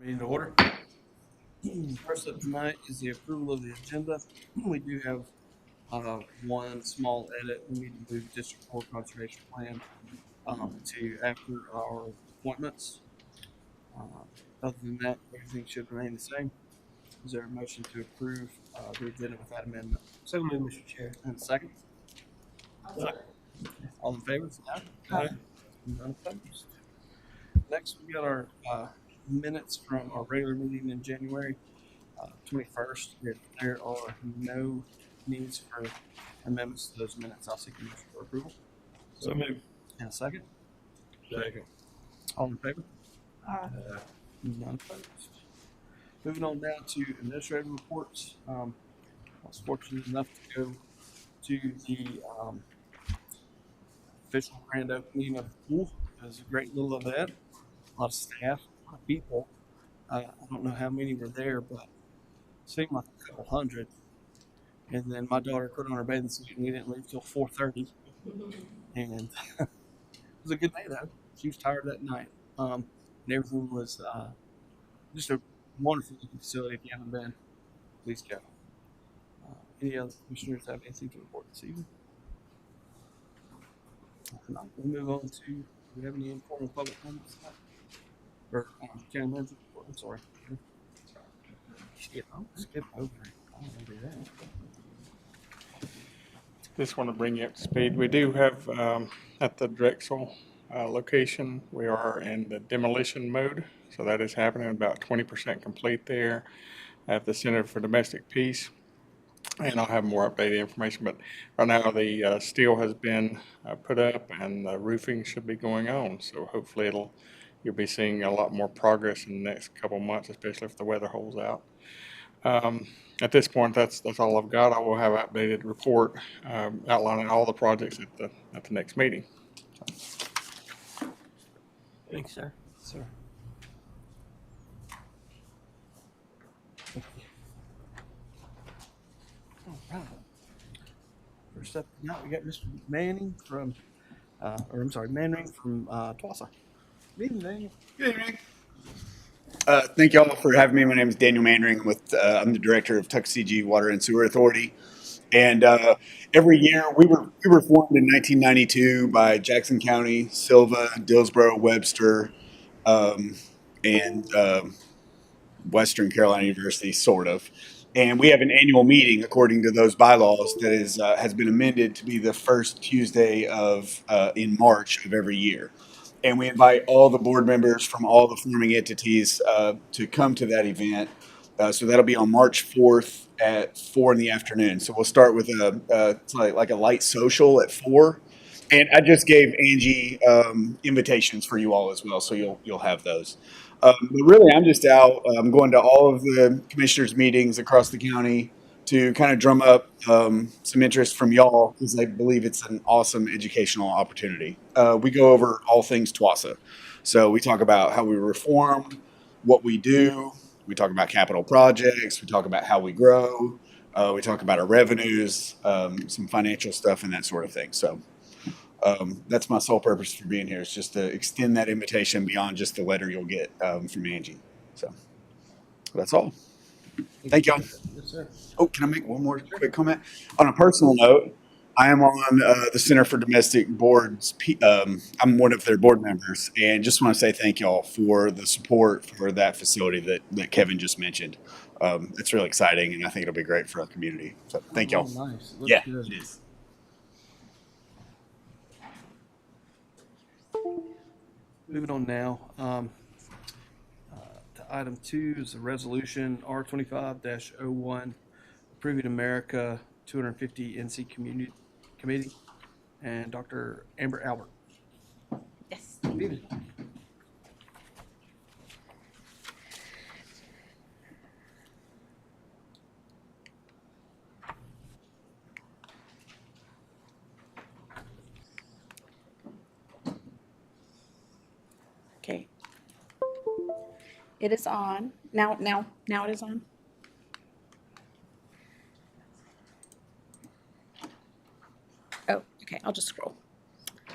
Meeting to order. First up tonight is the approval of the agenda. We do have one small edit. We need to move District 4 Conservation Plan to after our appointments. Other than that, everything should remain the same. Is there a motion to approve the agenda with that amendment? So moved, Mr. Chair. And a second? All in favor? Aye. None opposed. Next, we got our minutes from our regular meeting in January 21st. If there are no needs for amendments to those minutes, I'll seek a motion for approval. So moved. And a second? Second. All in favor? None opposed. Moving on down to administrative reports. I was fortunate enough to go to the official grand opening of the pool. It was a great little event. A lot of staff, a lot of people. I don't know how many were there, but it seemed like a couple hundred. And then my daughter put on her bathing suit, and we didn't leave till 4:30. And it was a good day though. She was tired that night. And everything was just a wonderful looking facility. If you haven't been, please go. Any other commissioners have anything to report this evening? If not, we'll move on to. Do we have any informal public comments? Or county manager report? I'm sorry. Skip over it. I don't want to do that. Just want to bring you up to speed. We do have at the Drexel location, we are in the demolition mode. So that is happening, about 20% complete there at the Center for Domestic Peace. And I'll have more updated information, but right now the steel has been put up and the roofing should be going on. So hopefully you'll be seeing a lot more progress in the next couple of months, especially if the weather holds out. At this point, that's all I've got. I will have an updated report outlining all the projects at the next meeting. Thanks, sir. Sir. All right. First up tonight, we got Mr. Manning from, Manring from Twassa. Good evening, Daniel. Good evening. Thank you all for having me. My name is Daniel Mandring. I'm the director of Tuckasegee Water and Sewer Authority. And every year we were formed in 1992 by Jackson County, Silva, Dillsboro, Webster, and Western Carolina University, sort of. And we have an annual meeting according to those bylaws that has been amended to be the first Tuesday in March of every year. And we invite all the board members from all the forming entities to come to that event. So that'll be on March 4th at 4 in the afternoon. So we'll start with like a light social at 4. And I just gave Angie invitations for you all as well, so you'll have those. But really, I'm just out. I'm going to all of the commissioners' meetings across the county to kind of drum up some interest from y'all, because I believe it's an awesome educational opportunity. We go over all things Twassa. So we talk about how we reformed, what we do. We talk about capital projects. We talk about how we grow. We talk about our revenues, some financial stuff, and that sort of thing. So that's my sole purpose for being here, is just to extend that invitation beyond just the letter you'll get from Angie. So that's all. Thank y'all. Yes, sir. Oh, can I make one more quick comment? On a personal note, I am on the Center for Domestic Boards. I'm one of their board members, and just want to say thank y'all for the support for that facility that Kevin just mentioned. It's really exciting, and I think it'll be great for our community. So thank y'all. Oh, nice. Looks Yeah, good. it is. Moving on now. To item 2 is a resolution R25-01 approving America 250 NC Committee and Dr. Amber Albert. Yes. Good evening. Okay. It is on. Now it is on. Oh, okay. I'll just scroll.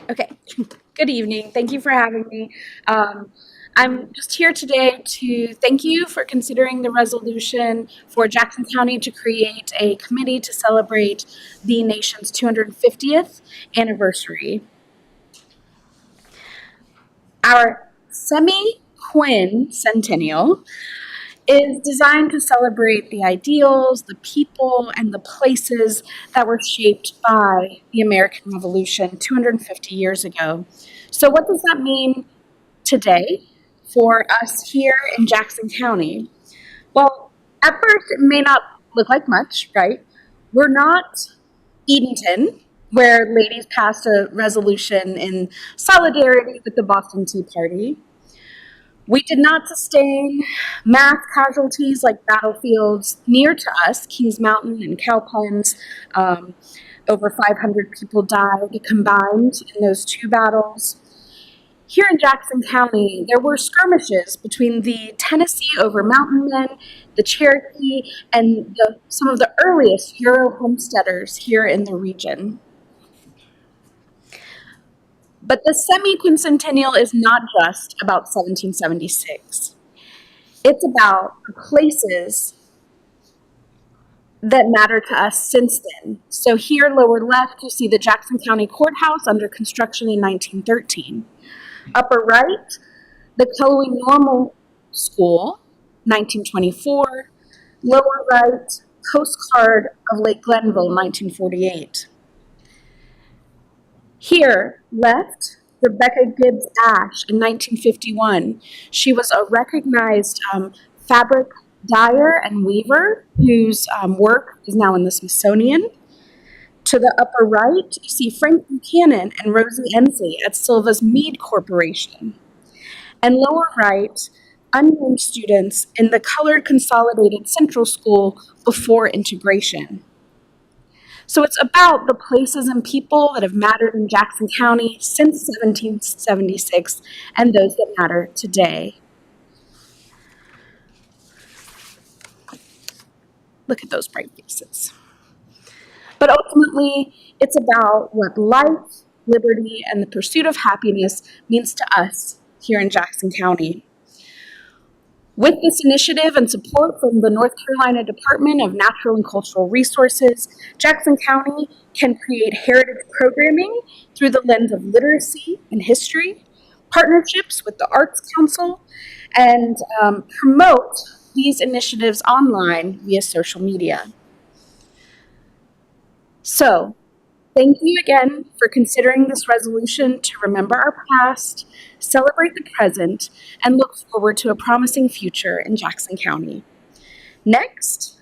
Okay. Good evening. Thank you for having me. I'm just here today to thank you for considering the resolution for Jackson County to create a committee to celebrate the nation's 250th anniversary. Our semi-quincentennial is designed to celebrate the ideals, the people, and the places that were shaped by the American Revolution 250 years ago. So, what does that mean today for us here in Jackson County? Well, at first, it may not look like much, right? We're not Edenton, where ladies passed a resolution in solidarity with the Boston Tea Party. We did not sustain mass casualties like battlefields near to us, Kings Mountain and Cowpens. Over 500 people died combined in those two battles. Here in Jackson County, there were skirmishes between the Tennessee over Mountain Men, the Cherokee, and some of the earliest Euro homesteaders here in the region. But the semi-quincentennial is not just about 1776. It's about the places that matter to us since then. So here, lower left, you see the Jackson County Courthouse under construction in 1913. Upper right, the Cullowhee Normal School, 1924. Lower right, postcard of Lake Glenville, 1948. Here, left, Rebecca Gibbs Ash in 1951. She was a recognized fabric dyer and weaver whose work is now in the Smithsonian. To the upper right, you see Frank Buchanan and Rosie Ensley at Silva's Mead Corporation. And lower right, unnamed students in the Colored Consolidated Central School before integration. So it's about the places and people that have mattered in Jackson County since 1776 and those that matter today. Look at those bright faces. But ultimately, it's about what life, liberty, and the pursuit of happiness means to us here in Jackson County. With this initiative and support from the North Carolina Department of Natural and Cultural Resources, Jackson County can create heritage programming through the lens of literacy and history, partnerships with the Arts Council, and promote these initiatives online via social media. So, thank you again for considering this resolution to remember our past, celebrate the present, and look forward to a promising future in Jackson County. Next,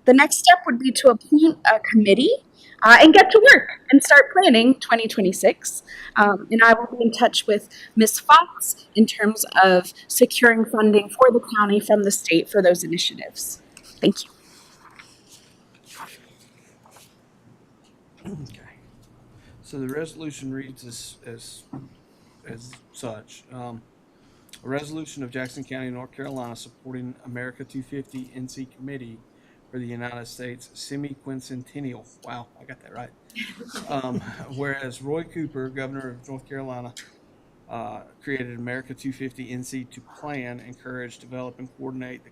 the next step would be to appoint a committee and get to work and start planning 2026. And I will be in touch with Ms. Fox in terms of securing funding for the county from the state for those initiatives. Thank you. Okay. So the resolution reads as such. A resolution of Jackson County, North Carolina, supporting America 250 NC Committee for the United States Semi-Quincentennial. Wow, I got that right. Whereas Roy Cooper, Governor of North Carolina, created America 250 NC to plan, encourage, develop, and coordinate the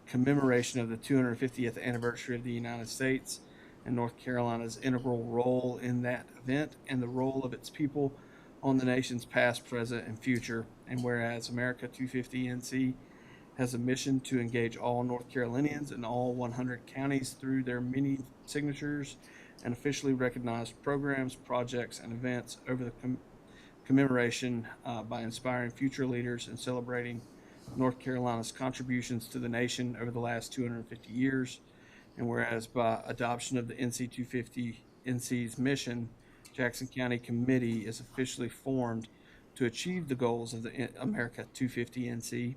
commemoration of the 250th anniversary of the United States and North Carolina's integral role in that event and the role of its people on the nation's past, present, and future. And whereas America 250 NC has a mission to engage all North Carolinians in all 100 counties through their many signatures and officially recognized programs, projects, and events over the commemoration by inspiring future leaders and celebrating North Carolina's contributions to the nation over the last 250 years. And whereas by adoption of the NC 250 NC's mission, Jackson County Committee is officially formed to achieve the goals of the America 250 NC.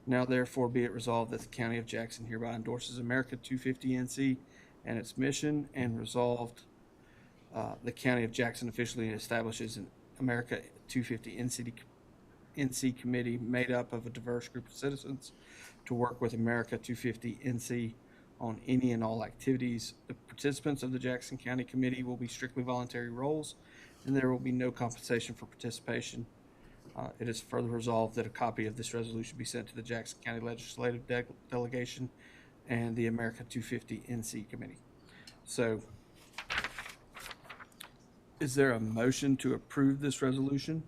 Now therefore be it resolved that the County of Jackson hereby endorses America 250 NC and its mission, and resolved the County of Jackson officially establishes an America 250 NC Committee made up of a diverse group of citizens to work with America 250 NC on any and all activities. The participants of the Jackson County Committee will be strictly voluntary roles, and there will be no compensation for participation. It is further resolved that a copy of this resolution be sent to the Jackson County Legislative Delegation and the America 250 NC Committee. So, is there a motion to approve this resolution?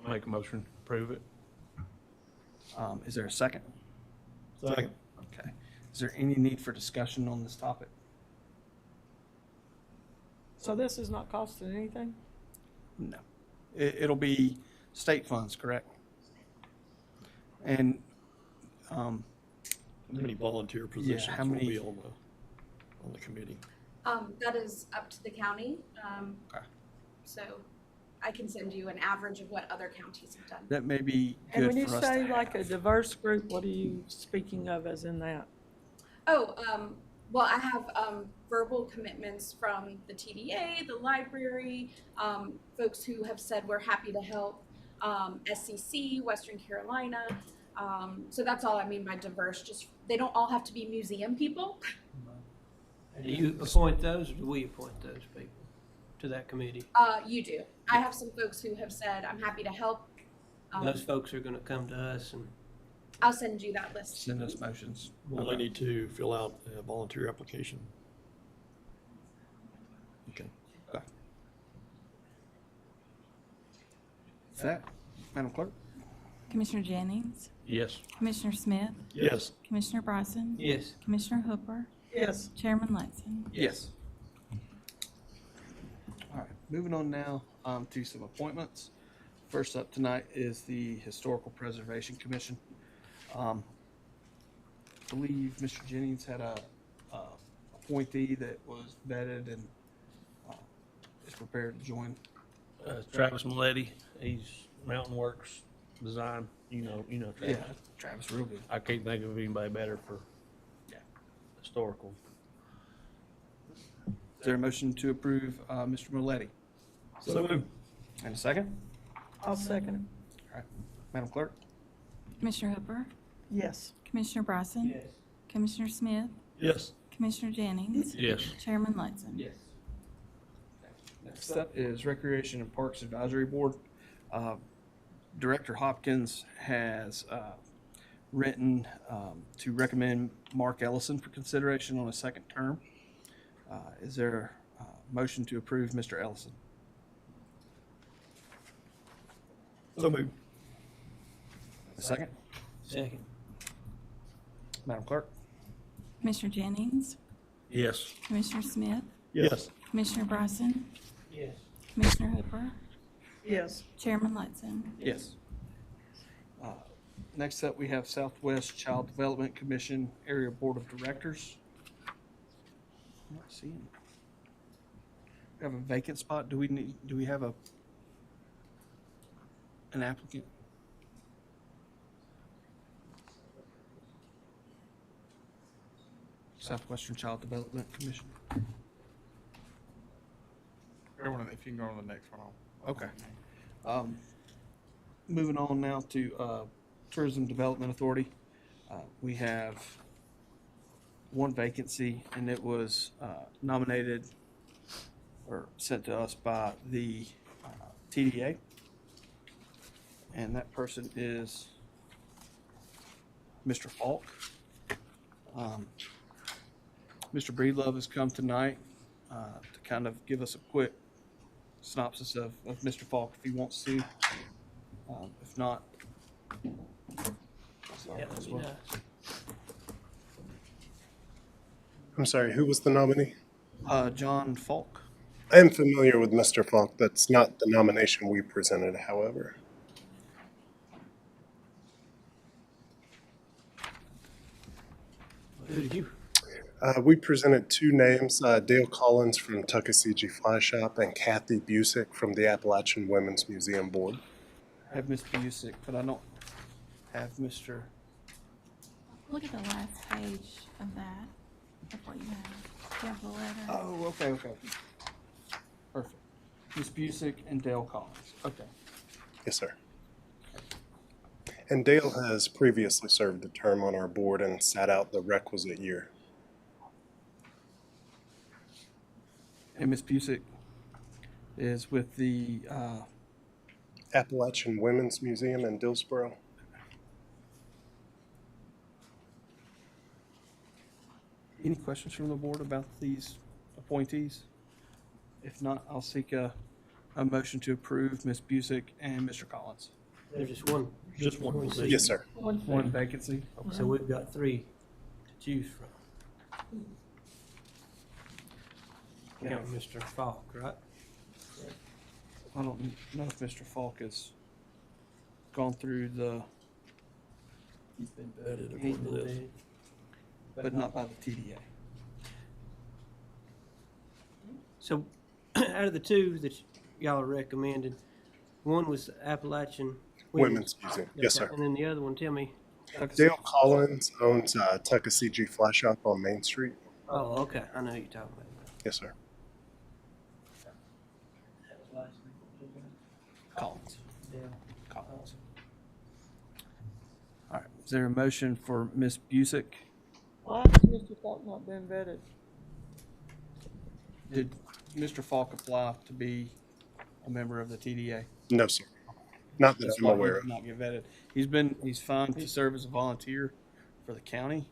Make a motion, to approve it. Is there a second? Second. Okay. Is there any need for discussion on this topic? So this is not costing anything? No. It'll be state funds, correct? And, How many volunteer positions how will many- be on the committee? That is up to the county. Okay. So I can send you an average of what other counties have done. that may be And good when you for us to say like a have. diverse group, what are you speaking of as in that? Oh, well, I have verbal commitments from the TDA, the library, folks who have said we're happy to help, SCC, Western Carolina. So that's all I mean by diverse. Just they don't all have to be museum people. Do you appoint those, or do we appoint those people to that committee? You do. I have some folks who have said I'm happy to help. Those folks are gonna come to us and I'll send you that list. Send us motions. Well, they need to fill out a volunteer application. Okay. Is that, Madam Clerk? Commissioner Jennings, yes. Commissioner Smith, Yes. Commissioner Bryson, Yes. Commissioner Hooper, Yes. Chairman Latson. Yes. All right, moving on now to some appointments. First up tonight is the Historical Preservation Commission. I believe Mr. Jennings had a appointee that was vetted and is prepared to join. Travis Maletti, he's Mountain Works Design, you know Yeah, Travis. Travis, real good. I can't think of anybody better for historical. Is there a motion to approve Mr. Moletti? So moved. And a second? I'll second it. All right, Madam Clerk? Commissioner Hooper, Yes. Commissioner Bryson, Commissioner Smith, Yes. Commissioner Jennings, Yes. Chairman Latson. Yes. Next up is Recreation and Parks Advisory Board. Director Hopkins has written to recommend Mark Ellison for consideration on a second term. Is there a motion to approve Mr. Ellison? So moved. A second? Second. Madam Clerk? Commissioner Jennings, Yes. Commissioner Smith, Yes. Commissioner Bryson, Yes. Commissioner Hooper, Yes. Chairman Latson. Yes. Next up, we have Southwest Child Development Commission Area Board of Directors. I'm not seeing. We have a vacant spot. Do we have an applicant? Southwestern Child Development Commission. Everyone, if you can go to the next one. Okay. Moving on now to Tourism Development Authority. We have one vacancy, and it was nominated or sent to us by the TDA. And that person is Mr. Falk. Mr. Breedlove has come tonight to kind of give us a quick synopsis of Mr. Falk if he wants to. If not, Yeah, as well. I'm sorry, who was the nominee? John Falk. I am familiar with Mr. Falk. That's not the nomination we presented, however. Who did you? We presented two names, Dale Collins from Tuckasegee Fly Shop and Kathy Busick from the Appalachian Women's Museum Board. I have Mr. Busick, but I don't have Mr. Look at the last page of that, of what you have. You have the letter. Oh, okay. Perfect. Ms. Busick and Dale Collins. Okay. Yes, sir. And Dale has previously served a term on our board and sat out the requisite year. And Ms. Busick is with the Appalachian Women's Museum in Dillsboro. Any questions from the board about these appointees? If not, I'll seek a motion to approve Ms. Busick and Mr. Collins. There's just one. Just one position. Yes, sir. One vacancy. So we've got three to choose from. Count Mr. Falk, right? I don't know if Mr. Falk has gone through the, He's been vetted according to this. but not by the TDA. So, out of the two that y'all are recommending, one was Appalachian Women's Museum. Yes, sir. And then the other one, tell me. Dale Collins owns Tuckasegee Fly Shop on Main Street. Oh, okay, I know who you're talking about. Yes, sir. Collins. Collins. All right, is there a motion for Ms. Busick? Why has Mr. Falk not been vetted? Did Mr. Falk apply to be a member of the TDA? No, sir. Not that That's I'm why aware he of. did not get vetted. He's fine to serve as a volunteer for the county,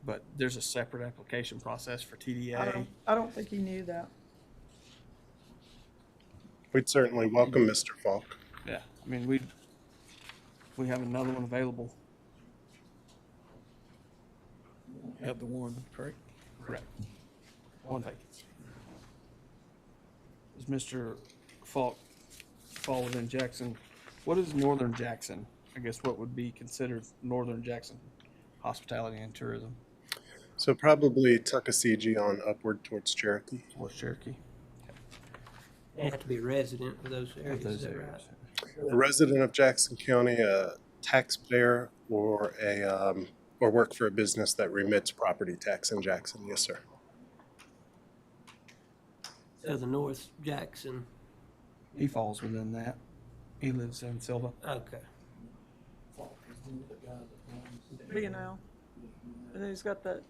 but there's a separate application process for TDA. I don't think he knew that. We'd certainly welcome Mr. Falk. Yeah, I mean, we have another one available. Have the one, correct? Correct. One vacancy. Does Mr. Falk fall within Jackson? What is Northern Jackson? I guess what would be considered Northern Jackson hospitality and tourism So probably Tuckasegee on upward towards Cherokee. or Cherokee? They have to be a resident of those areas, Of is those that right? areas. A resident of Jackson County, a taxpayer, or or work for a business that remits property tax in Jackson. Yes, sir. So the North Jackson, He falls within that. He lives in Silva. okay. B&L. And then he's got that.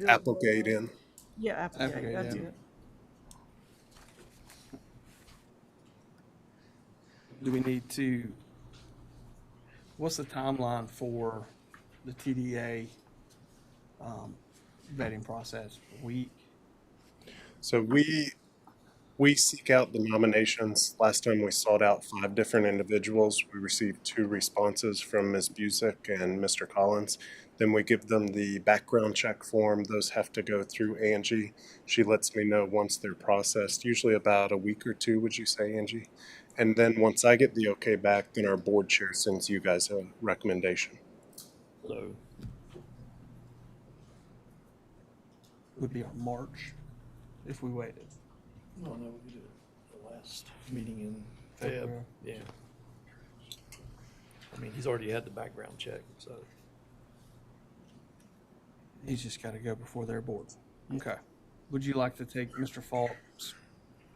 Applegate in. Yeah, Applegate, Applegate, that's yeah. it. Do we need to, what's the timeline for the TDA vetting process? A week? So we seek out the nominations. Last time we sought out 5 different individuals. We received 2 responses from Ms. Busick and Mr. Collins. Then we give them the background check form. Those have to go through Angie. She lets me know once they're processed, usually about a week or 2, would you say, Angie? And then once I get the okay back, then our board chair sends you guys a recommendation. So, Would be our March if we waited. no, we did it the last meeting in Feb, February. yeah. I mean, he's already had the background check, so. He's just got to go before their board. Okay. Would you like to take Mr. Falk's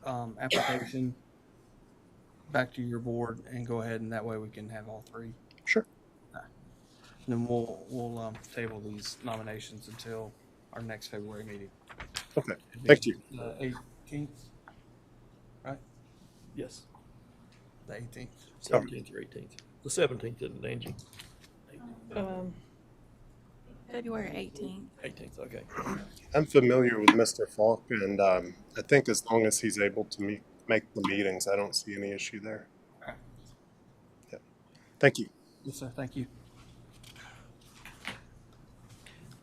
application back to your board and go ahead, and that way we can have all 3? Sure. Then we'll table these nominations until our next February meeting. Okay. Thank you. The 18th, right? Yes, The 18th. 17th or 18th. The 17th isn't Angie. February 18th. 18th, okay. I'm familiar with Mr. Falk, and I think as long as he's able to make the meetings, I don't see any issue there. Okay. Yeah. Thank you. Yes, sir. Thank you.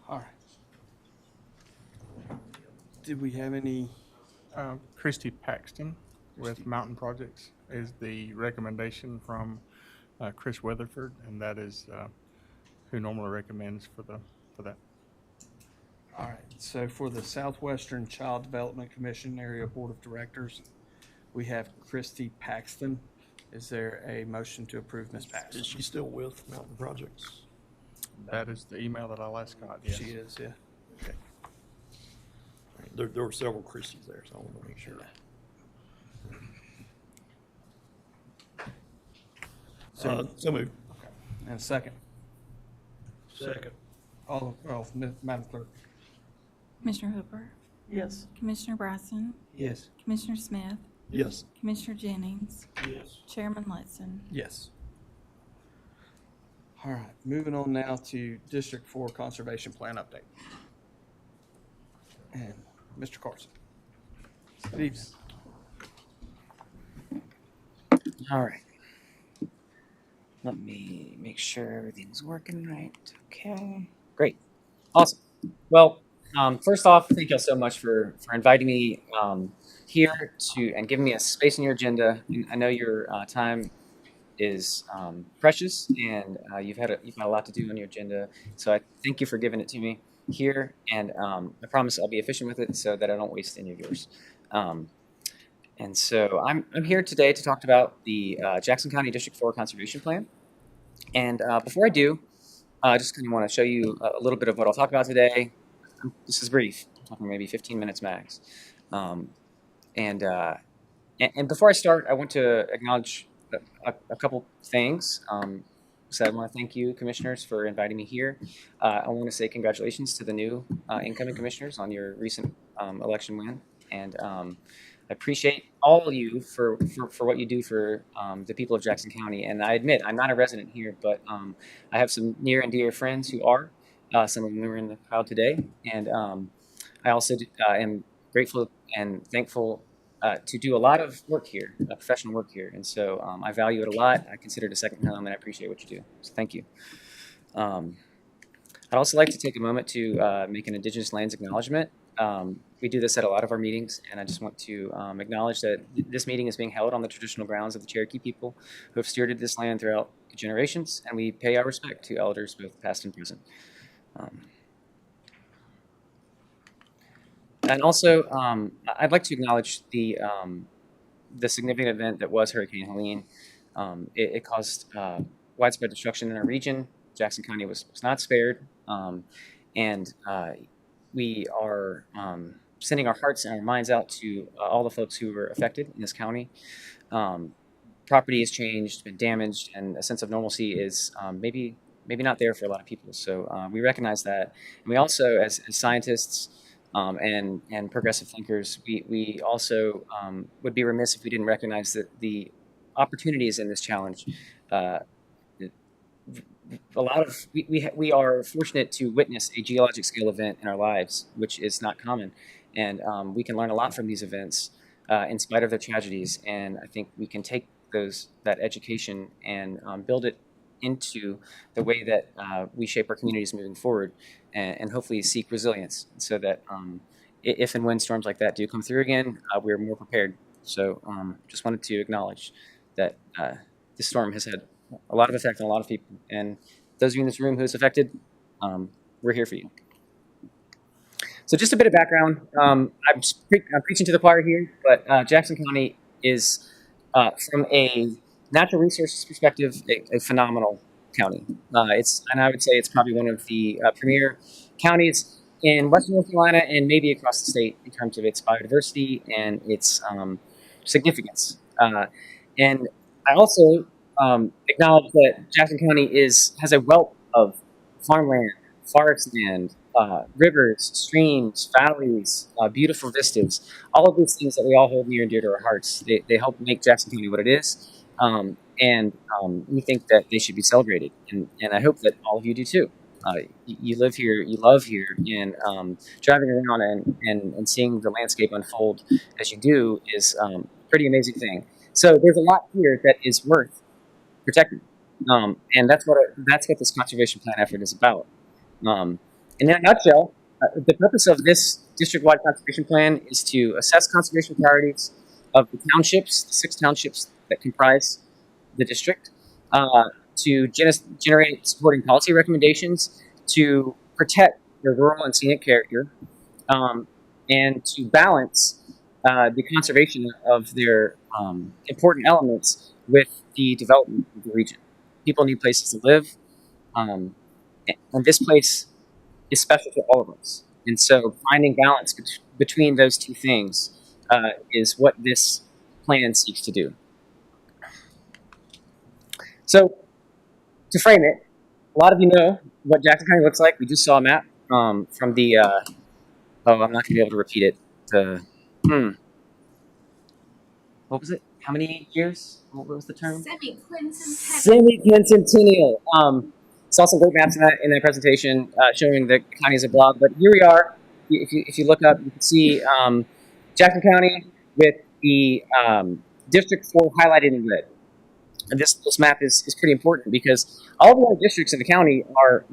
All right. Did we have any? Christy Paxton with Mountain Projects is the recommendation from Chris Weatherford, and that is who normally recommends for that. All right. So for the Southwestern Child Development Commission Area Board of Directors, we have Christy Paxton. Is there a motion to approve Ms. Is Paxton? she still with Mountain Projects? That is the email that I last got, yes. She is, yeah. Okay. There were several Christies there, so I want to make sure. So moved. And a second. Second. Madam Clerk. Commissioner Hooper, Yes. Commissioner Bryson, Yes. Commissioner Smith, Yes. Commissioner Jennings, Yes. Chairman Letson. Yes. All right, moving on now to District 4 Conservation Plan update. And Mr. Carson. Good evening. All right. Let me make sure everything's working right. Okay. Great. Awesome. Well, first off, thank y'all so much for inviting me here and giving me a space in your agenda. I know your time is precious, and you've had a lot to do on your agenda. So I thank you for giving it to me here, and I promise I'll be efficient with it so that I don't waste any of yours. And so I'm here today to talk about the Jackson County District 4 Conservation Plan. And before I do, I just kind of want to show you a little bit of what I'll talk about today. This is brief, I'm talking maybe 15 minutes max. And before I start, I want to acknowledge a couple things. So I want to thank you, commissioners, for inviting me here. I want to say congratulations to the new incoming commissioners on your recent election win. And I appreciate all of you for what you do for the people of Jackson County. And I admit, I'm not a resident here, but I have some near and dear friends who are. Some of them are in the crowd today. And I also am grateful and thankful to do a lot of work here, professional work here. And so I value it a lot. I consider it a second home, and I appreciate what you do. So thank you. I'd also like to take a moment to make an Indigenous Lands acknowledgement. We do this at a lot of our meetings, and I just want to acknowledge that this meeting is being held on the traditional grounds of the Cherokee people who have stewarded this land throughout generations, and we pay our respect to elders both past and present. And also, I'd like to acknowledge the significant event that was Hurricane Helene. It caused widespread destruction in our region. Jackson County was not spared, and we are sending our hearts and our minds out to all the folks who were affected in this county. Property has changed, been damaged, and a sense of normalcy is maybe not there for a lot of people. So we recognize that, and we also, as scientists and progressive thinkers, we also would be remiss if we didn't recognize that the opportunities in this challenge. We are fortunate to witness a geologic scale event in our lives, which is not common, and we can learn a lot from these events in spite of their tragedies. And I think we can take that education and build it into the way that we shape our communities moving forward, and hopefully seek resilience, so that if and when storms like that do come through again, we're more prepared. So just wanted to acknowledge that this storm has had a lot of effect on a lot of people, and those of you in this room who's affected, we're here for you. So just a bit of background. I'm preaching to the choir here, but Jackson County is, from a natural resources perspective, a phenomenal county. And I would say it's probably one of the premier counties in Western North Carolina and maybe across the state in terms of its biodiversity and its significance. And I also acknowledge that Jackson County has a wealth of farmland, forest land, rivers, streams, valleys, beautiful vistas, all of these things that we all hold near and dear to our hearts. They help make Jackson County what it is, and we think that they should be celebrated, and I hope that all of you do too. You live here, you love here, and driving around and seeing the landscape unfold as you do is a pretty amazing thing. So there's a lot here that is worth protecting, and that's what this conservation plan effort is about. In a nutshell, the purpose of this district-wide conservation plan is to assess conservation priorities of the townships, the 6 townships that comprise the district, to generate supporting policy recommendations to protect their rural and scenic character, and to balance the conservation of their important elements with the development of the region. People need places to live, and this place is special to all of us. And so finding balance between those two things is what this plan seeks to do. So to frame it, a lot of you know what Jackson County looks like. We just saw a map from the, I'm not going to be able to repeat it. what was it? How many years? What was the term? Semi-quincentennial. Semi-quincentennial. Saw some great maps in that presentation showing the county as a blob. But here we are. If you look up, you can see Jackson County with the District 4 highlighted in red. And this map is pretty important because all the other districts in the county are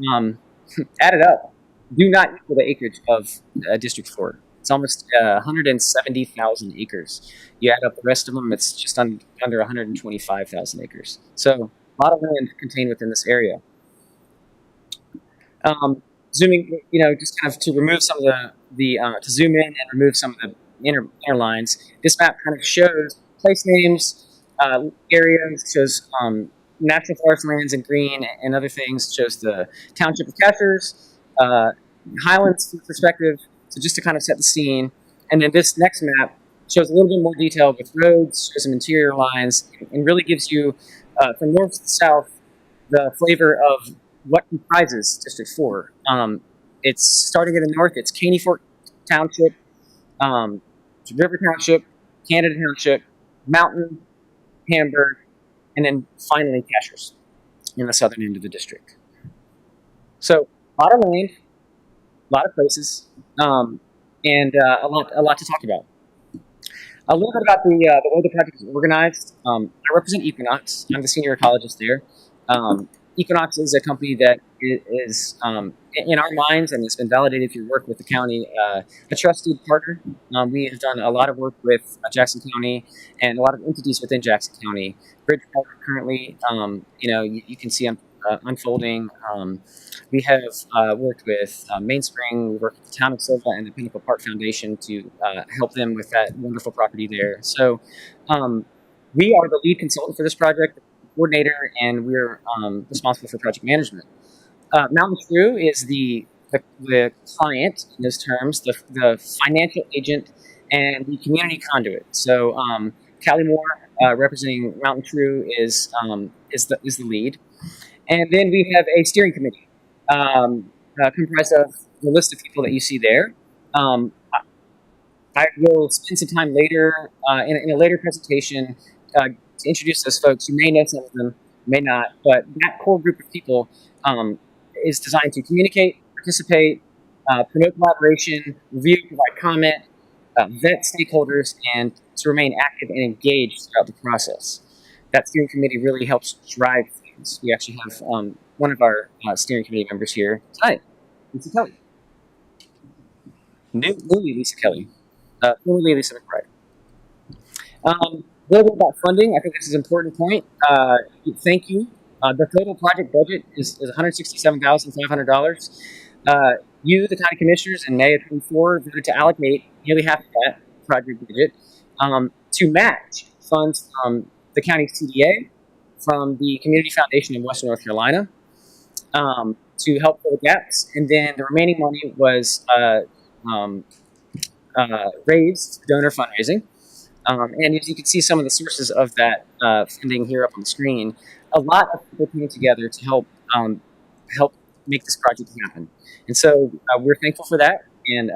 added up, do not equal the acreage of District 4. It's almost 170,000 acres. You add up the rest of them, it's just under 125,000 acres. So a lot of land contained within this area. Zooming, just kind of to remove some of to zoom in and remove some of the inner lines. This map kind of shows place names, areas, shows national forest lands in green and other things. It shows the township of Cashers, Highlands perspective. So just to kind of set the scene. And then this next map shows a little bit more detail with roads, shows some interior lines, and really gives you, from north to south, the flavor of what comprises District 4. It's starting in the north, it's Caney Fork Township, River Township, Canada Township, Mountain, Hamburg, and then finally Cashers in the southern end of the district. So a lot of land, a lot of places, and a lot to talk about. A little bit about the way the project is organized. I represent Equinox. I'm the senior ecologist there. Equinox is a company that is, in our minds, and it's been validated through work with the county, a trusted partner. We have done a lot of work with Jackson County and a lot of entities within Jackson County. Bridgeport currently, you can see unfolding. We have worked with Mainspring. We worked with the town of Silva and the Pinnacle Park Foundation to help them with that wonderful property there. So we are the lead consultant for this project, coordinator, and we're responsible for project management. Mountain True is the client in those terms, the financial agent, and the community conduit. So Callie Moore, representing Mountain True, is the lead. And then we have a steering committee comprised of the list of people that you see there. I will spend some time later in a later presentation to introduce those folks. You may know some of them, may not, but that core group of people is designed to communicate, participate, promote collaboration, review, provide comment, vet stakeholders, and to remain active and engaged throughout the process. That steering committee really helps drive things. We actually have one of our steering committee members here tonight, Lisa Kelly. Newly Lisa Kelly. Formerly Lisa McBride. A little bit about funding. I think this is an important point. Thank you. The total project budget is $167,500. You, the county commissioners, in May of 24 voted to allocate nearly half of that project budget to match funds from the county CDA, from the Community Foundation in Western North Carolina, to help fill the gaps, and then the remaining money was raised through donor fundraising. And as you can see some of the sources of that funding here up on the screen, a lot of people came together to help make this project happen. And so we're thankful for that. And,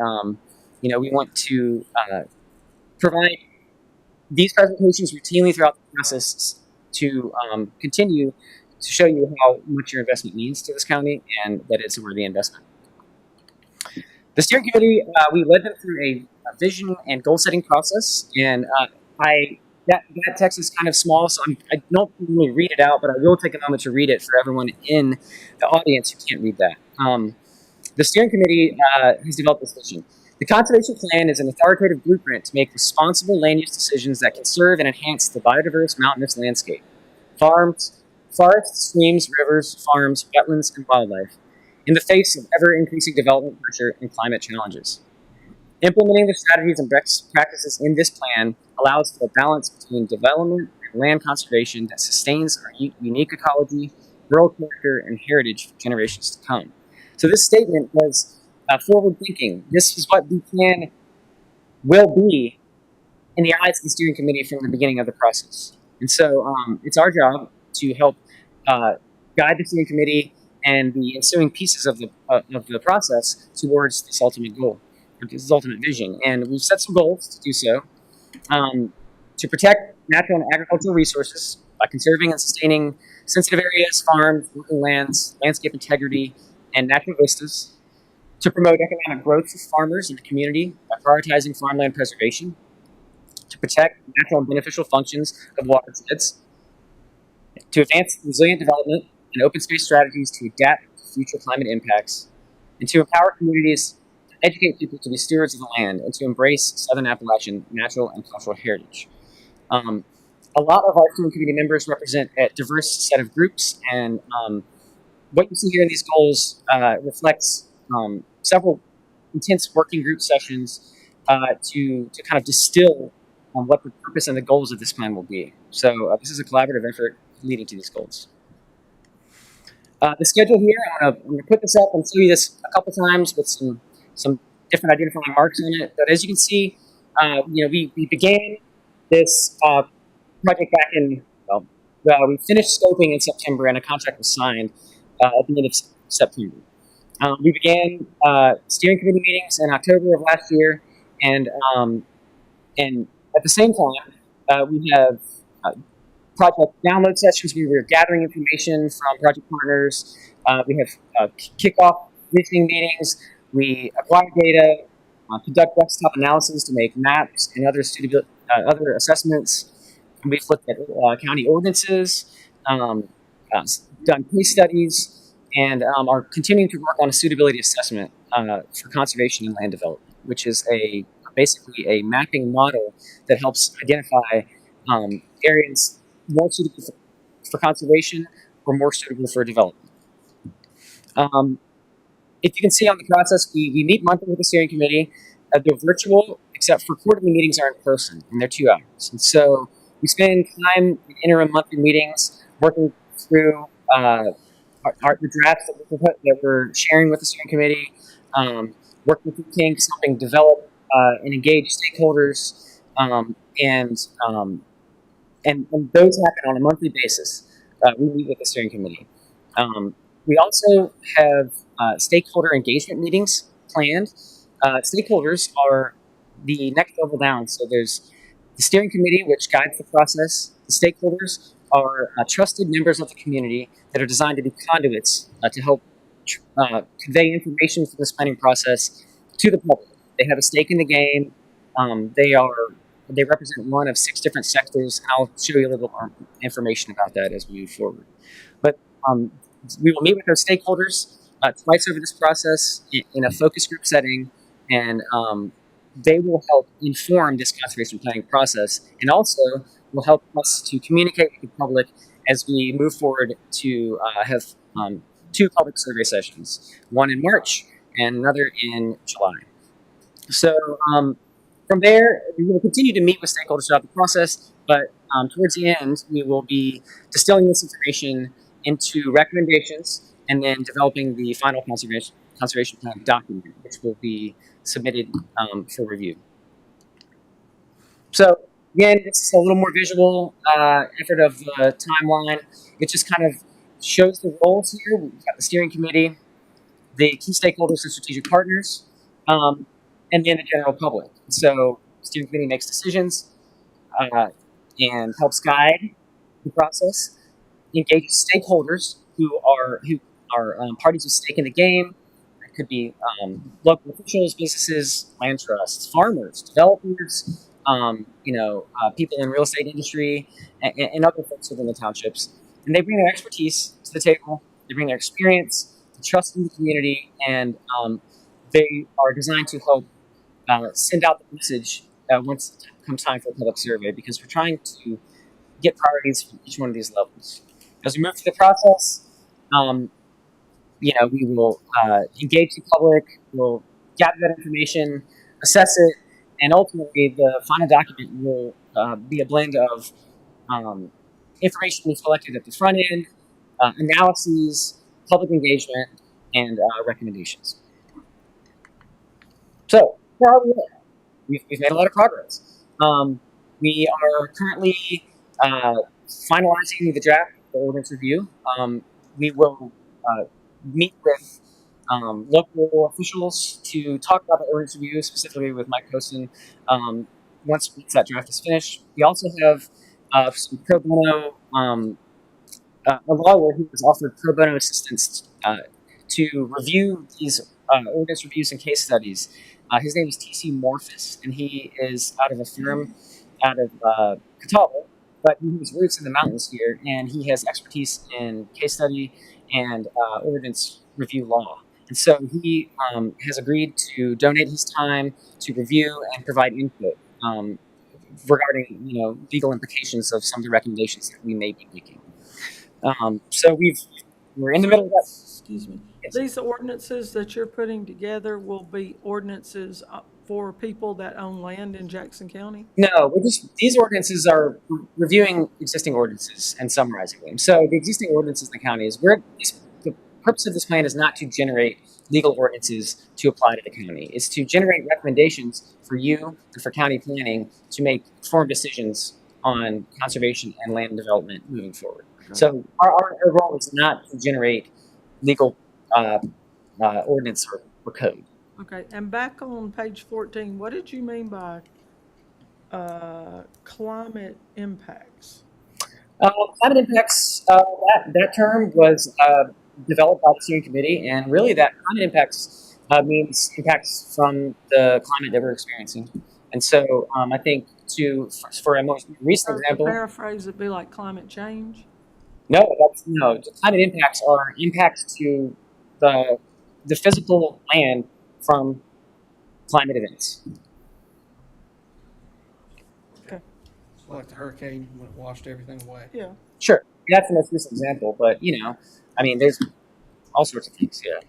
we want to provide these presentations routinely throughout the process to continue to show you how much your investment means to this county and that it's a worthy investment. The steering committee, we led them through a vision and goal setting process, and that text is kind of small, so I don't really read it out, but I will take a moment to read it for everyone in the audience who can't read that. The steering committee has developed this vision. The conservation plan is an authoritative blueprint to make responsible land use decisions that conserve and enhance the biodiverse mountainous landscape, forests, streams, rivers, farms, wetlands, and wildlife, in the face of ever-increasing development pressure and climate challenges. Implementing the strategies and best practices in this plan allows for a balance between development and land conservation that sustains our unique ecology, rural character, and heritage for generations to come. So this statement was forward-thinking. This is what the plan will be in the eyes of the steering committee from the beginning of the process. And so it's our job to help guide the steering committee and the ensuing pieces of the process towards this ultimate goal, this ultimate vision. And we've set some goals to do so. to protect natural and agricultural resources by conserving and sustaining sensitive areas, farms, working lands, landscape integrity, and natural vistas, to promote economic growth for farmers in the community by prioritizing farmland preservation, to protect natural and beneficial functions of watersheds, to advance resilient development and open space strategies to adapt to future climate impacts, and to empower communities to educate people to be stewards of the land and to embrace Southern Appalachian natural and cultural heritage. A lot of our steering committee members represent a diverse set of groups, and what you see here in these goals reflects several intense working group sessions to kind of distill on what the purpose and the goals of this plan will be. So this is a collaborative effort leading to these goals. The schedule here, I'm going to put this up and show you this a couple times with some different identifying marks on it. But as you can see, we began this project back in, we finished scoping in September and a contract was signed at the end of September. We began steering committee meetings in October of last year, and at the same time, we have project download sessions. We were gathering information from project partners. We have kickoff listening meetings. We acquire data, conduct desktop analysis to make maps and other other assessments. And we've looked at county ordinances, done case studies, and are continuing to work on a suitability assessment for conservation and land development, which is basically a mapping model that helps identify areas more suitable for conservation or more suitable for development. If you can see on the process, we meet monthly with the steering committee. They're virtual, except for quarterly meetings are in person, and they're 2 hours. And so we spend time in interim monthly meetings working through the drafts that we're sharing with the steering committee, working with the kinks, helping develop and engage stakeholders, and those happen on a monthly basis. We meet with the steering committee. We also have stakeholder engagement meetings planned. Stakeholders are the next level down. So there's the steering committee, which guides the process. The stakeholders are trusted members of the community that are designed to be conduits to help convey information from this planning process to the public. They have a stake in the game. They represent one of 6 different sectors, and I'll show you a little more information about that as we move forward. But we will meet with those stakeholders twice over this process in a focus group setting, and they will help inform this conservation planning process, and also will help us to communicate with the public as we move forward to have 2 public survey sessions, one in March and another in July. So from there, we will continue to meet with stakeholders throughout the process, but towards the end, we will be distilling this information into recommendations and then developing the final conservation plan document, which will be submitted for review. So again, it's a little more visual effort of the timeline. It just kind of shows the roles here. We've got the steering committee, the key stakeholders and strategic partners, and then the general public. So the steering committee makes decisions and helps guide the process, engages stakeholders who are parties with stake in the game. It could be local officials, businesses, land trusts, farmers, developers, people in real estate industry, and other folks within the townships. And they bring their expertise to the table. They bring their experience, the trust in the community, and they are designed to help send out the message once it comes time for a public survey, because we're trying to get priorities from each one of these levels. As we move through the process, we will engage the public, we'll gather that information, assess it, and ultimately the final document will be a blend of information we collected at the front end, analyses, public engagement, and recommendations. So, where are we at? We've made a lot of progress. We are currently finalizing the draft of the ordinance review. We will meet with local officials to talk about the ordinance review, specifically with Mike Kosten. once that draft is finished. We also have some pro bono, a lawyer who has offered pro bono assistance to review these ordinance reviews and case studies. His name is T.C. Morphus, and he is out of a firm out of Catawba, but he has roots in the mountains here, and he has expertise in case study and ordinance review law. And so he has agreed to donate his time to review and provide input regarding, legal implications of some of the recommendations that we may be making. So we're in the middle of that. Excuse me. These ordinances that you're putting together will be ordinances for people that own land in Jackson County? No, these ordinances are reviewing existing ordinances and summarizing them. So the existing ordinances in the county the purpose of this plan is not to generate legal ordinances to apply to the county. It's to generate recommendations for you and for county planning to make informed decisions on conservation and land development moving forward. So our role is not to generate legal ordinance or code. Okay, and back on page 14, what did you mean by climate impacts? Climate impacts, that term was developed by the steering committee, and really that climate impacts means impacts from the climate that we're experiencing. And so I think for a most recent example, To paraphrase, it'd be like climate change? No. The climate impacts are impacts to the physical land from climate events. Okay, It's like the hurricane when it washed everything away. yeah. Sure, that's the most recent example, but there's all sorts of things. Yeah,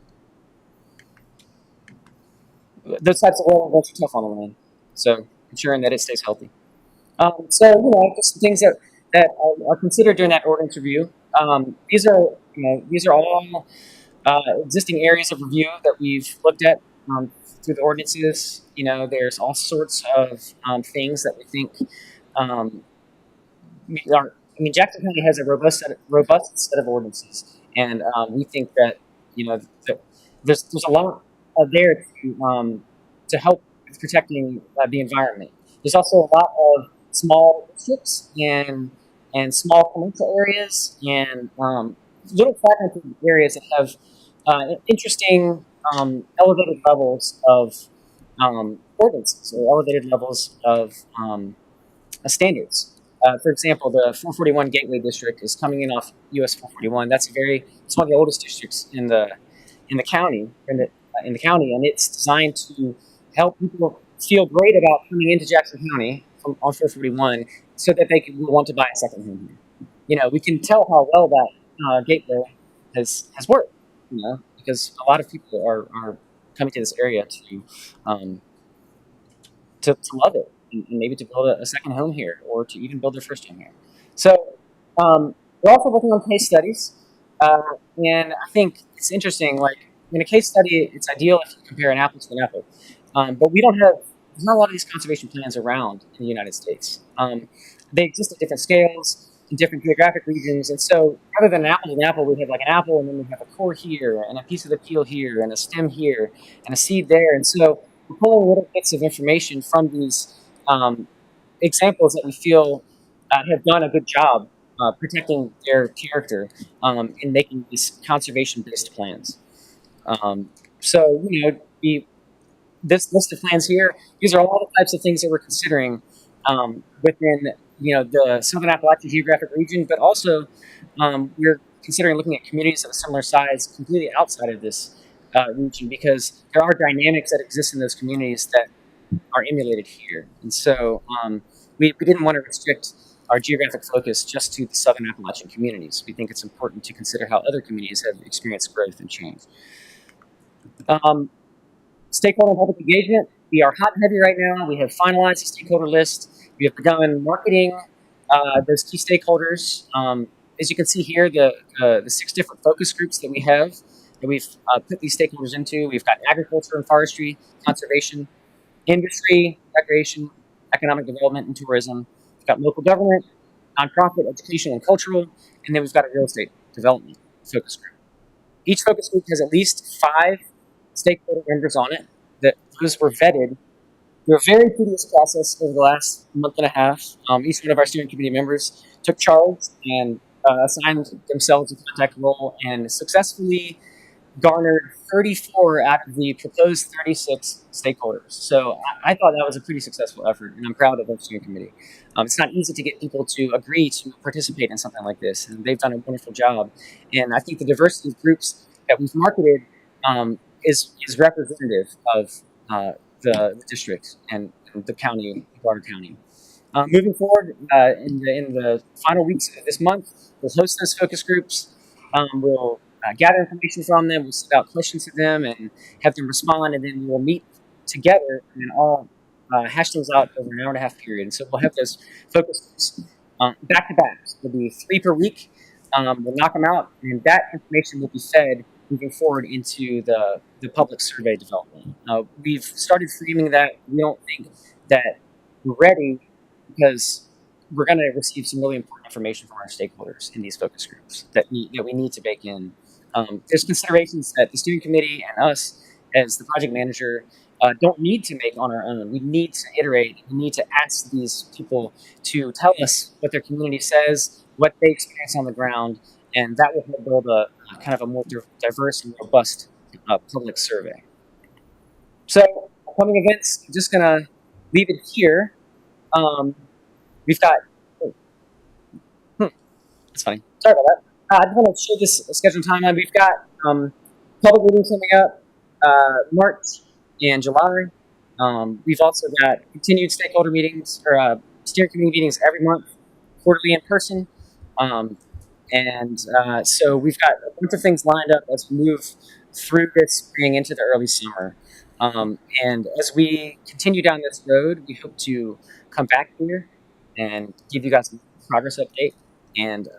those types of oil events are tough on the land, so ensuring that it stays healthy. Just things that are considered during that ordinance review. These are all existing areas of review that we've looked at through the ordinances. There's all sorts of things that we think Jackson County has a robust set of ordinances, and we think that that there's a lot there to help with protecting the environment. There's also a lot of small districts and small commercial areas and little fragmented areas that have interesting elevated levels of ordinances or elevated levels of standards. For example, the 441 Gateway District is coming in off US 441. It's one of the oldest districts in the county, and it's designed to help people feel great about coming into Jackson County on 441, so that they will want to buy a second home here. We can tell how well that gateway has worked. Because a lot of people are coming to this area to love it, and maybe to build a second home here, or to even build their first home here. So we're also working on case studies, and I think it's interesting. Like in a case study, it's ideal if you compare an apple to an apple, but there's not a lot of these conservation plans around in the United States. They exist at different scales, in different geographic regions, and so rather than an apple to an apple, we have like an apple, and then we have a core here, and a piece of the peel here, and a stem here, and a seed there. And so we're pulling little bits of information from these examples that we feel have done a good job protecting their character in making these conservation-based plans. This list of plans here, these are all the types of things that we're considering within the Southern Appalachia geographic region, but also we're considering looking at communities of a similar size completely outside of this region, because there are dynamics that exist in those communities that are emulated here. And so we didn't want to restrict our geographic focus just to the Southern Appalachian communities. We think it's important to consider how other communities have experienced growth and change. Stakeholder and public engagement, we are hot and heavy right now. We have finalized the stakeholder list. We have begun marketing those key stakeholders. As you can see here, the 6 different focus groups that we have, that we've put these stakeholders into. We've got agriculture and forestry, conservation, industry, recreation, economic development, and tourism. We've got local government, nonprofit, education, and cultural, and then we've got a real estate development focus group. Each focus group has at least 5 stakeholder members on it. Those were vetted through a very tedious process over the last month and a half. Each one of our steering committee members took charge and assigned themselves a contact role and successfully garnered 34 out of the proposed 36 stakeholders. So I thought that was a pretty successful effort, and I'm proud of our steering committee. It's not easy to get people to agree to participate in something like this, and they've done a wonderful job. And I think the diversity of groups that we've marketed is representative of the district and the county, Broward County. Moving forward, in the final weeks of this month, we'll host those focus groups. We'll gather information from them. We'll send out questions to them and have them respond, and then we'll meet together and all hash those out over an hour and a half period. And so we'll have those focus groups back to back. So there'll be 3 per week. We'll knock them out, and that information will be fed moving forward into the public survey development. We've started framing that. We don't think that we're ready because we're going to receive some really important information from our stakeholders in these focus groups that we need to bake in. There's considerations that the steering committee and us as the project manager don't need to make on our own. We need to iterate. We need to ask these people to tell us what their community says, what they experience on the ground, and that will help build a kind of a more diverse and robust public survey. So, upcoming events, I'm just going to leave it here. We've got... That's funny. Sorry about that. I just want to show this schedule timeline. We've got public meetings coming up March and July. We've also got continued stakeholder meetings or steering committee meetings every month, quarterly in person. So we've got a bunch of things lined up as we move through this spring into the early summer. And as we continue down this road, we hope to come back here and give you guys a progress update, and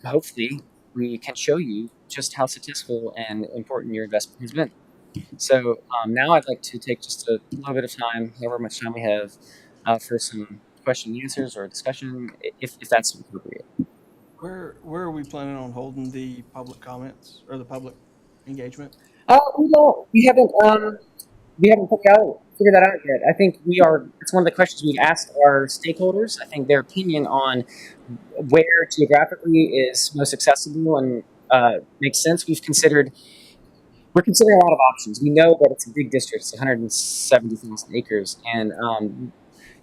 hopefully we can show you just how successful and important your investment has been. So now I'd like to take just a little bit of time, however much time we have, for some question and answers or discussion, if that's appropriate. Where are we planning on holding the public comments or the public engagement? We haven't figured that out yet. I think it's one of the questions we've asked our stakeholders. I think their opinion on where geographically is most accessible and makes sense. We're considering a lot of options. We know that it's a big district. It's 170,000 acres. And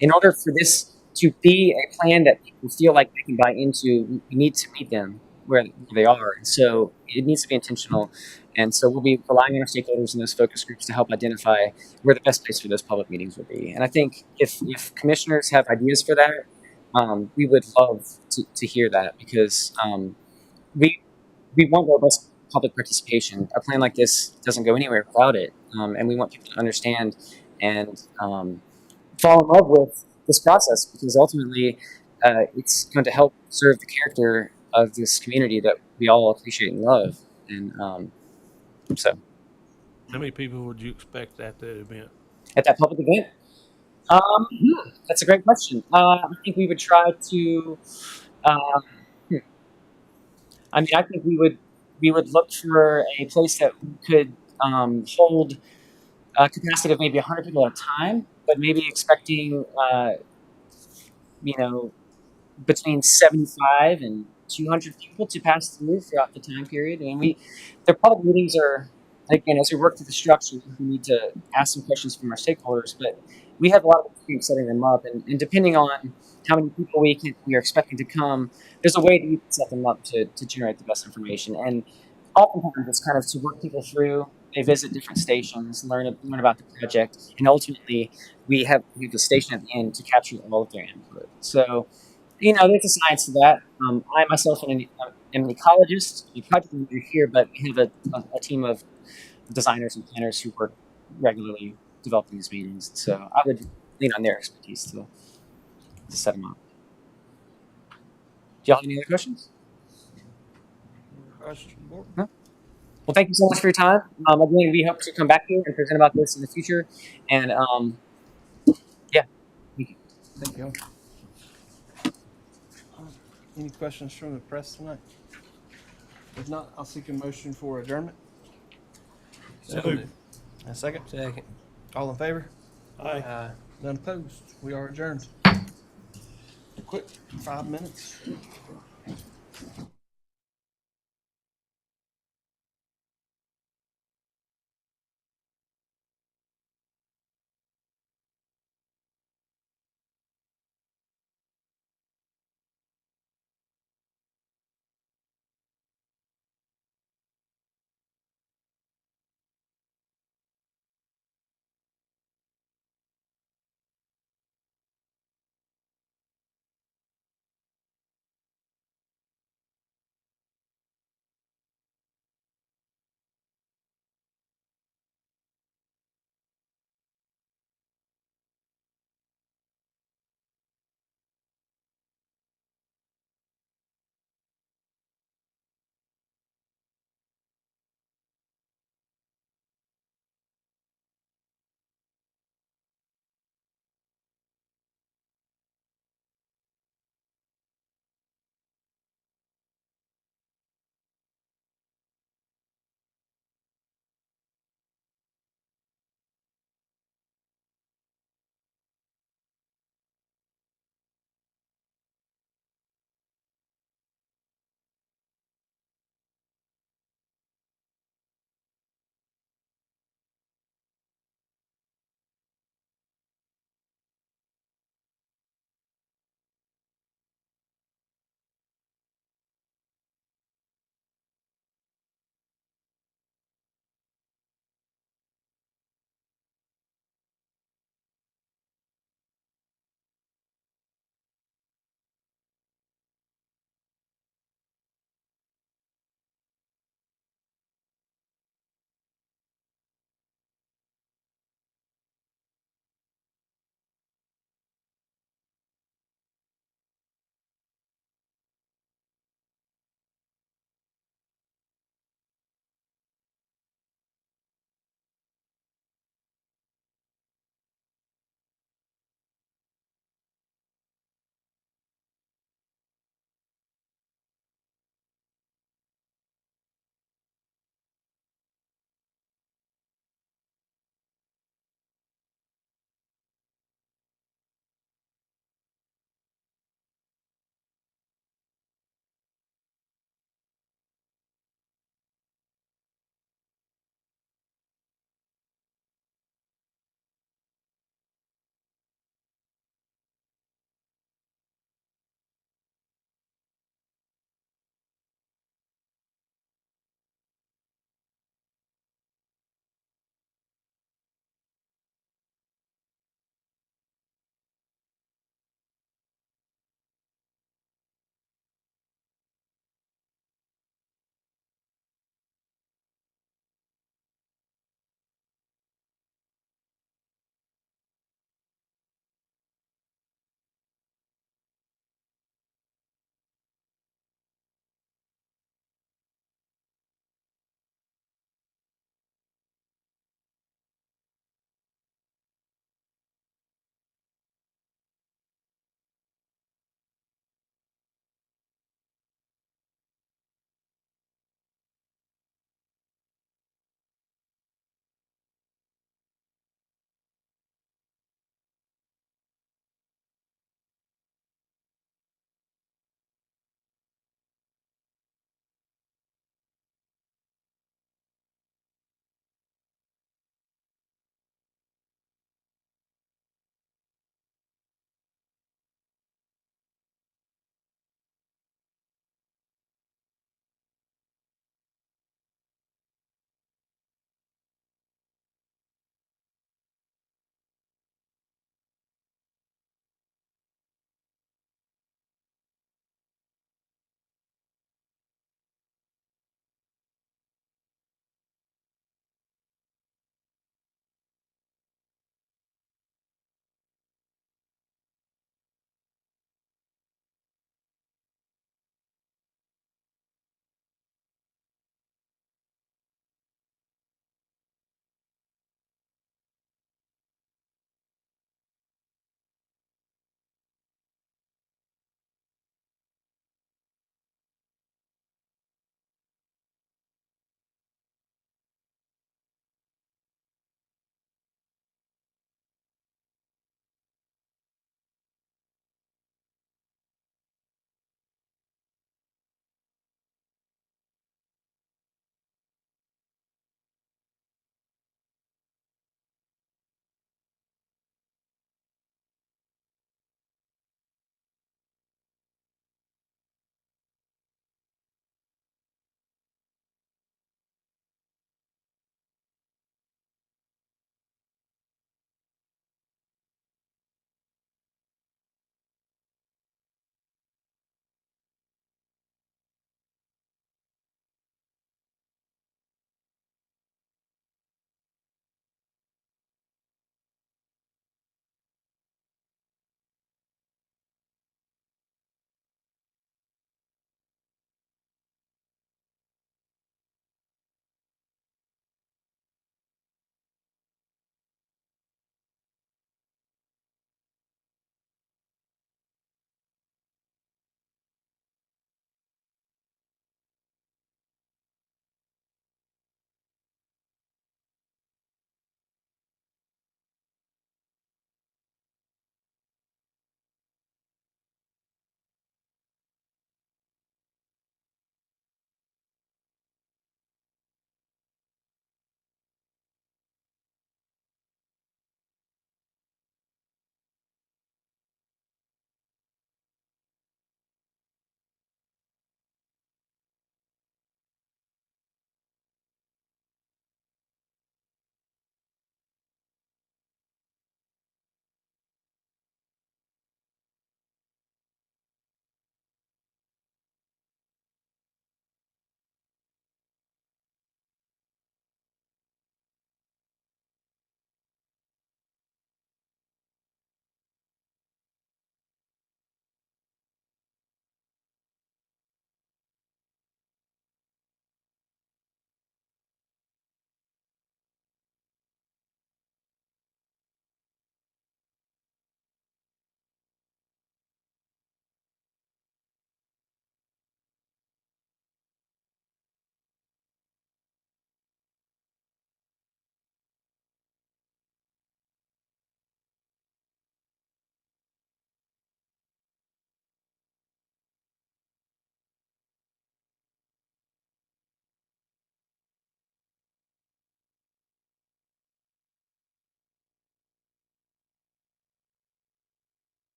in order for this to be a plan that people feel like they can buy into, we need to meet them where they are. And so it needs to be intentional. And so we'll be relying on our stakeholders in those focus groups to help identify where the best place for those public meetings will be. And I think if commissioners have ideas for that, we would love to hear that, because we want robust public participation. A plan like this doesn't go anywhere without it. And we want people to understand and fall in love with this process, because ultimately it's going to help serve the character of this community that we all appreciate and love. And so, how many people would you expect at that event? At that public event? That's a great question. I think we would try to. I think we would look for a place that could hold a capacity of maybe 100 people at a time, but maybe expecting between 75 and 200 people to pass through throughout the time period. And the public meetings are, again, as we work through the structure, we need to ask some questions from our stakeholders, but we have a lot of experience setting them up, and depending on how many people we are expecting to come, there's a way that you can set them up to generate the best information. And oftentimes it's kind of to work people through. They visit different stations, learn about the project, and ultimately we have the station at the end to capture all of their input. So, there's a science to that. I myself am an ecologist, a project manager here, but we have a team of designers and planners who work regularly developing these meetings. So I would lean on their expertise to set them up. Do y'all have any other questions? No? Well, thank you so much for your time. Again, we hope to come back here and present about this in the future. And yeah. Thank you. Any questions from the press tonight? If not, I'll seek a motion for adjournment. So moved. A second? Second. All in favor? Aye. None opposed? We are adjourned. Quick, 5 minutes.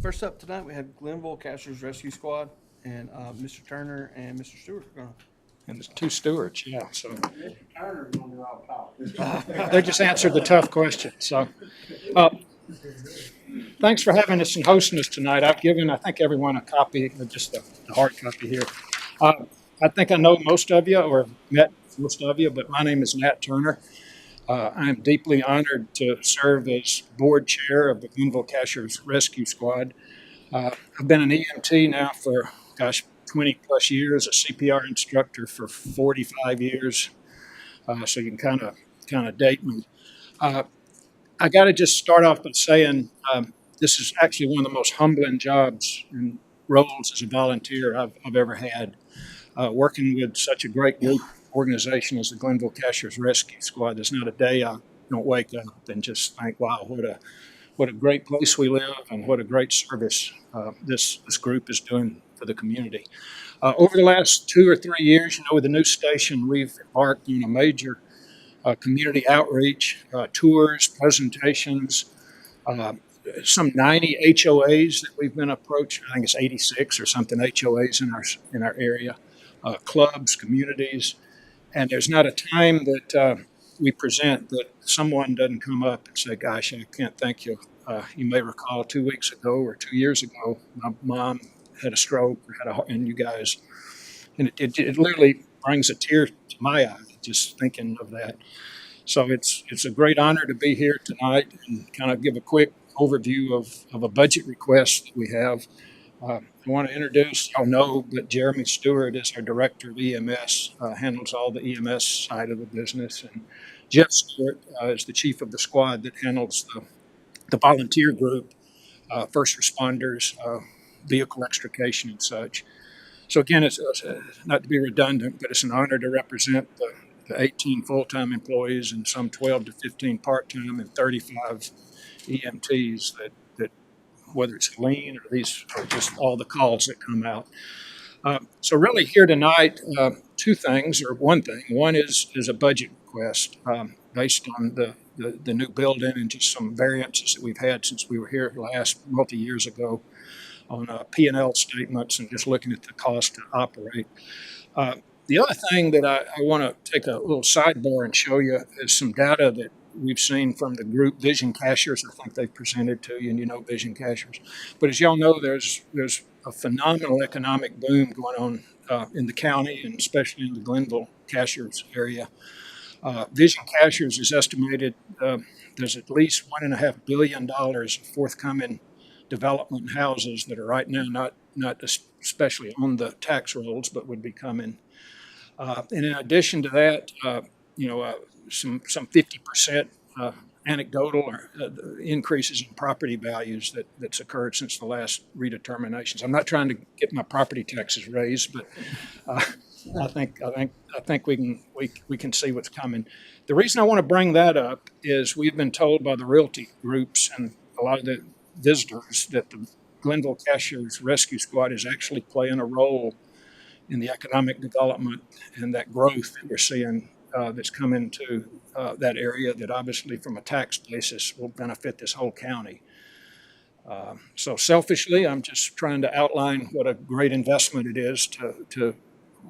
First up tonight, we have Glenville Cashers Rescue Squad, and Mr. Turner and Mr. Stewart are going to. And there's two stewards, yeah, so. Mr. Turner is going to do all talking. They just answered the tough question, so. Thanks for having us and hosting us tonight. I've given, I think, everyone a copy, just the hard copy here. I think I know most of you or met most of you, but my name is Nat Turner. I am deeply honored to serve as board chair of the Glenville Cashers Rescue Squad. I've been an EMT now for, 20 plus years, a CPR instructor for 45 years. So you can kind of date me. I got to just start off by saying this is actually one of the most humbling jobs and roles as a volunteer I've ever had. Working with such a great group organization as the Glenville Cashers Rescue Squad, there's not a day I don't wake up and just think, wow, what a great place we live and what a great service this group is doing for the community. Over the last 2 or 3 years, with the new station, we've embarked on a major community outreach, tours, presentations, some 90 HOAs that we've been approached. I think it's 86 or something HOAs in our area, clubs, communities, and there's not a time that we present that someone doesn't come up and say, "Gosh, I can't thank you." You may recall 2 weeks ago or 2 years ago, my mom had a stroke, and you guys, and it literally brings a tear to my eye just thinking of that. So it's a great honor to be here tonight and kind of give a quick overview of a budget request that we have. I want to introduce, y'all know that Jeremy Stewart is our director of EMS, handles all the EMS side of the business, and Jeff Stewart is the chief of the squad that handles the volunteer group, first responders, vehicle extrication and such. So again, it's not to be redundant, but it's an honor to represent the 18 full-time employees and some 12 to 15 part-time and 35 EMTs that whether it's lean or these or just all the calls that come out. So really here tonight, two things or one thing. One is a budget request based on the new building and just some variances that we've had since we were here last multi-years ago on P&L statements and just looking at the cost to operate. The other thing that I want to take a little sidebar and show you is some data that we've seen from the group Vision Cashers. I think they've presented to you, and you know Vision Cashers. But as y'all know, there's a phenomenal economic boom going on in the county and especially in the Glenville Cashers area. Vision Cashers is estimated there's at least $1.5 billion of forthcoming development houses that are right now not especially on the tax rolls, but would be coming. And in addition to that, some 50% anecdotal or increases in property values that's occurred since the last redeterminations. I'm not trying to get my property taxes raised, but I think we can see what's coming. The reason I want to bring that up is we've been told by the realty groups and a lot of the visitors that the Glenville Cashers Rescue Squad is actually playing a role in the economic development and that growth that we're seeing that's coming to that area that obviously from a tax basis will benefit this whole county. So selfishly, I'm just trying to outline what a great investment it is to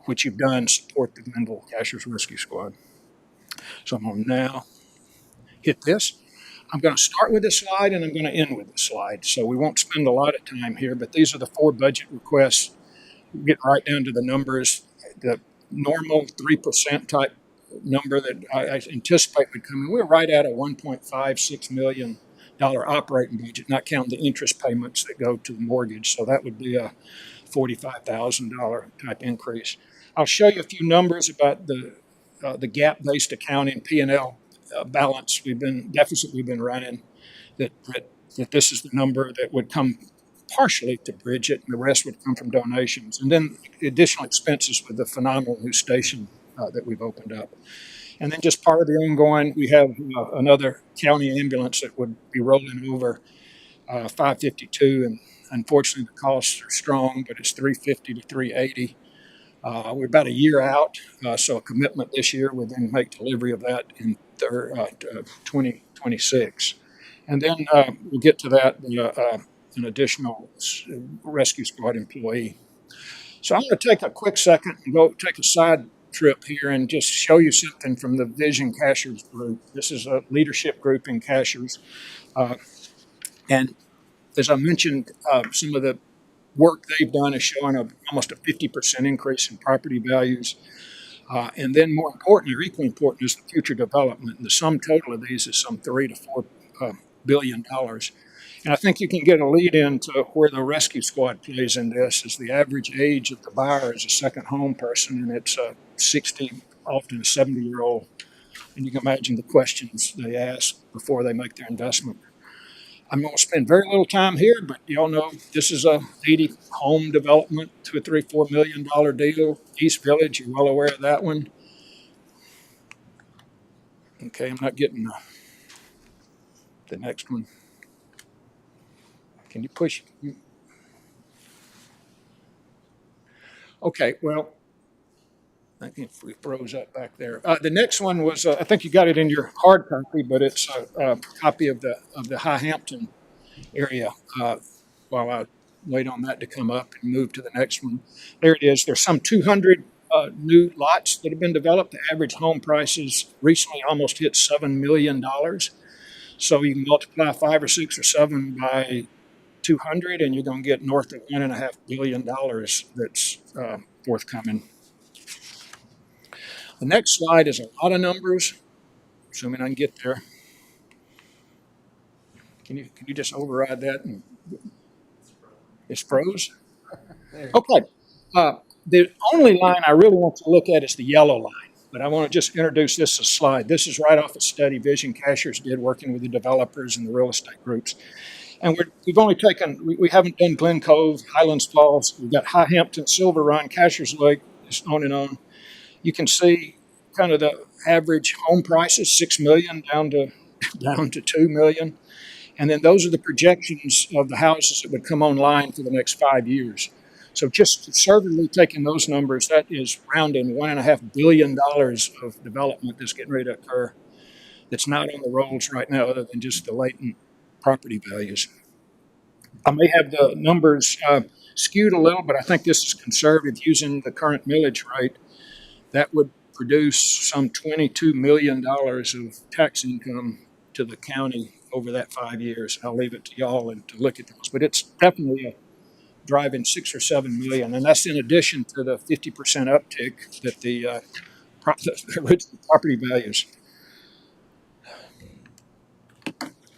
which you've done support the Glenville Cashers Rescue Squad. So I'm going to now hit this. I'm going to start with this slide and I'm going to end with this slide. So we won't spend a lot of time here, but these are the 4 budget requests. Get right down to the numbers. The normal 3% type number that I anticipate would come in. We're right at a $1.56 million operating budget, not counting the interest payments that go to the mortgage. So that would be a $45,000 type increase. I'll show you a few numbers about the gap-based accounting P&L balance deficit we've been running. That this is the number that would come partially to bridge it, and the rest would come from donations. And then additional expenses with the phenomenal new station that we've opened up. And then just part of the ongoing, we have another county ambulance that would be rolling over 552, and unfortunately the costs are strong, but it's 350 to 380. We're about a year out, so a commitment this year would then make delivery of that in 2026. And then we'll get to that, an additional rescue squad employee. So I'm going to take a quick second and go take a side trip here and just show you something from the Vision Cashers group. This is a leadership group in Cashers. And as I mentioned, some of the work they've done is showing almost a 50% increase in property values. And then more important, or equally important, is the future development. And the sum total of these is some $3 to $4 billion. And I think you can get a lead into where the rescue squad plays in this. Is the average age of the buyer is a second home person, and it's a 60, often a 70-year-old. And you can imagine the questions they ask before they make their investment. I'm going to spend very little time here, but y'all know this is a 80 home development, $2 or $3, $4 million deal. East Village, you're well aware of that one. Okay, I'm not getting the next one. Can you push? Okay, well, I think we froze that back there. The next one was, I think you got it in your hard copy, but it's a copy of the High Hampton area. While I wait on that to come up and move to the next one. There it is. There's some 200 new lots that have been developed. The average home prices recently almost hit $7 million. So you can multiply 5 or 6 or 7 by 200, and you're going to get north of $1.5 billion that's forthcoming. The next slide is a lot of numbers, assuming I can get there. Can you just override that? And it's froze? Okay. The only line I really want to look at is the yellow line, but I want to just introduce this as a slide. This is right off a study Vision Cashers did working with the developers and the real estate groups. And we've only taken, we haven't done Glen Cove, Highlands Falls, we've got High Hampton, Silver Run, Cashers Lake, just on and on. You can see kind of the average home prices, $6 million down to $2 million. And then those are the projections of the houses that would come online for the next 5 years. So just conservatively taking those numbers, that is rounding $1.5 billion of development that's getting ready to occur that's not on the rolls right now other than just the latent property values. I may have the numbers skewed a little, but I think this is conservative using the current millage rate. That would produce some $22 million of tax income to the county over that 5 years. I'll leave it to y'all and to look at those, but it's definitely driving 6 or 7 million, and that's in addition to the 50% uptick that the original property values.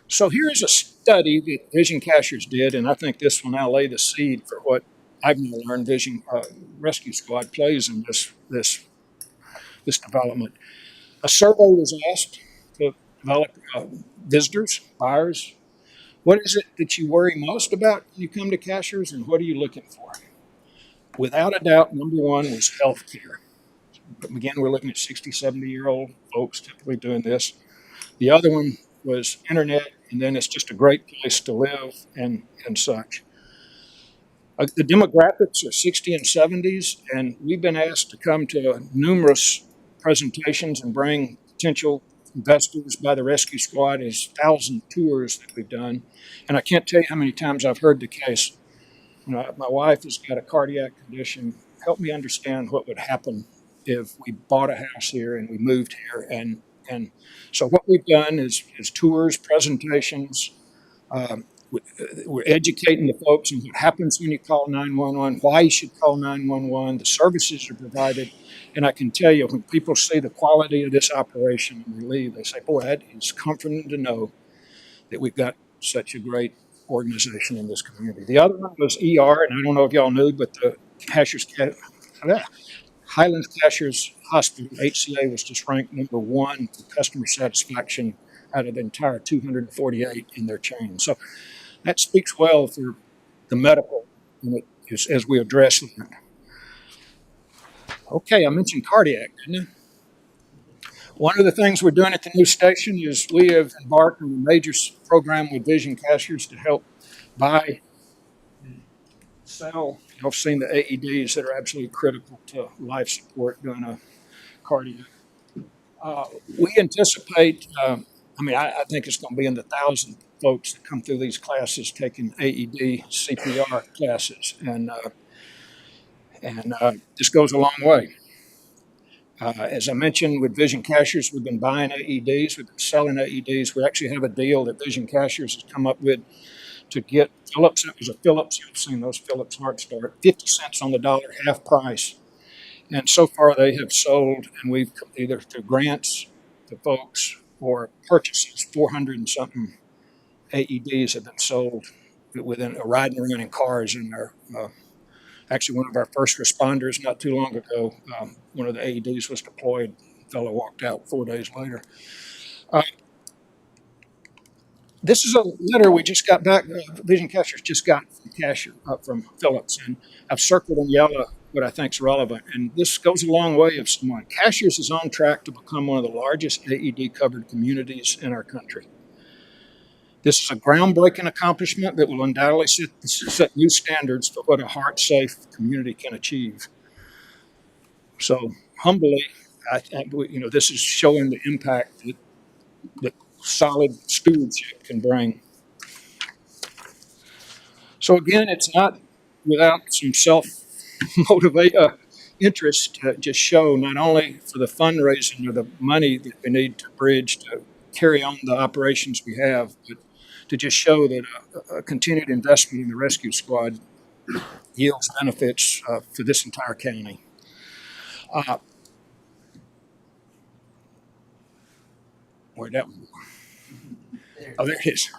So here's a study that Vision Cashers did, and I think this will now lay the seed for what I've now learned Vision Rescue Squad plays in this development. A survey was asked to develop visitors, buyers. What is it that you worry most about when you come to Cashers, and what are you looking for? Without a doubt, number one was health care. Again, we're looking at 60, 70-year-old folks typically doing this. The other one was internet, and then it's just a great place to live and such. The demographics are 60 and 70s, and we've been asked to come to numerous presentations and bring potential investors by the rescue squad. Is 1,000 tours that we've done, and I can't tell you how many times I've heard the case. You know, my wife has got a cardiac condition. Help me understand what would happen if we bought a house here and we moved here. And so what we've done is tours, presentations. We're educating the folks on what happens when you call 911, why you should call 911, the services are provided. And I can tell you, when people see the quality of this operation and they leave, they say, boy, that is comforting to know that we've got such a great organization in this community. The other one was ER, and I don't know if y'all knew, but the Highlands Cashers Hospital, HCA, was just ranked number 1 for customer satisfaction out of the entire 248 in their chain. So that speaks well for the medical as we address it. Okay, I mentioned cardiac, didn't I? One of the things we're doing at the new station is we have embarked on a major program with Vision Cashers to help buy and sell. You've seen the AEDs that are absolutely critical to life support during a cardiac. We anticipate, I think it's going to be in the folks that come through these classes taking AED CPR classes, and this goes a long way. As I mentioned, with Vision Cashiers, we've been buying AEDs, we've been selling AEDs. We actually have a deal that Vision Cashiers has come up with to get Philips. It was a Philips, you've seen those Philips Heart Start, 50 cents on the dollar, half price. And so far they have sold, and we've either through grants to folks or purchases, 400 and something AEDs have been sold within riding around in cars in our, actually one of our first responders not too long ago, one of the AEDs was deployed, fellow walked out 4 days later. This is a letter we just got back, Vision Cashiers just got from Philips, and I've circled in yellow what I think is relevant, and this goes a long way of someone. Cashiers is on track to become one of the largest AED-covered communities in our country. This is a groundbreaking accomplishment that will undoubtedly set new standards for what a heart-safe community can achieve. So humbly, this is showing the impact that solid stewardship can bring. So again, it's not without some interest to just show not only for the fundraising or the money that we need to bridge to carry on the operations we have, but to just show that a continued investment in the rescue squad yields benefits for this entire county. Where'd that one go? Oh, there it is.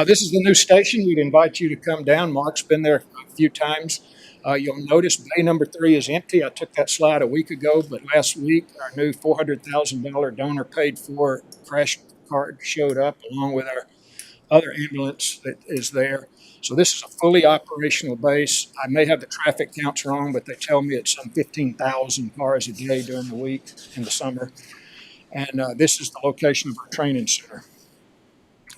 This is the new station. We'd invite you to come down. Mark's been there a few times. You'll notice bay number 3 is empty. I took that slide a week ago, but last week our new $400,000 donor paid for crash cart showed up along with our other ambulance that is there. So this is a fully operational base. I may have the traffic counts wrong, but they tell me it's some 15,000 cars a day during the week in the summer. And this is the location of our training center.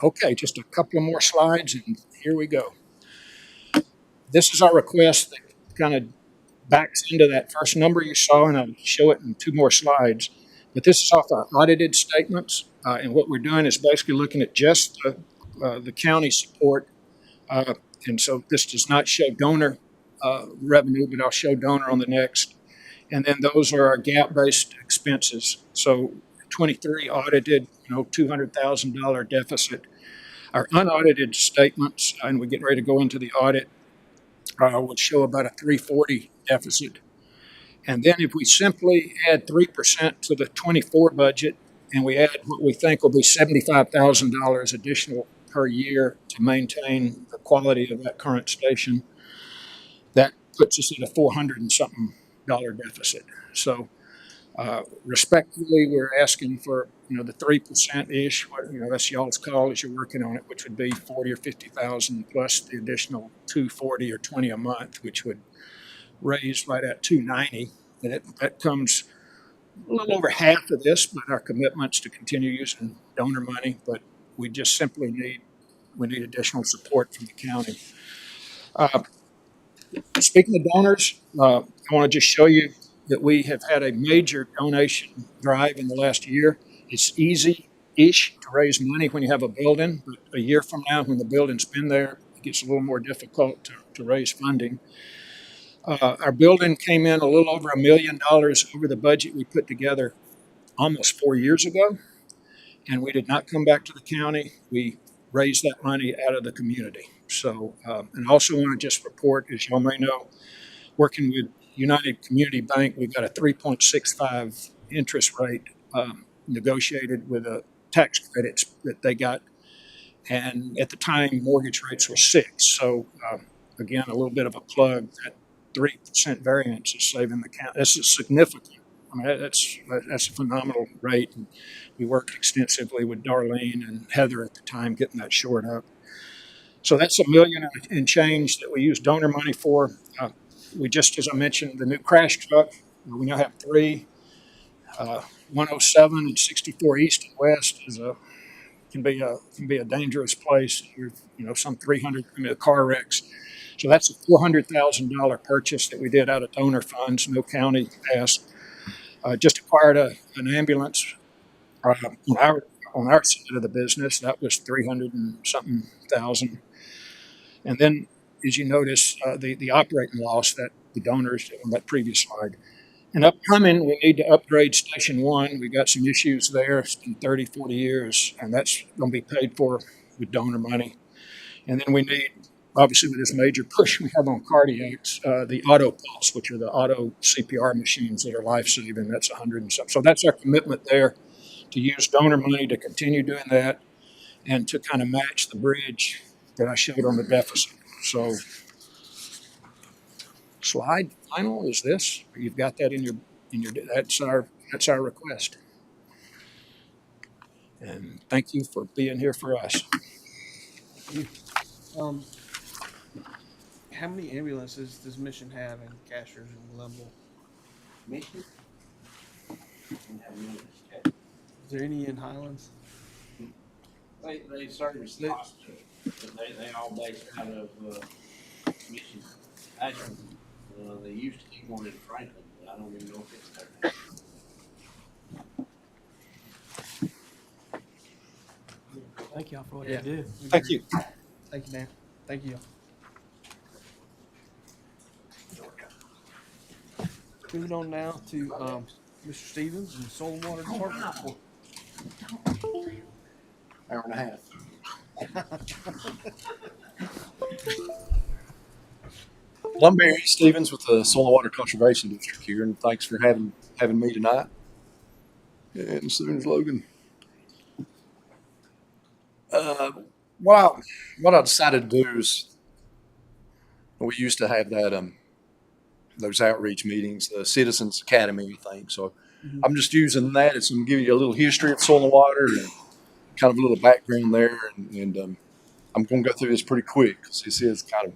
Okay, just a couple of more slides, and here we go. This is our request that kind of backs into that first number you saw, and I'll show it in 2 more slides. But this is off our audited statements, and what we're doing is basically looking at just the county support. And so this does not show donor revenue, but I'll show donor on the next. And then those are our gap-based expenses. So 23 audited, $200,000 deficit. Our unaudited statements, and we get ready to go into the audit, would show about a 340 deficit. And then if we simply add 3% to the 24 budget, and we add what we think will be $75,000 additional per year to maintain the quality of that current station, that puts us at a 400 and something dollar deficit. So respectively, we're asking for the 3%-ish. That's y'all's call as you're working on it, which would be 40 or 50,000 plus the additional 240 or 20 a month, which would raise right at 290. And that comes a little over half of this, but our commitments to continue using donor money. But we just simply need additional support from the county. Speaking of donors, I want to just show you that we have had a major donation drive in the last year. It's easy-ish to raise money when you have a building, but a year from now, when the building's been there, it gets a little more difficult to raise funding. Our building came in a little over $1 million over the budget we put together almost 4 years ago, and we did not come back to the county. We raised that money out of the community. So, and I also want to just report, as y'all may know, working with United Community Bank, we've got a 3.65 interest rate negotiated with the tax credits that they got. And at the time, mortgage rates were 6. So again, a little bit of a plug, that 3% variance is saving the county. This is significant. I mean, that's a phenomenal rate. And we worked extensively with Darlene and Heather at the time getting that shored up. So that's $1 million and change that we use donor money for. We just, as I mentioned, the new crash truck, we now have 3. 107 and 64 East and West can be a dangerous place. Some 300 car wrecks. So that's a $400,000 purchase that we did out of donor funds. No county asked. Just acquired an ambulance. on our side of the business. That was 300 and something thousand. And then, as you notice, the operating loss that the donors on that previous slide. And upcoming, we need to upgrade Station 1. We got some issues there. It's been 30, 40 years, and that's going to be paid for with donor money. And then we need, obviously, with this major push we have on cardiacs, the auto pulse, which are the auto CPR machines that are life-saving. That's 100 and something. So that's our commitment there, to use donor money to continue doing that and to kind of match the bridge that I showed on the deficit. So slide final is this. You've got that in your that's our request. And thank you for being here for us. How many ambulances does Mission have in Casters and Level? Mission? Is there any in Highlands? They service the hospital, but they all based out of, Mission. Actually, they used to keep one in Franklin, but I don't even know if it's there now. Thank y'all for what you do. Thank you. Thank you, Dan. Thank you. Moving on now to Mr. Stevens and Soil and Water Department report. Hour and a half. Well, I'm Barry Stevens with the Soil and Water Conservation District here, and thanks for having me tonight. And Stevens Logan. What I decided to do is, we used to have that those outreach meetings, the Citizens Academy thing. So I'm just using that. It's going to give you a little history of soil and water and kind of a little background there. And I'm going to go through this pretty quick because this is kind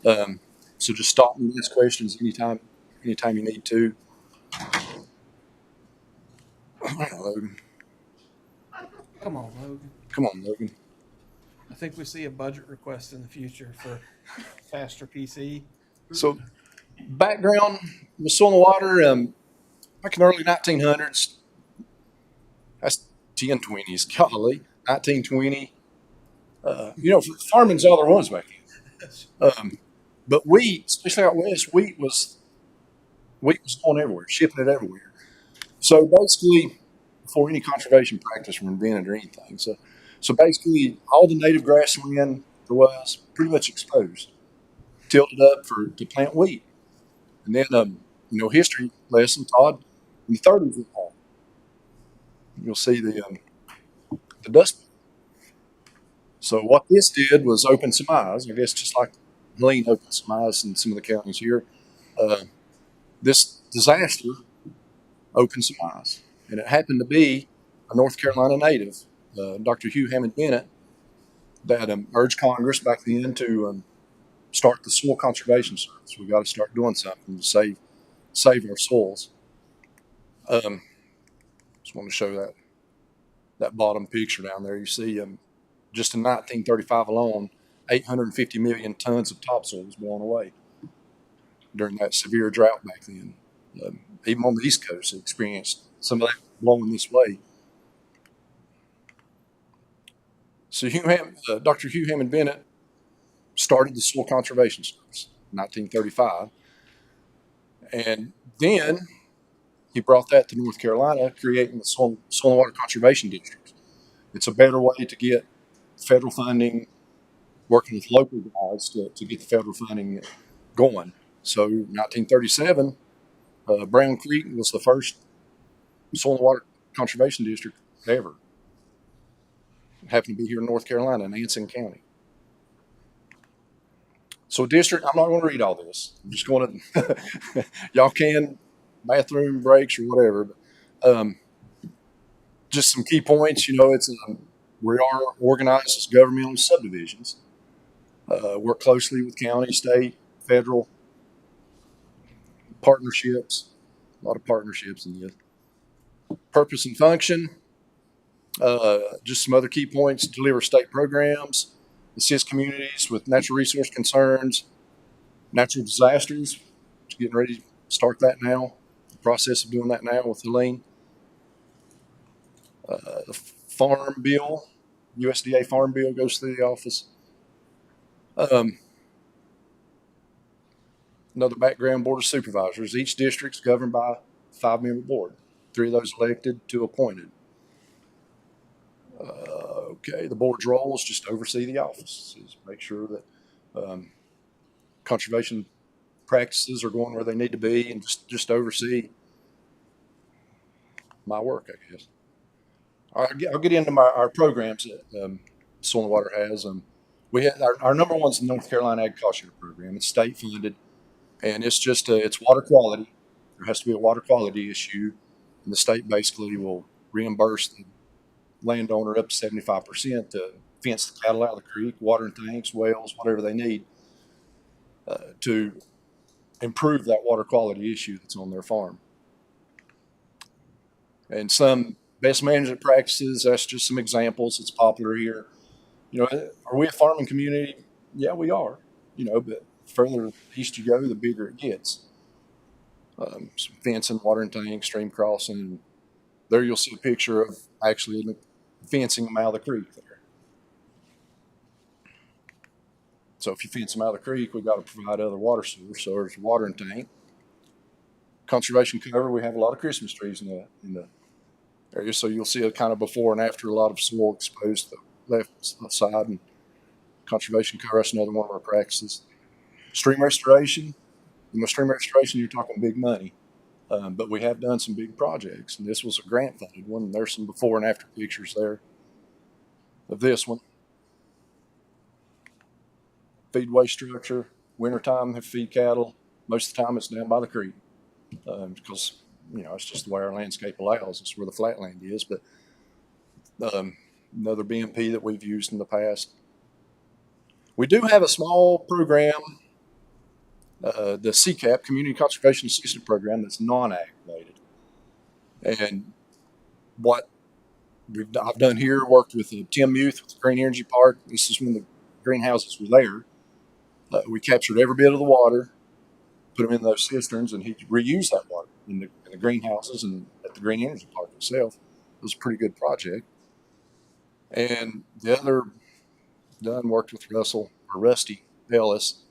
of so just stop and ask questions anytime you need to. Logan. Come on, Logan. Come on, Logan. I think we see a budget request in the future for faster PC. So, background with soil and water, back in the early 1900s, that's 1020s, golly, 1920. Farming's all there was back then. But wheat, especially out west, wheat was going everywhere, shipping it everywhere. So basically, before any conservation practice were invented or anything, so basically all the native grassland there was pretty much exposed, tilted up to plant wheat. And then, history lesson, Todd, in the 30s, you'll see the Dust Bowl. So what this did was open some eyes, I guess just like Helene opened some eyes in some of the counties here. This disaster opened some eyes. And it happened to be a North Carolina native, Dr. Hugh Hammond Bennett, that urged Congress back then to start the Soil Conservation Service. We got to start doing something to save our soils. Just want to show that bottom picture down there. You see, just in 1935 alone, 850 million tons of topsoil was blown away during that severe drought back then. Even on the East Coast, they experienced some of that blowing this way. So Dr. Hugh Hammond Bennett started the Soil Conservation Service in 1935. And then he brought that to North Carolina, creating the Soil and Water Conservation District. It's a better way to get federal funding, working with local guys to get the federal funding going. So 1937, Brown Creek was the first Soil and Water Conservation District ever. It happened to be here in North Carolina in Anson County. So district, I'm not going to read all this. I'm just going to, y'all can, bathroom breaks or whatever. But, just some key points, it's we are organized as governmental subdivisions. Work closely with county, state, federal partnerships, a lot of partnerships in this. Purpose and function, just some other key points: deliver state programs, assist communities with natural resource concerns, natural disasters. Just getting ready to start that now. The process of doing that now with Helene. The Farm Bill, USDA Farm Bill goes through the office. Another background, Board of Supervisors. Each district's governed by a 5-member board. 3 of those elected, 2 appointed. Okay, the board's role is just to oversee the office, is make sure that conservation practices are going where they need to be, and just oversee my work, I guess. I'll get into our programs that Soil and Water has. We have our number one's the North Carolina Agriculture Program. It's state funded, and it's just it's water quality. There has to be a water quality issue, and the state basically will reimburse the landowner up to 75% to fence the cattle out of the creek, watering tanks, wells, whatever they need to improve that water quality issue that's on their farm. And some best management practices, that's just some examples. It's popular here. You know, are we a farming community? Yeah, we are. You know, but further east you go, the bigger it gets. Some fencing, watering tanks, stream crossing. There you'll see a picture of actually fencing them out of the creek there. So if you fence them out of the creek, we've got to provide other water sources. So there's a watering tank. Conservation cover, we have a lot of Christmas trees in the area. So you'll see a kind of before and after, a lot of soil exposed to the left side. And conservation cover, that's another one of our practices. Stream restoration. In the stream restoration, you're talking big money. But we have done some big projects, and this was a grant funded one. There's some before and after pictures there of this one. Feedway structure, wintertime have feed cattle. Most of the time it's down by the creek because, you know, it's just the way our landscape allows. It's where the flat land is. But another BMP that we've used in the past. We do have a small program, the CCAP, Community Conservation Assistance Program, that's non-ag related. And what I've done here, worked with Tim Muth with the Green Energy Park. This is when the greenhouses were there. We captured every bit of the water, put them in those cisterns, and he reused that water in the greenhouses and at the Green Energy Park itself. It was a pretty good project. And the other worked with Rusty Ellis,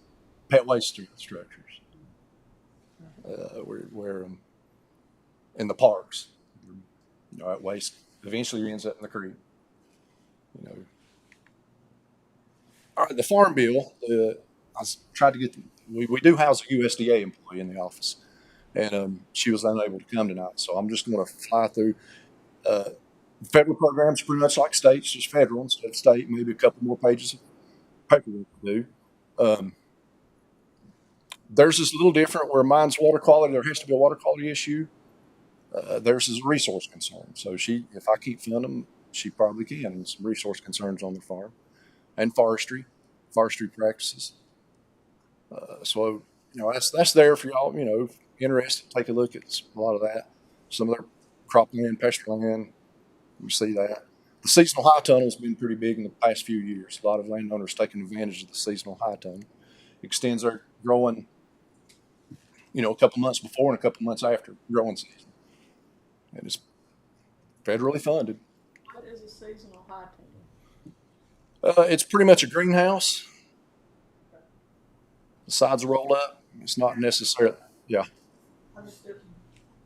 pet waste structures, where in the parks, you know, that waste eventually ends up in the creek. You know. All right, the Farm Bill. I tried to get. We do house a USDA employee in the office, and she was unable to come tonight. So I'm just going to fly through. Federal programs pretty much like states, just federal instead of state. Maybe a couple more pages of paperwork to do. Theirs is a little different. Where mine's water quality, there has to be a water quality issue. Theirs is a resource concern. So if I keep funding them, she probably can. And some resource concerns on the farm, and forestry practices. So you know that's there for y'all. You know, interested, take a look at a lot of that. Some of their cropland, pasture land. We see that. The seasonal high tunnel has been pretty big in the past few years. A lot of landowners taking advantage of the seasonal high tunnel. Extends their growing, you know, a couple months before and a couple months after growing season. And it's federally funded. What is a seasonal high tunnel? It's pretty much a greenhouse. The sides roll up. It's not necessarily, yeah. I just didn't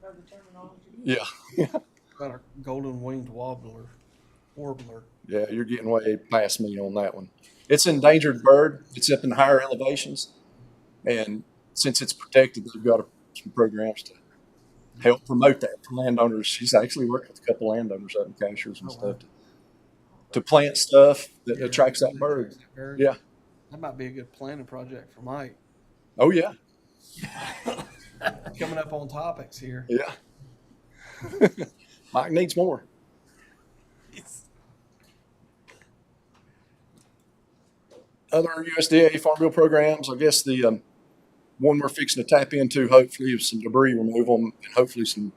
know the terminology. Yeah. Got our golden winged warbler. Yeah, you're getting way past me on that one. It's an endangered bird. It's up in higher elevations. And since it's protected, they've got some programs to help promote that for landowners. She's actually worked with a couple landowners up in Cashers and stuff to plant stuff that attracts that bird. Yeah. That might be a good planning project for Mike. Oh, yeah. Coming up on topics here. Yeah. Mike needs more. Other USDA Farm Bill programs, I guess the one we're fixing to tap into, hopefully, is some debris removal and hopefully some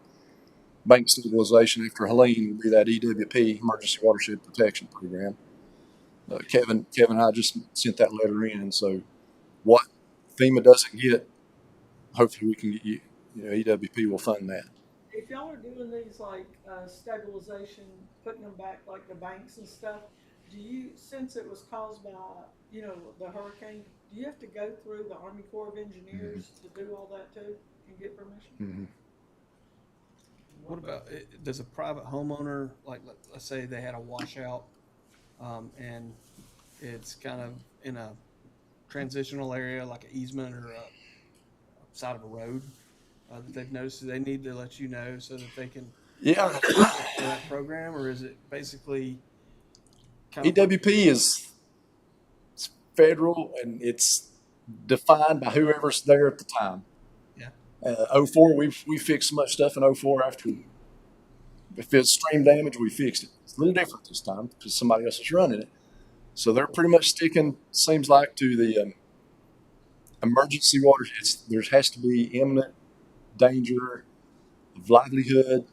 bank stabilization after Helene will be that EWP, Emergency Watershed Protection Program. Kevin and I just sent that letter in, so what FEMA doesn't get, hopefully we can get, EWP will fund that. if y'all are doing these like stabilization, putting them back like the banks and stuff, do you, since it was caused by, the hurricane, do you have to go through the Army Corps of Engineers to do all that too and get permission? What about, does a private homeowner, like, let's say they had a washout, and it's kind of in a transitional area, like an easement or a side of a road, that they've noticed, they need to let you know so that they can Yeah. for that program, or is it basically kind of EWP is it's federal and it's defined by whoever's there at the time. Yeah. 04, we fixed so much stuff in 04 after. If it's stream damage, we fixed it. It's a little different this time because somebody else is running it. So they're pretty much sticking, seems like, to the emergency water. There has to be imminent danger of livelihood.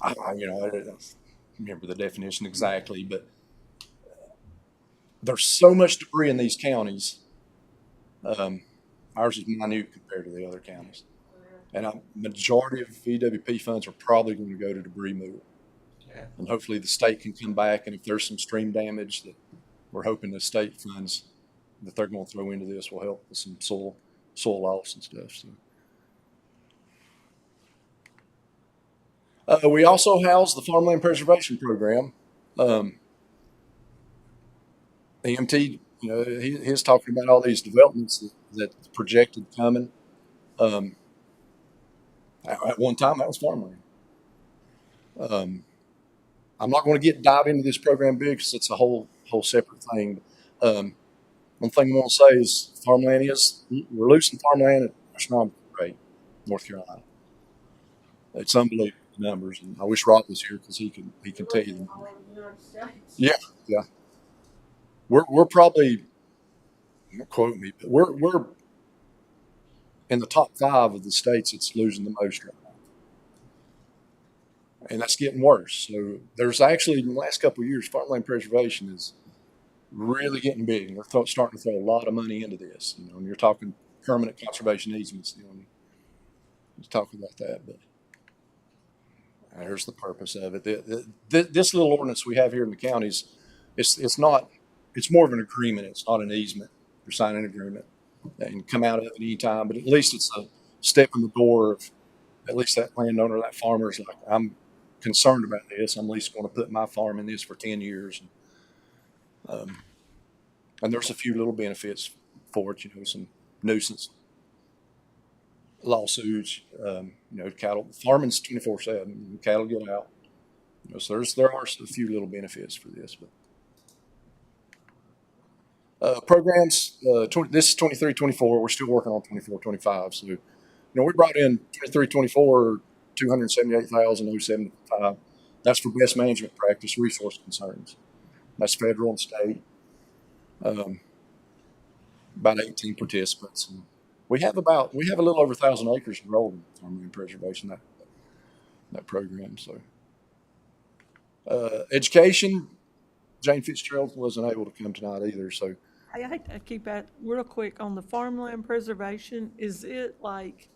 I don't remember the definition exactly, but there's so much debris in these counties. Ours is minute compared to the other counties. And a majority of EWP funds are probably going to go to debris removal. Yeah. And hopefully the state can come back, and if there's some stream damage, that we're hoping the state funds that they're going to throw into this will help with some soil loss and stuff. So. We also house the Farmland Preservation Program. EMT, he's talking about all these developments that's projected coming. At one time, that was farmland. I'm not going to dive into this program big because it's a whole separate thing. One thing I want to say is farmland we're losing farmland at astronomical rate, North Carolina. It's unbelievable numbers, and I wish Rob was here because he can tell you them. Yeah. We're probably, don't quote me, but we're in the top 5 of the states it's losing the most right now. And that's getting worse. So there's actually, in the last couple of years, farmland preservation is really getting big. And they're starting to throw a lot of money into this. And you're talking permanent conservation easements. Let's talk about that. But here's the purpose of it. This little ordinance we have here in the counties, it's more of an agreement. It's not an easement. You're signing an agreement. And come out of it any time, but at least it's a step in the door of at least that landowner, that farmer is like, I'm concerned about this. I'm at least going to put my farm in this for 10 years. And there's a few little benefits for it, some nuisance lawsuits, cattle, farming's 24/7, cattle get out. So there are a few little benefits for this, but. Programs, this is 23-24. We're still working on 24-25. So, we brought in 23-24, $278,075. That's for best management practice, resource concerns. That's federal and state. About 18 participants. And we have a little over 1,000 acres enrolled in farmland preservation, that program. So, education, Jane Fitzgerald wasn't able to come tonight either. So. I hate to keep that real quick on the farmland preservation. Is it like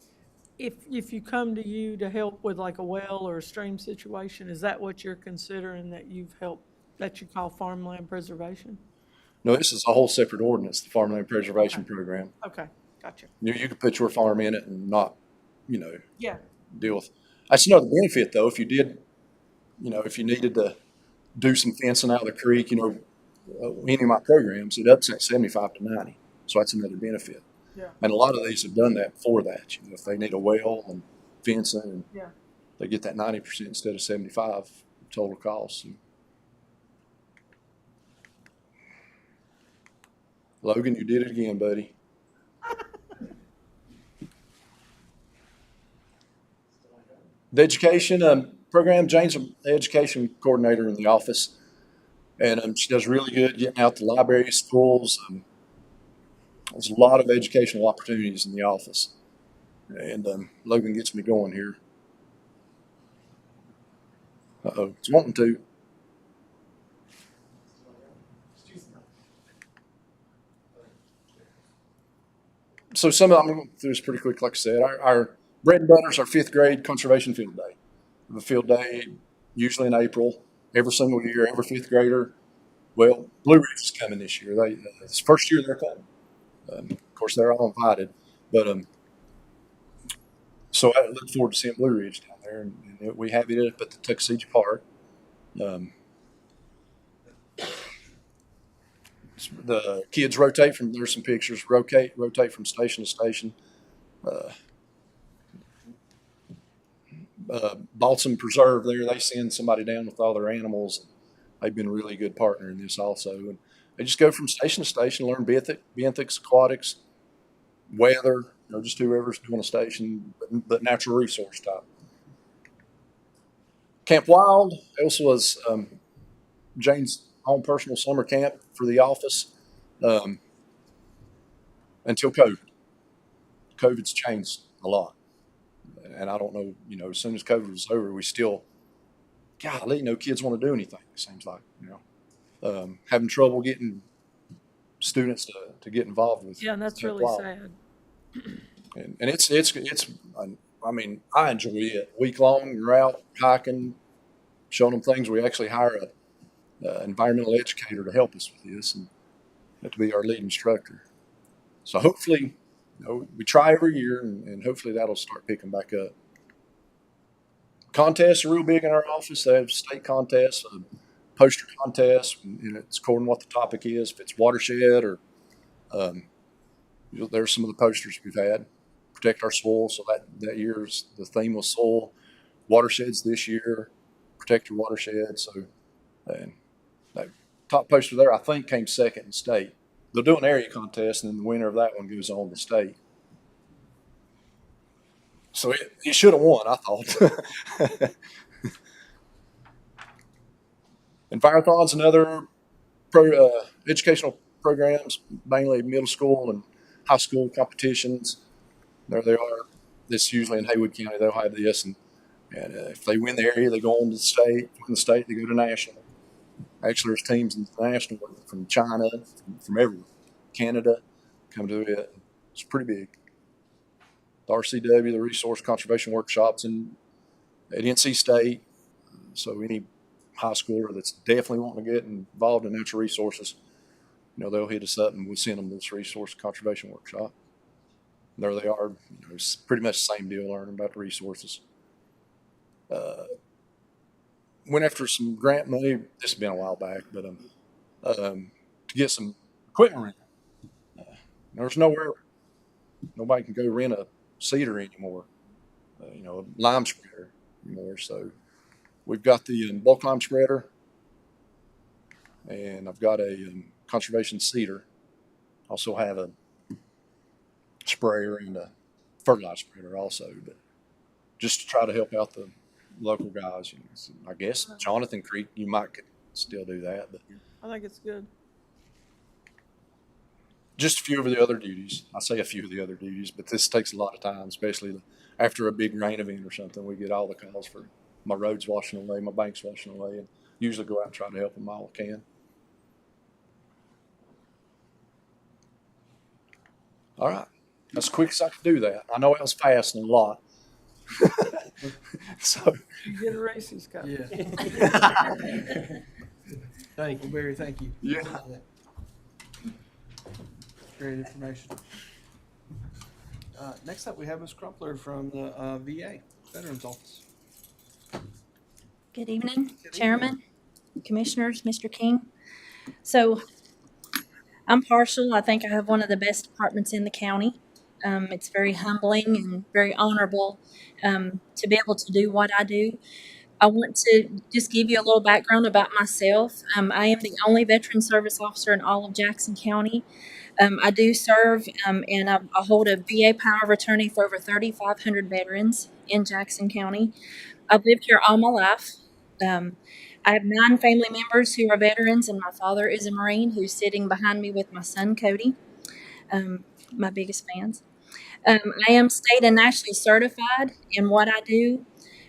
if you come to you to help with like a well or a stream situation, is that what you're considering that you've helped that you call farmland preservation? No, this is a whole separate ordinance, the Farmland Preservation Program. Okay, gotcha. You could put your farm in it and not, Yeah. deal with. That's another benefit though. If you did, if you needed to do some fencing out of the creek, any of my programs, it ups at 75 to 90. So that's another benefit. Yeah. And a lot of these have done that for that. If they need a well and fencing, and they get that 90% instead of 75 total cost. And Logan, you did it again, buddy. The education program, Jane's an education coordinator in the office. And she does really good getting out to libraries, schools. There's a lot of educational opportunities in the office. And Logan gets me going here. It's wanting to. So I'm going through this pretty quick. Like I said, our bread and butter is our 5th grade conservation field day. We have a field day usually in April, every single year, every 5th grader. Well, Blue Ridge is coming this year. It's the first year they're coming. Of course, they're all invited, but so I look forward to seeing Blue Ridge down there, and we have it up at the Tuckasegee Park. The kids rotate from. There's some pictures. Rotate from station to station. Balsam Preserve there. They send somebody down with all their animals. They've been a really good partner in this also. And they just go from station to station, learn benthics, aquatics, weather, just whoever's doing a station, but natural resource type. Camp Wild also was Jane's own personal summer camp for the office until COVID. COVID's changed a lot. And I don't know, as soon as COVID was over, we still, golly, no kids want to do anything, it seems like, having trouble getting students to get involved with. Yeah, and that's Camp really Wild. sad. And it's I mean, I enjoy it. Week long, you're out hiking, showing them things. We actually hire a environmental educator to help us with this and to be our lead instructor. So hopefully, we try every year, and hopefully that'll start picking back up. Contests are real big in our office. They have state contests, poster contests, and it's according to what the topic is. If it's watershed or there's some of the posters we've had. Protect our soil. So that year's the theme was soil. Watersheds this year. Protect your watershed. So, and that top poster there, I think, came second in state. They'll do an area contest, and then the winner of that one goes on to state. So it should have won, I thought. Envirothons and other educational programs, mainly middle school and high school competitions. There they are. This usually in Haywood County, they'll have this, and if they win the area, they go on to the state. Win the state, they go to national. Actually, there's teams in the national from China, from everywhere, Canada, come to it. It's pretty big. The RCW, the Resource Conservation Workshops, at NC State. So any high schooler that's definitely wanting to get involved in natural resources, they'll hit us up and we'll send them to this Resource Conservation Workshop. There they are. It's pretty much the same deal, learning about the resources. Went after some grant money. This has been a while back, but to get some equipment rental. There's nowhere. Nobody can go rent a seeder anymore. A lime spreader anymore. So we've got the bulk lime spreader, and I've got a conservation seeder. Also have a sprayer and a fertilizer spreader also, but just to try to help out the local guys. I guess Jonathan Creek, you might could still do that, but I think it's good. just a few of the other duties. I say a few of the other duties, but this takes a lot of time, especially after a big rain event or something. We get all the calls for my roads washing away, my banks washing away, and usually go out and try to help them all I can. All right. That's as quick as I could do that. I know it was fast and a lot. So You get a racist cup. Yeah. Thank you, Barry. Thank you. Yeah. Great information. Next up, we have Ms. Crumpler from the VA, Veterans Office. Good evening, Chairman, Commissioners, Mr. King. So I'm partial. I think I have one of the best departments in the county. It's very humbling and very honorable to be able to do what I do. I want to just give you a little background about myself. I am the only veteran service officer in all of Jackson County. I do serve and I hold a VA power of attorney for over 3,500 veterans in Jackson County. I've lived here all my life. I have 9 family members who are veterans, and my father is a Marine who's sitting behind me with my son, Cody, my biggest fans. I am state and nationally certified in what I do.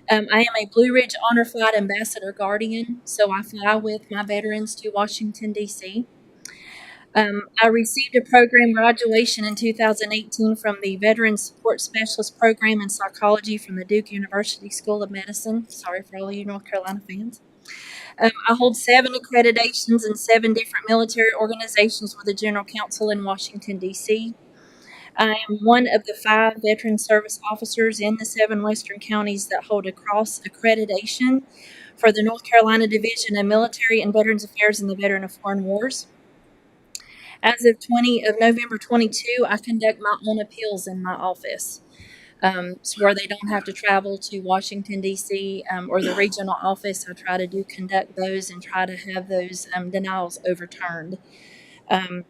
I am a Blue Ridge Honor Flight Ambassador Guardian, so I fly with my veterans to Washington, D.C. I received a program graduation in 2018 from the Veteran Support Specialist Program in Psychology from the Duke University School of Medicine. Sorry for all you North Carolina fans. I hold 7 accreditations in 7 different military organizations with the General Council in Washington, D.C. I am one of the 5 veteran service officers in the 7 western counties that hold a cross accreditation for the North Carolina Division of Military and Veterans Affairs in the Veteran of Foreign Wars. As of November 22, I conduct my own appeals in my office, so where they don't have to travel to Washington, D.C. Or the regional office. I try to conduct those and try to have those denials overturned. And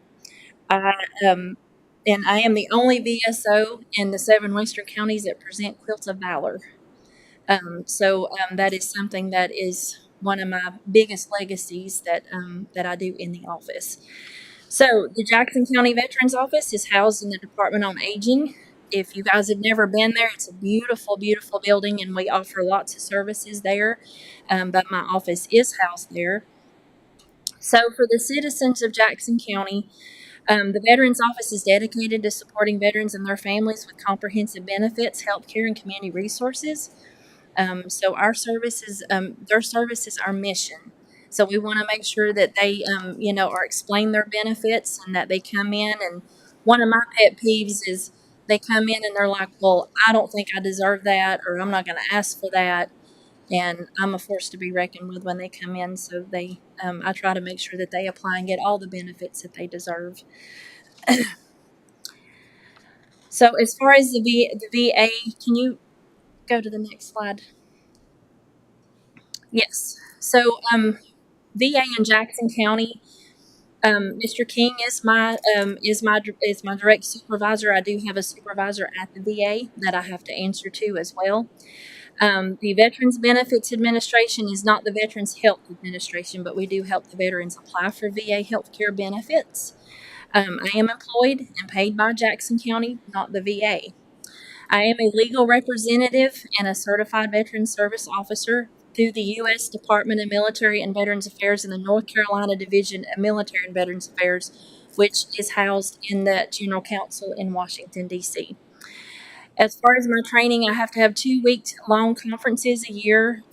I am the only VSO in the 7 western counties that present quilts of valor. So that is something that is one of my biggest legacies that I do in the office. So the Jackson County Veterans Office is housed in the Department on Aging. If you guys have never been there, it's a beautiful, beautiful building, and we offer lots of services there. But my office is housed there. So for the citizens of Jackson County, the Veterans Office is dedicated to supporting veterans and their families with comprehensive benefits, health care, and community resources. So our services, their service is our mission. So we want to make sure that they, are explain their benefits and that they come in. And one of my pet peeves is they come in and they're like, well, I don't think I deserve that, or I'm not going to ask for that. And I'm a force to be reckoned with when they come in. So I try to make sure that they apply and get all the benefits that they deserve. So as far as the VA, can you go to the next slide? Yes. So VA in Jackson County, Mr. King is my direct supervisor. I do have a supervisor at the VA that I have to answer to as well. The Veterans Benefits Administration is not the Veterans Health Administration, but we do help the veterans apply for VA health care benefits. I am employed and paid by Jackson County, not the VA. I am a legal representative and a certified veteran service officer through the U.S. Department of Military and Veterans Affairs in the North Carolina Division of Military and Veterans Affairs, which is housed in the General Council in Washington, D.C. As far as my training, I have to have 2-week-long conferences a year,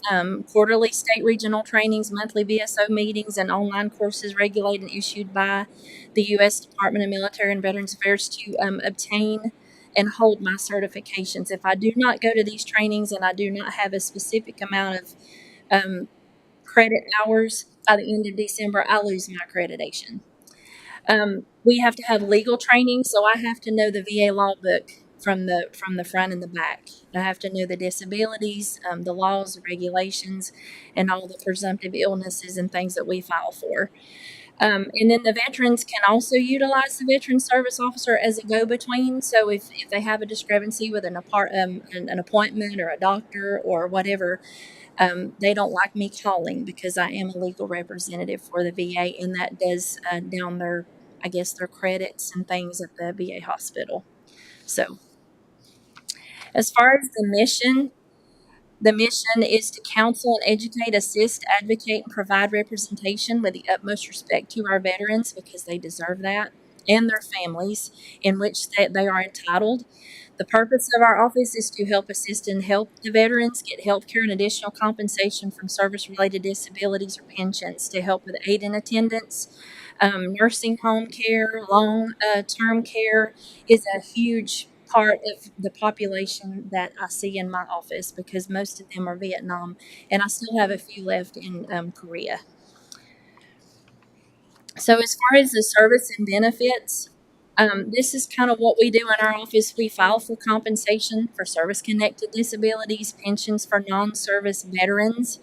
quarterly state regional trainings, monthly VSO meetings, and online courses regulated and issued by the U.S. Department of Military and Veterans Affairs to obtain and hold my certifications. If I do not go to these trainings and I do not have a specific amount of credit hours by the end of December, I lose my accreditation. We have to have legal training, so I have to know the VA law book from the front and the back. I have to know the disabilities, the laws, the regulations, and all the presumptive illnesses and things that we file for. And then the veterans can also utilize the veteran service officer as a go-between. So if they have a discrepancy with an appointment or a doctor or whatever, they don't like me calling because I am a legal representative for the VA, and that does down their credits and things at the VA hospital. So as far as the mission is to counsel and educate, assist, advocate, and provide representation with the utmost respect to our veterans, because they deserve that, and their families, in which they are entitled. The purpose of our office is to help assist and help the veterans get health care and additional compensation from service-related disabilities or pensions, to help with aid in attendance, nursing home care, long-term care is a huge part of the population that I see in my office, because most of them are Vietnam, and I still have a few left in Korea. So as far as the service and benefits, this is kind of what we do in our office. We file for compensation for service-connected disabilities, pensions for non-service veterans.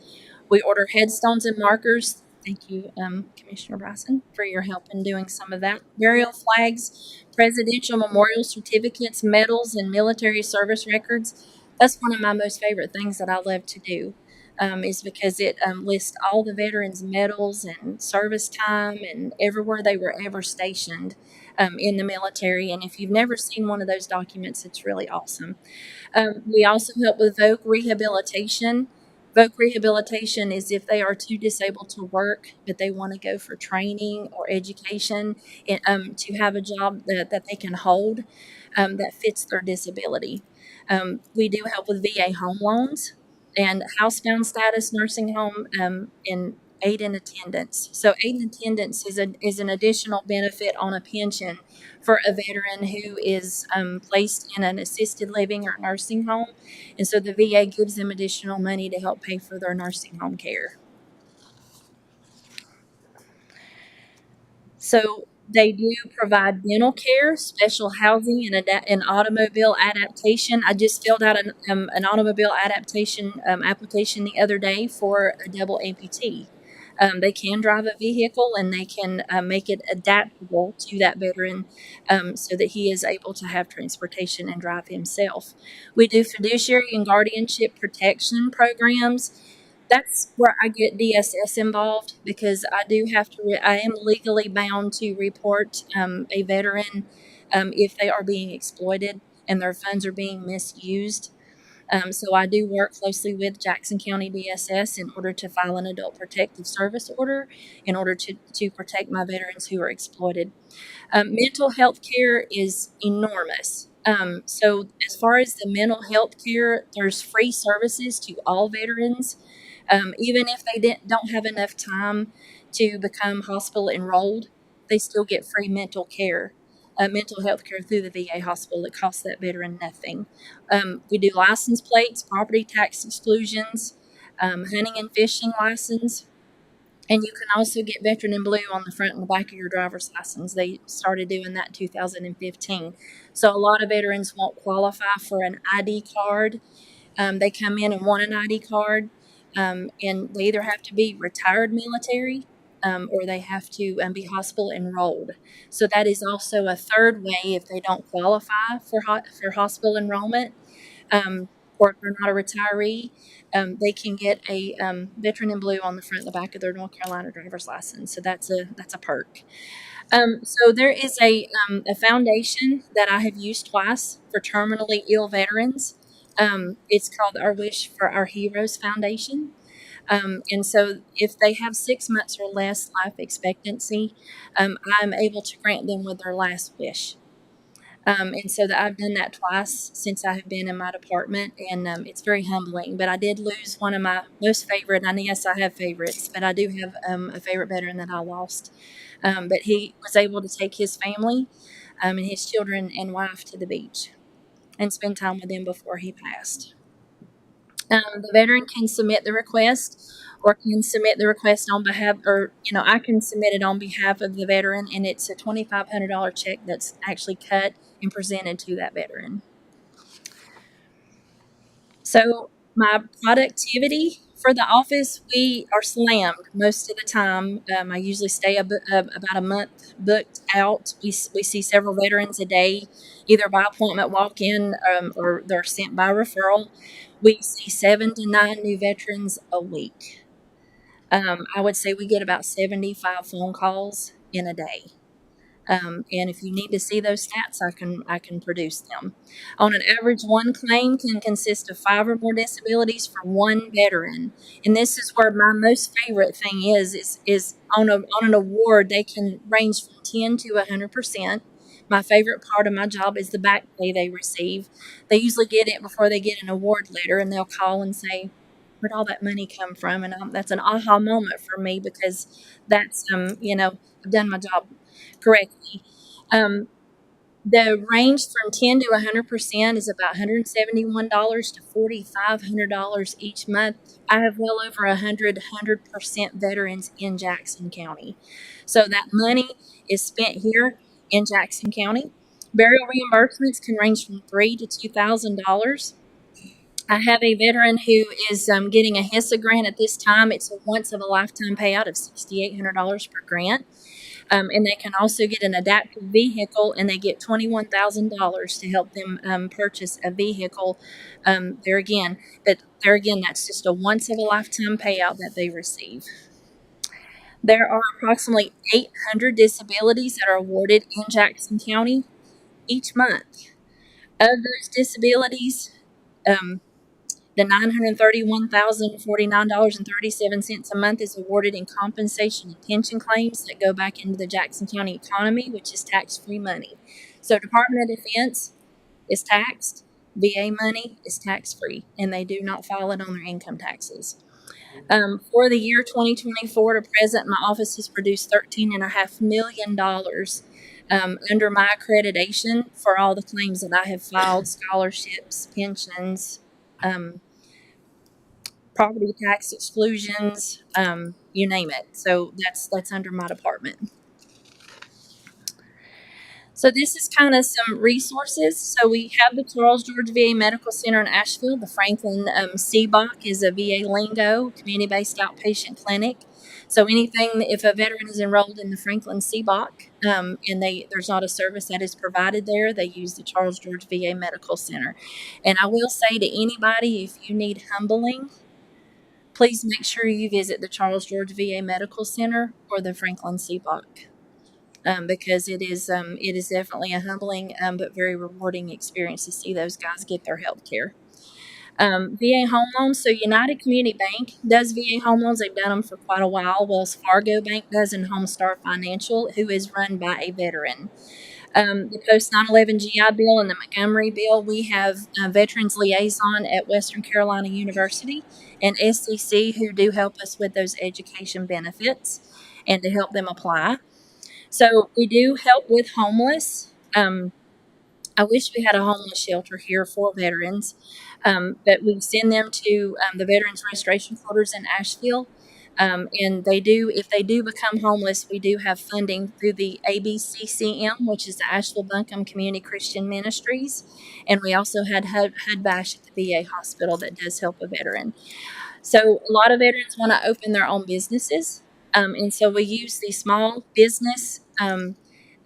We order headstones and markers. Thank you, Commissioner Bryson, for your help in doing some of that. Burial flags, presidential memorial certificates, medals, and military service records. That's one of my most favorite things that I love to do, is because it lists all the veterans' medals and service time and everywhere they were ever stationed in the military. And if you've never seen one of those documents, it's really awesome. We also help with VOC rehabilitation. Voc rehabilitation is if they are too disabled to work, but they want to go for training or education and, to have a job that they can hold that fits their disability. We do help with VA home loans and housebound status, nursing home, and aid in attendance. So aid in attendance is an additional benefit on a pension for a veteran who is placed in an assisted living or nursing home. And so the VA gives them additional money to help pay for their nursing home care. So they do provide dental care, special housing, and automobile adaptation. I just filled out an automobile adaptation application the other day for a double amputee. They can drive a vehicle and they can make it adaptable to that veteran so that he is able to have transportation and drive himself. We do fiduciary and guardianship protection programs. That's where I get DSS involved because I do have to, I am legally bound to report a veteran if they are being exploited and their funds are being misused. So I do work closely with Jackson County DSS in order to file an adult protective service order in order to protect my veterans who are exploited. Mental health care is enormous. So as far as the mental health care, there's free services to all veterans. Even if they don't have enough time to become hospital enrolled, they still get free mental health care through the VA hospital. It costs that veteran nothing. We do license plates, property tax exclusions, hunting and fishing license, and you can also get Veteran in Blue on the front and the back of your driver's license. They started doing that in 2015. So a lot of veterans won't qualify for an ID card. They come in and want an ID card, and they either have to be retired military or they have to be hospital enrolled. So that is also a third way if they don't qualify for hospital enrollment, or if they're not a retiree, they can get a Veteran in Blue on the front and the back of their North Carolina driver's license. So that's a perk. So there is a foundation that I have used twice for terminally ill veterans. It's called Our Wish for Our Heroes Foundation. And so if they have 6 months or less life expectancy, I'm able to grant them with their last wish. And so I've done that twice since I have been in my department, and it's very humbling. But I did lose one of my most favorite, and yes, I have favorites, but I do have a favorite veteran that I lost. But he was able to take his family and his children and wife to the beach and spend time with them before he passed. The veteran can submit the request or can submit the request on behalf, or, I can submit it on behalf of the veteran, and it's a $2,500 check that's actually cut and presented to that veteran. So my productivity for the office, we are slammed most of the time. I usually stay about a month booked out. We see several veterans a day, either by appointment walk-in or they're sent by referral. We see 7 to 9 new veterans a week. I would say we get about 75 phone calls in a day. And if you need to see those stats, I can produce them. On an average, one claim can consist of 5 or more disabilities for one veteran. And this is where my most favorite thing is on an award, they can range from 10 to 100%. My favorite part of my job is the back pay they receive. They usually get it before they get an award letter, and they'll call and say, "Where'd all that money come from?" And that's an aha moment for me because that's, I've done my job correctly. The range from 10 to 100% is about $171 to $4,500 each month. I have well over 100% veterans in Jackson County. So that money is spent here in Jackson County. Burial reimbursements can range from $3,000 to $2,000. I have a veteran who is getting a HISA grant at this time. It's a once-of-a-lifetime payout of $6,800 per grant. And they can also get an adaptive vehicle, and they get $21,000 to help them purchase a vehicle. There again, that's just a once-of-a-lifetime payout that they receive. There are approximately 800 disabilities that are awarded in Jackson County each month. Of those disabilities, The $931,049.37 a month is awarded in compensation and pension claims that go back into the Jackson County economy, which is tax-free money. So Department of Defense is taxed, VA money is tax-free, and they do not file it on their income taxes. For the year 2024 to present, my office has produced $13.5 million under my accreditation for all the claims that I have filed, scholarships, pensions, property tax exclusions, you name it. So that's under my department. So this is kind of some resources. So we have the Charles George VA Medical Center in Asheville. The Franklin CBOC is a VA lingo, community-based outpatient clinic. So anything, if a veteran is enrolled in the Franklin CBOC and there's not a service that is provided there, they use the Charles George VA Medical Center. And I will say to anybody, if you need humbling, please make sure you visit the Charles George VA Medical Center or the Franklin CBOC. Because it is definitely a humbling but very rewarding experience to see those guys get their health care. VA home loans. So United Community Bank does VA home loans. They've done them for quite a while. Wells Fargo Bank does, and Homestar Financial, who is run by a veteran. The post 9/11 GI Bill and the Montgomery Bill, we have a Veterans Liaison at Western Carolina University and SCC who do help us with those education benefits and to help them apply. So we do help with homeless. I wish we had a homeless shelter here for veterans, but we send them to the Veterans Restoration Quarters in Asheville. And they do, if they do become homeless, we do have funding through the ABCCM, which is the Asheville Buncombe Community Christian Ministries. And we also had HUD Bash at the VA hospital that does help a veteran. So a lot of veterans want to open their own businesses. And so we use the small business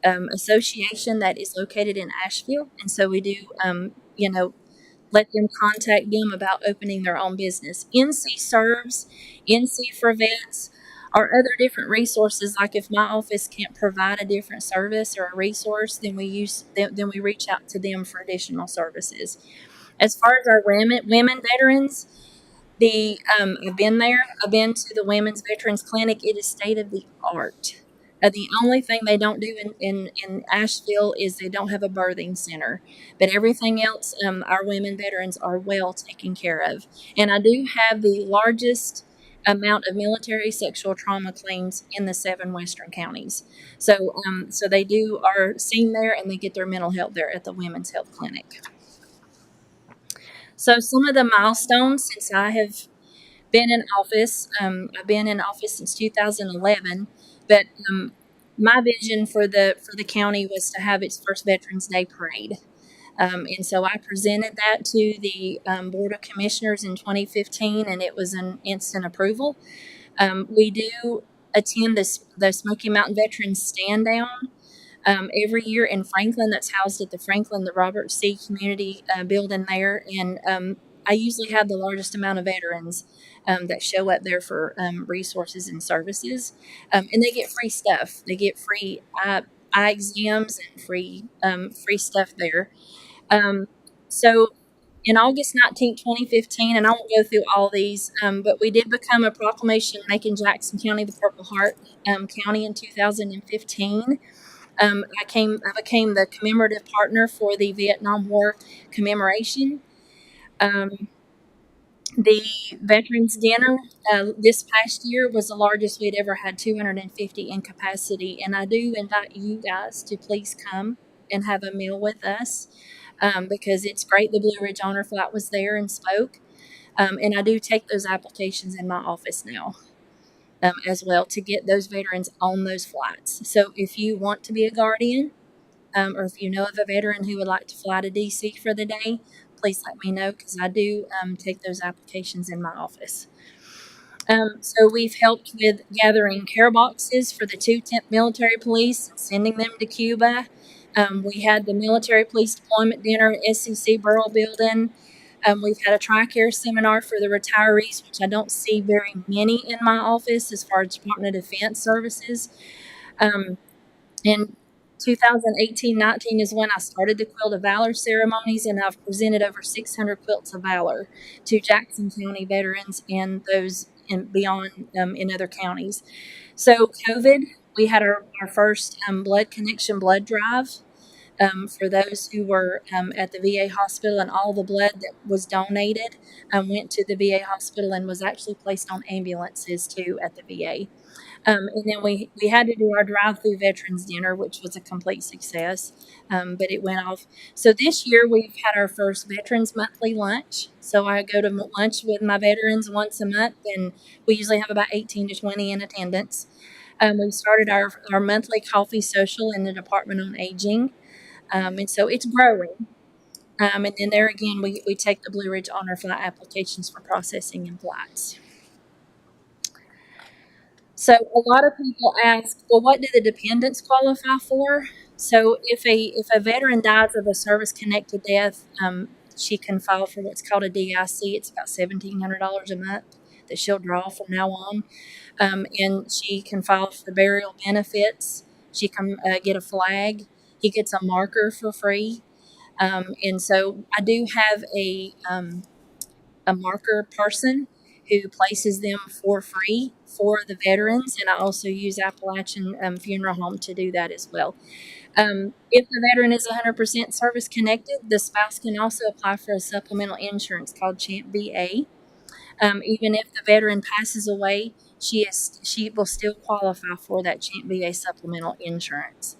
association that is located in Asheville. And so we do, let them contact them about opening their own business. NC Serves, NC for Vets, or other different resources. Like if my office can't provide a different service or a resource, then we reach out to them for additional services. As far as our women veterans, I've been there. I've been to the Women's Veterans Clinic. It is state of the art. The only thing they don't do in Asheville is they don't have a birthing center. But everything else, our women veterans are well taken care of. And I do have the largest amount of military sexual trauma claims in the 7 western counties. So they are seen there and they get their mental health there at the Women's Health Clinic. So some of the milestones since I have been in office, I've been in office since 2011, but my vision for the county was to have its first Veterans Day parade. And so I presented that to the Board of Commissioners in 2015, and it was an instant approval. We do attend the Smoky Mountain Veterans Stand Down every year in Franklin. That's housed at the Robert C. Community building there. And I usually have the largest amount of veterans that show up there for resources and services. And they get free stuff. They get free eye exams and free stuff there. So in August 19, 2015, and I won't go through all these, but we did become a proclamation making Jackson County the Purple Heart County in 2015. I became the commemorative partner for the Vietnam War commemoration. The Veterans Dinner this past year was the largest we'd ever had, 250 in capacity. And I do invite you guys to please come and have a meal with us because it's great. The Blue Ridge Honor Flight was there and spoke. And I do take those applications in my office now as well to get those veterans on those flights. So if you want to be a guardian or if you know of a veteran who would like to fly to DC for the day, please let me know because I do take those applications in my office. So we've helped with gathering care boxes for the 210th Military Police and sending them to Cuba. We had the Military Police Deployment Dinner at SCC Burrell Building. We've had a TRICARE seminar for the retirees, which I don't see very many in my office as far as Department of Defense services. And 2018-19 is when I started the Quilt of Valor ceremonies, and I've presented over 600 quilts of valor to Jackson County veterans and those beyond in other counties. So COVID, we had our first blood connection blood drive for those who were at the VA hospital, and all the blood that was donated went to the VA hospital and was actually placed on ambulances too at the VA. And then we had to do our drive-through veterans dinner, which was a complete success, but it went off. So this year we've had our first veterans monthly lunch. So I go to lunch with my veterans once a month, and we usually have about 18 to 20 in attendance. We started our monthly coffee social in the Department on Aging, and so it's growing. And then there again, we take the Blue Ridge Honor Flight applications for processing and flights. So a lot of people ask, well, what do the dependents qualify for? So if a veteran dies of a service-connected death, she can file for what's called a DIC. It's about $1,700 a month that she'll draw from now on. And she can file for burial benefits. She can get a flag. He gets a marker for free. And so I do have a marker person who places them for free for the veterans, and I also use Appalachian Funeral Home to do that as well. If the veteran is 100% service connected, the spouse can also apply for a supplemental insurance called Champ VA. Even if the veteran passes away, she will still qualify for that Champ VA supplemental insurance.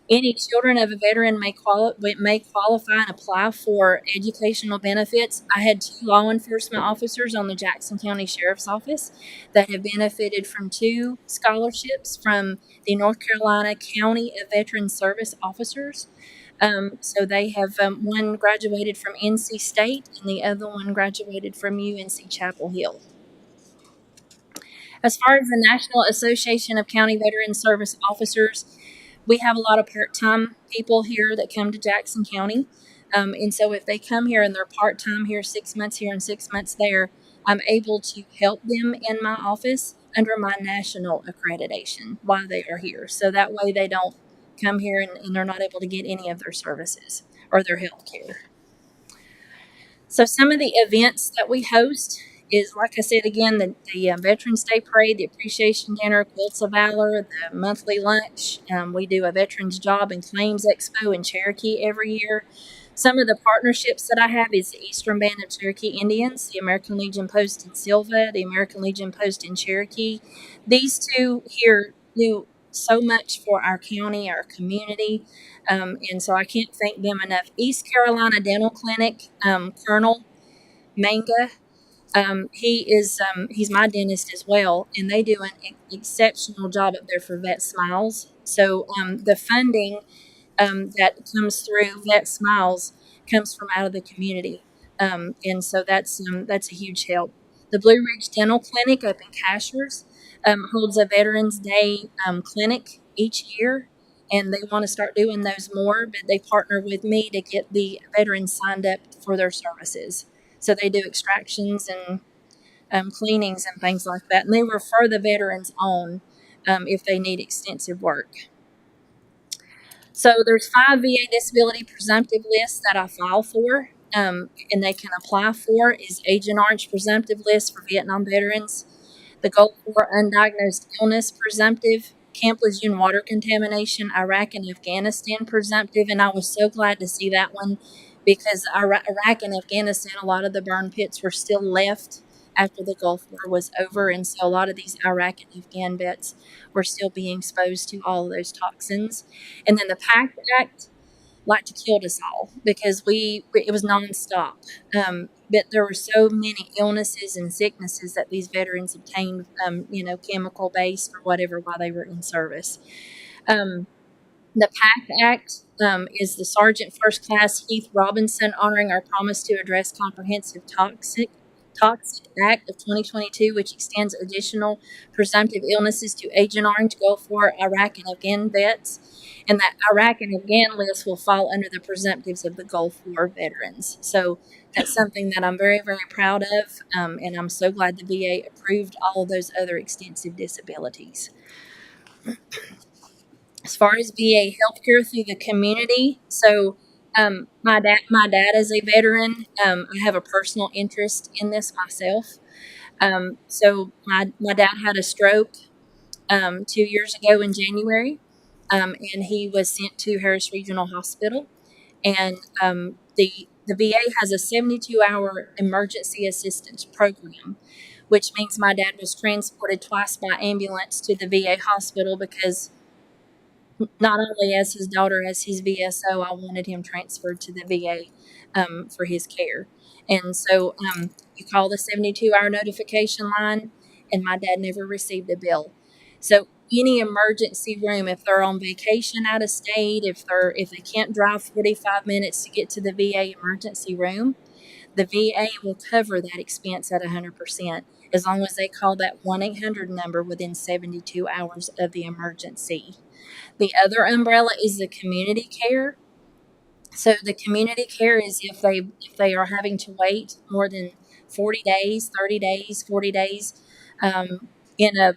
Any children of a veteran may qualify and apply for educational benefits. I had 2 law enforcement officers on the Jackson County Sheriff's Office that have benefited from 2 scholarships from the North Carolina County of Veteran Service Officers. So they have one graduated from NC State and the other one graduated from UNC Chapel Hill. As far as the National Association of County Veteran Service Officers, we have a lot of part-time people here that come to Jackson County. And so if they come here and they're part-time here, 6 months here and 6 months there, I'm able to help them in my office under my national accreditation while they are here. So that way they don't come here and they're not able to get any of their services or their health care. So some of the events that we host is, like I said again, the Veterans Day Parade, the Appreciation Dinner, Quilts of Valor, the monthly lunch. We do a Veterans Job and Claims Expo in Cherokee every year. Some of the partnerships that I have is the Eastern Band of Cherokee Indians, the American Legion Post in Silva, the American Legion Post in Cherokee. These 2 here do so much for our county, our community, and so I can't thank them enough. East Carolina Dental Clinic, Colonel Manga, he's my dentist as well, and they do an exceptional job up there for Vet Smiles. So the funding that comes through Vet Smiles comes from out of the community, and so that's a huge help. The Blue Ridge Dental Clinic up in Cashers holds a Veterans Day clinic each year, and they want to start doing those more, but they partner with me to get the veterans signed up for their services. So they do extractions and cleanings and things like that. And they refer the veterans on if they need extensive work. So there's 5 VA disability presumptive lists that I file for, and they can apply for is Agent Orange presumptive list for Vietnam veterans, the Gulf War undiagnosed illness presumptive, Camp Lejeune water contamination, Iraq and Afghanistan presumptive, and I was so glad to see that one because Iraq and Afghanistan, a lot of the burn pits were still left after the Gulf War was over, and so a lot of these Iraq and Afghan vets were still being exposed to all of those toxins. And then the PACT Act like to kill us all because it was nonstop. But there were so many illnesses and sicknesses that these veterans obtained, chemical based or whatever while they were in service. The PACT Act is the Sergeant First Class Heath Robinson honoring our promise to address comprehensive Toxic Act of 2022, which extends additional presumptive illnesses to Agent Orange, Gulf War, Iraq, and Afghan vets. And that Iraq and Afghan list will fall under the presumptives of the Gulf War veterans. So that's something that I'm very, very proud of, and I'm so glad the VA approved all of those other extensive disabilities. as far as VA healthcare through the community, so my dad is a veteran. I have a personal interest in this myself. So my dad had a stroke 2 years ago in January, and he was sent to Harris Regional Hospital. And the VA has a 72-hour emergency assistance program, which means my dad was transported twice by ambulance to the VA hospital because not only as his daughter, as his VSO, I wanted him transferred to the VA for his care. And so you call the 72-hour notification line, and my dad never received a bill. So any emergency room, if they're on vacation out of state, if they can't drive 45 minutes to get to the VA emergency room, the VA will cover that expense at 100% as long as they call that 1-800 number within 72 hours of the emergency. The other umbrella is the community care. So the community care is if they are having to wait more than 40 days, 30 days, 40 days in a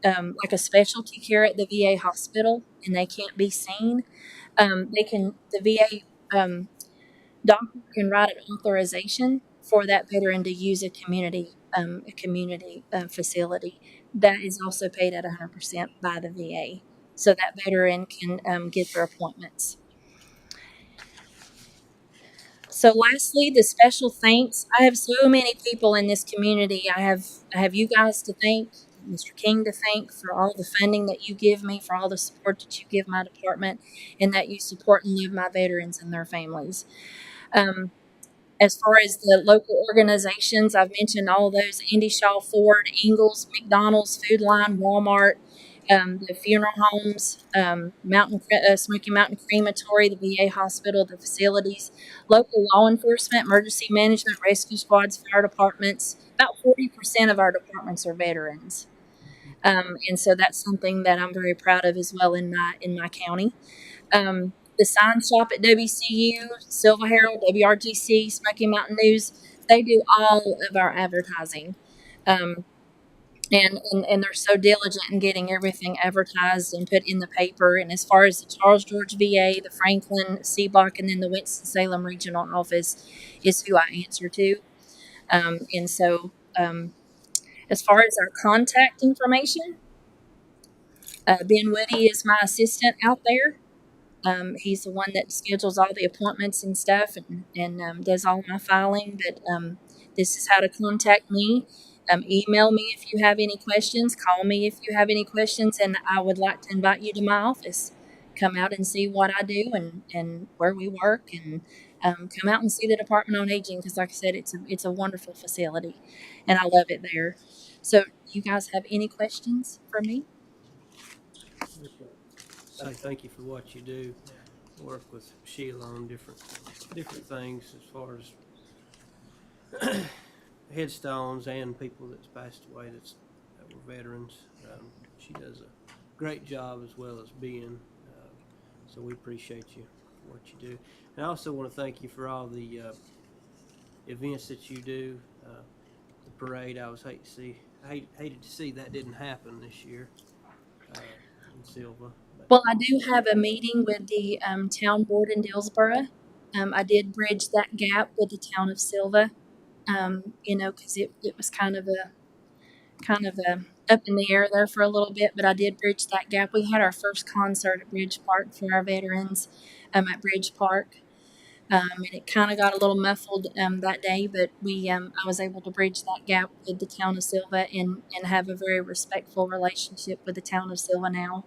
like a specialty care at the VA hospital and they can't be seen, the VA doctor can write an authorization for that veteran to use a community facility. That is also paid at 100% by the VA, so that veteran can get their appointments. So lastly, the special thanks. I have so many people in this community. I have you guys to thank, Mr. King to thank for all the funding that you give me, for all the support that you give my department, and that you support and love my veterans and their families. As far as the local organizations, I've mentioned all of those: Indy Shaw, Ford, Ingalls, McDonald's, Food Line, Walmart, the funeral homes, Smoky Mountain Crematory, the VA hospital, the facilities, local law enforcement, emergency management, rescue squads, fire departments. About 40% of our departments are veterans. And so that's something that I'm very proud of as well in my county. The sign shop at WCU, Silver Herald, WRGC, Smoky Mountain News, they do all of our advertising. And they're so diligent in getting everything advertised and put in the paper. And as far as the Charles George VA, the Franklin, CBOC, and then the Winston-Salem Regional Office is who I answer to. And so as far as our contact information, Ben Woody is my assistant out there. He's the one that schedules all the appointments and stuff and does all my filing. But this is how to contact me. Email me if you have any questions. Call me if you have any questions. And I would like to invite you to my office. Come out and see what I do and where we work. And come out and see the Department on Aging because, like I said, it's a wonderful facility. And I love it there. So you guys have any questions for me? Say thank you for what you do. Work with Sheila on different things as far as headstones and people that's passed away that were veterans. She does a great job as well as being. So we appreciate you for what you do. And I also want to thank you for all the events that you do. The parade, I hated to see that didn't happen this year in Silva. Well, I do have a meeting with the town board in Dillsboro. I did bridge that gap with the town of Silva, because it was kind of a up in the air there for a little bit, but I did bridge that gap. We had our first concert at Bridge Park for our veterans at Bridge Park. And it kind of got a little muffled that day, but I was able to bridge that gap with the town of Silva and have a very respectful relationship with the town of Silva now.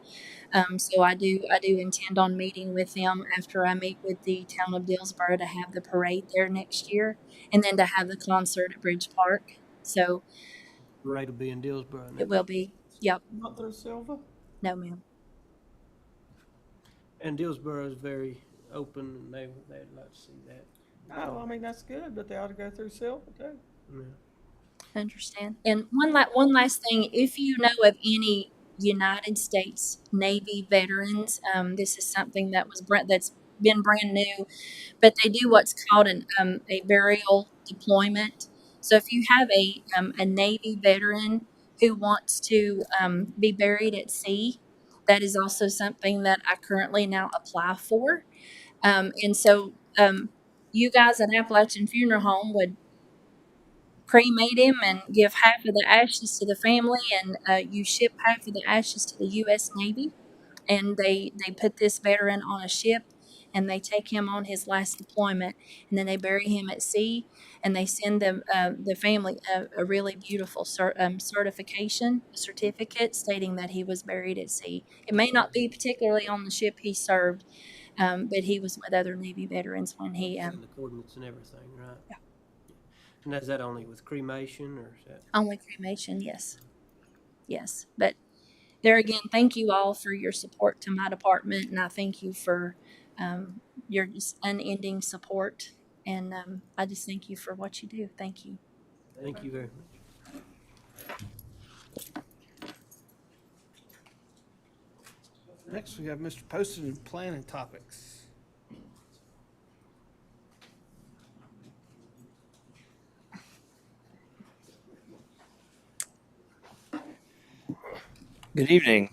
So I do intend on meeting with them after I meet with the town of Dillsboro to have the parade there next year, and then to have the concert at Bridge Park. So parade will be in Dillsboro. It will be. Yep. Not through Silva? No, ma'am. And Dillsboro is very open, and they'd like to see that. No, I mean, that's good, but they ought to go through Silva too. Yeah. I understand. And one last thing, if you know of any United States Navy veterans, this is something that's been brand new, but they do what's called a burial deployment. So if you have a Navy veteran who wants to be buried at sea, that is also something that I currently now apply for. And so you guys at Appalachian Funeral Home would cremate him and give half of the ashes to the family, and you ship half of the ashes to the U.S. Navy. And they put this veteran on a ship, and they take him on his last deployment, and then they bury him at sea, and they send them the family a really beautiful certificate stating that he was buried at sea. It may not be particularly on the ship he served, but he was with other Navy veterans when he And the coordinates and everything, right? Yeah. And is that only with cremation, or is that? only cremation. Yes, yes, but. There again, thank you all for your support to my department, and I thank you for your just unending support. And I just thank you for what you do. Thank you. Thank you very much. Next, we have Mr. Poston and planning topics. Good evening.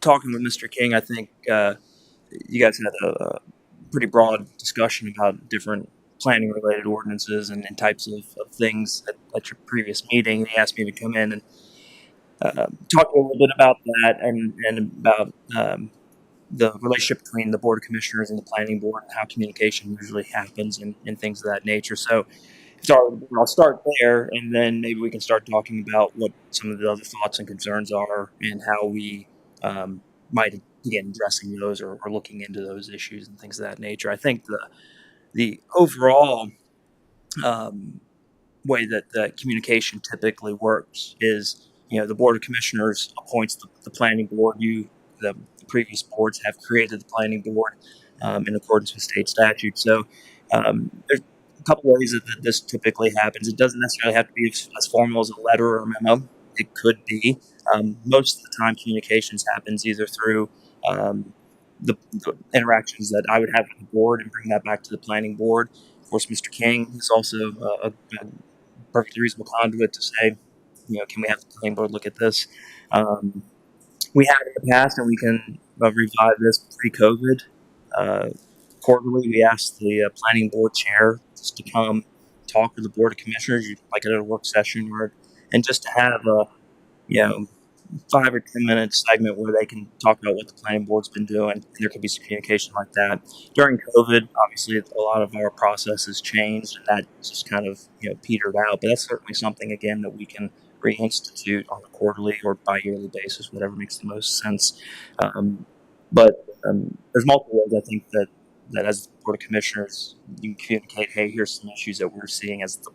Talking with Mr. King, I think you guys had a pretty broad discussion about different planning-related ordinances and types of things at your previous meeting. He asked me to come in and talk a little bit about that and about the relationship between the Board of Commissioners and the Planning Board and how communication usually happens and things of that nature. So I'll start there, and then maybe we can start talking about what some of the other thoughts and concerns are and how we might begin addressing those or looking into those issues and things of that nature. I think the overall way that the communication typically works is, the Board of Commissioners appoints the Planning Board. The previous boards have created the Planning Board in accordance with state statute. So there's a couple ways that this typically happens. It doesn't necessarily have to be as formal as a letter or a memo. It could be. Most of the time, communications happens either through the interactions that I would have with the board and bring that back to the planning board. Of course, Mr. King is also a perfectly reasonable conduit to say, can we have the planning board look at this? We have in the past, and we can revive this pre-COVID. Quarterly, we asked the planning board chair just to come talk with the Board of Commissioners, like at a work session, and just to have a 5 or 10 minute segment where they can talk about what the planning board's been doing. And there could be some communication like that. During COVID, obviously, a lot of our processes changed, and that just kind of petered out. But that's certainly something, again, that we can reinstitute on a quarterly or bi-yearly basis, whatever makes the most sense. But there's multiple ways, I think, that as the Board of Commissioners, you can communicate, hey, here's some issues that we're seeing as the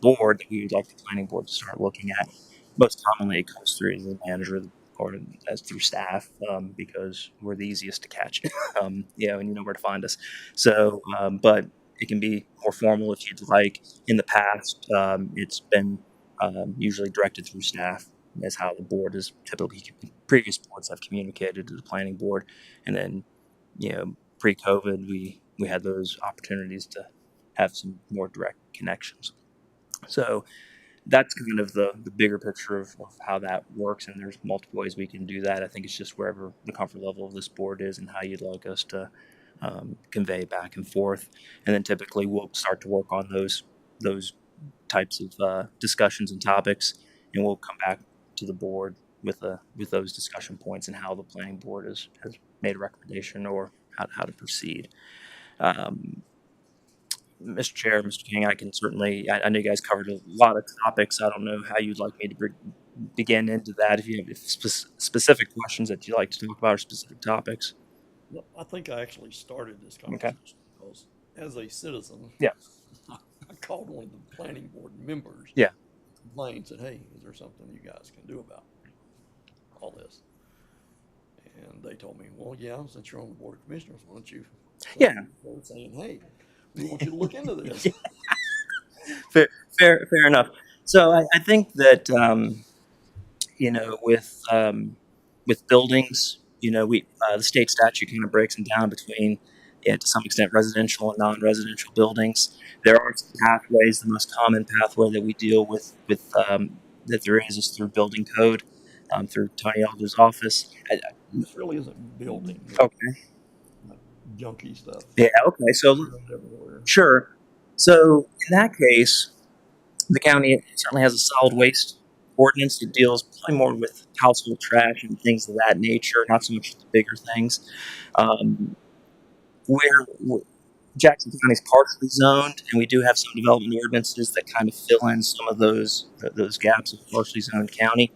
board that we would like the planning board to start looking at. Most commonly, it comes through the manager or as through staff because we're the easiest to catch, and you know where to find us. So, but it can be more formal if you'd like. In the past, it's been usually directed through staff. That's how the board is typically. Previous boards have communicated to the planning board, and then pre-COVID, we had those opportunities to have some more direct connections. So that's kind of the bigger picture of how that works, and there's multiple ways we can do that. I think it's just wherever the comfort level of this board is and how you'd like us to convey back and forth. And then typically we'll start to work on those types of discussions and topics, and we'll come back to the board with those discussion points and how the planning board has made a recommendation or how to proceed. Mr. Chair, Mr. King, I can certainly, I know you guys covered a lot of topics. I don't know how you'd like me to begin into that. If you have specific questions that you'd like to talk about or specific topics. Well, I think I actually started this conversation because as a citizen, I called one of the planning board members. Complained and said, hey, is there something you guys can do about all this? And they told me, well, since you're on the Board of Commissioners, why don't you saying, hey, we want you to look into this. Fair enough. So I think that with buildings, the state statute kind of breaks them down between to some extent residential and non-residential buildings. There are some pathways. The most common pathway that we deal with that there is through building code. through Tony Elder's office. This really isn't building. Okay. Like junky stuff. Yeah. Okay. So Everywhere. sure. So in that case, the county certainly has a solid waste ordinance that deals probably more with household trash and things of that nature, not so much the bigger things. Where Jackson County is partially zoned, and we do have some development ordinances that kind of fill in some of those gaps of partially zoned county.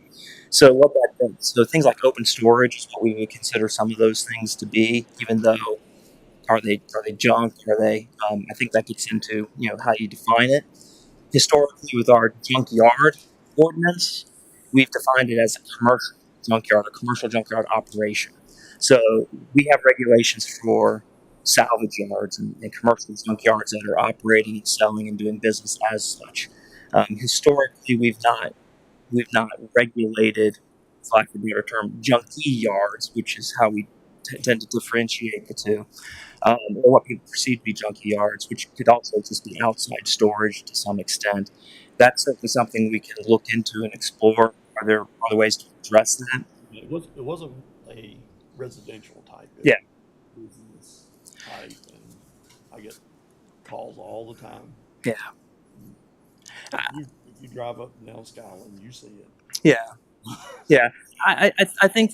So what that does, so things like open storage is what we would consider some of those things to be, even though are they junk? Are they? I think that gets into how you define it. Historically, with our junkyard ordinance, we've defined it as a commercial junkyard, a commercial junkyard operation. So we have regulations for salvage yards and commercial junkyards that are operating and selling and doing business as such. Historically, we've not regulated, for lack of a better term, junky yards, which is how we tend to differentiate the two, or what people perceive to be junky yards, which could also just be outside storage to some extent. That's certainly something we can look into and explore. Are there other ways to address that? It wasn't a residential type. Yeah. Business type, and I get calls all the time. Yeah. If you drive up and down Skyland, you see it. Yeah. Yeah. I think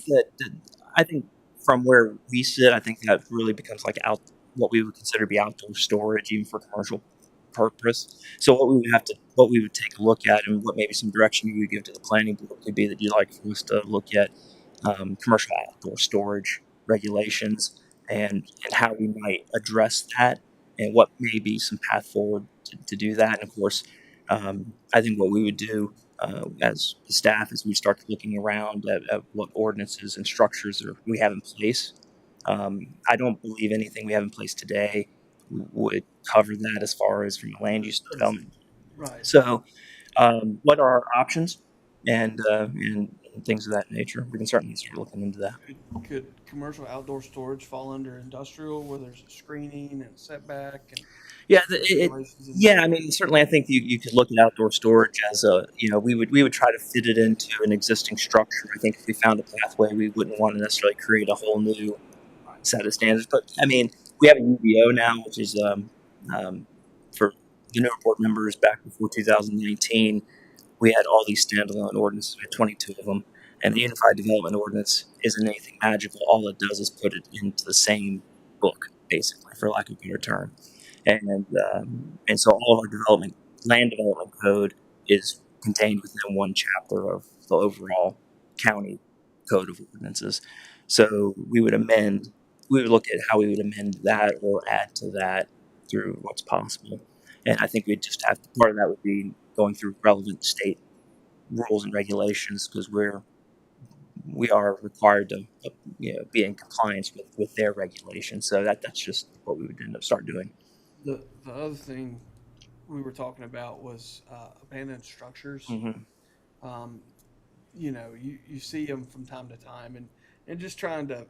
from where we sit, I think that really becomes like what we would consider to be outdoor storage, even for commercial purpose. So what we would take a look at, and what maybe some direction you would give to the planning board could be that you'd like for us to look at commercial outdoor storage regulations and how we might address that, and what may be some path forward to do that. And of course, I think what we would do as the staff is we start looking around at what ordinances and structures we have in place. I don't believe anything we have in place today would cover that as far as from a land use development. Right. So, what are our options and things of that nature? We can certainly start looking into that. Could commercial outdoor storage fall under industrial, where there's a screening and setback? And Yeah, I mean, certainly, I think you could look at outdoor storage as we would try to fit it into an existing structure. I think if we found a pathway, we wouldn't want to necessarily create a whole new set of standards. But I mean, we have a UBO now, which is for the newer board members back before 2019. We had all these standalone ordinances. We had 22 of them, and the Unified Development Ordinance isn't anything magical. All it does is put it into the same book, basically, for lack of a better term. And so all of our land development code is contained within one chapter of the overall county code of ordinances. So we would look at how we would amend that or add to that through what's possible. And I think we'd just have part of that would be going through relevant state rules and regulations, because we are required to be in compliance with their regulations. So that's just what we would end up start doing. The other thing we were talking about was abandoned structures. Mm-hmm. You see them from time to time, and just trying to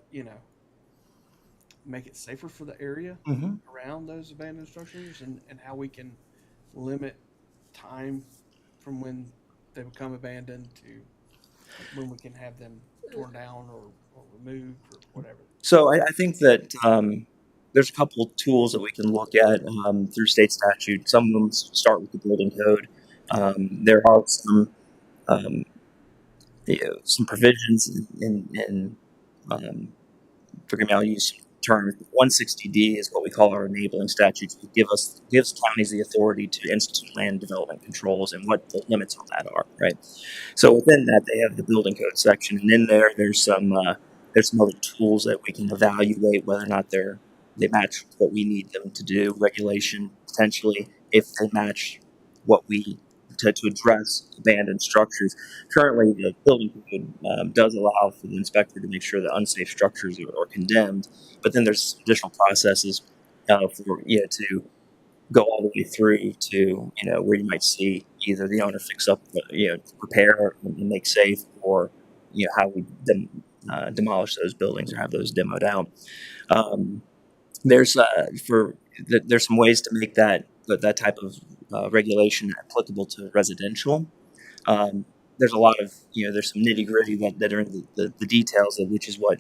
make it safer for the area Mm-hmm. around those abandoned structures, and how we can limit time from when they become abandoned to when we can have them torn down or removed or whatever. So I think that there's a couple of tools that we can look at through state statute. Some of them start with the building code. There are some provisions in forgive me, I'll use term 160D is what we call our enabling statutes. It gives counties the authority to institute land development controls and what the limits on that are, right? So within that, they have the building code section, and in there's some other tools that we can evaluate whether or not they match what we need them to do. Regulation potentially, if they match what we to address abandoned structures. Currently, the building code does allow for the inspector to make sure that unsafe structures are condemned, but then there's additional processes for to go all the way through to where you might see either the owner fix up, repair and make safe, or how we demolish those buildings or have those demoed out. There's some ways to make that type of regulation applicable to residential. there's a lot of, there's some nitty gritty that are in the details of which is what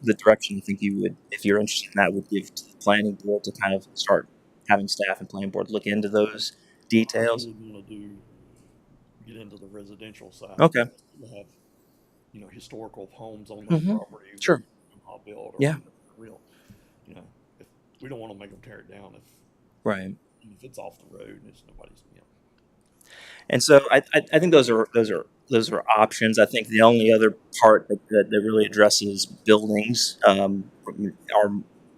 the direction I think you would, if you're interested in that, would give to the planning board to kind of start having staff and planning board look into those details. I really want to get into the residential side. Okay. Have, historical homes on the property. Sure. Built or Yeah. Real, if we don't want to make them tear it down Right. if it's off the road and it's nobody's, And so I think those are options. I think the only other part that really addresses buildings are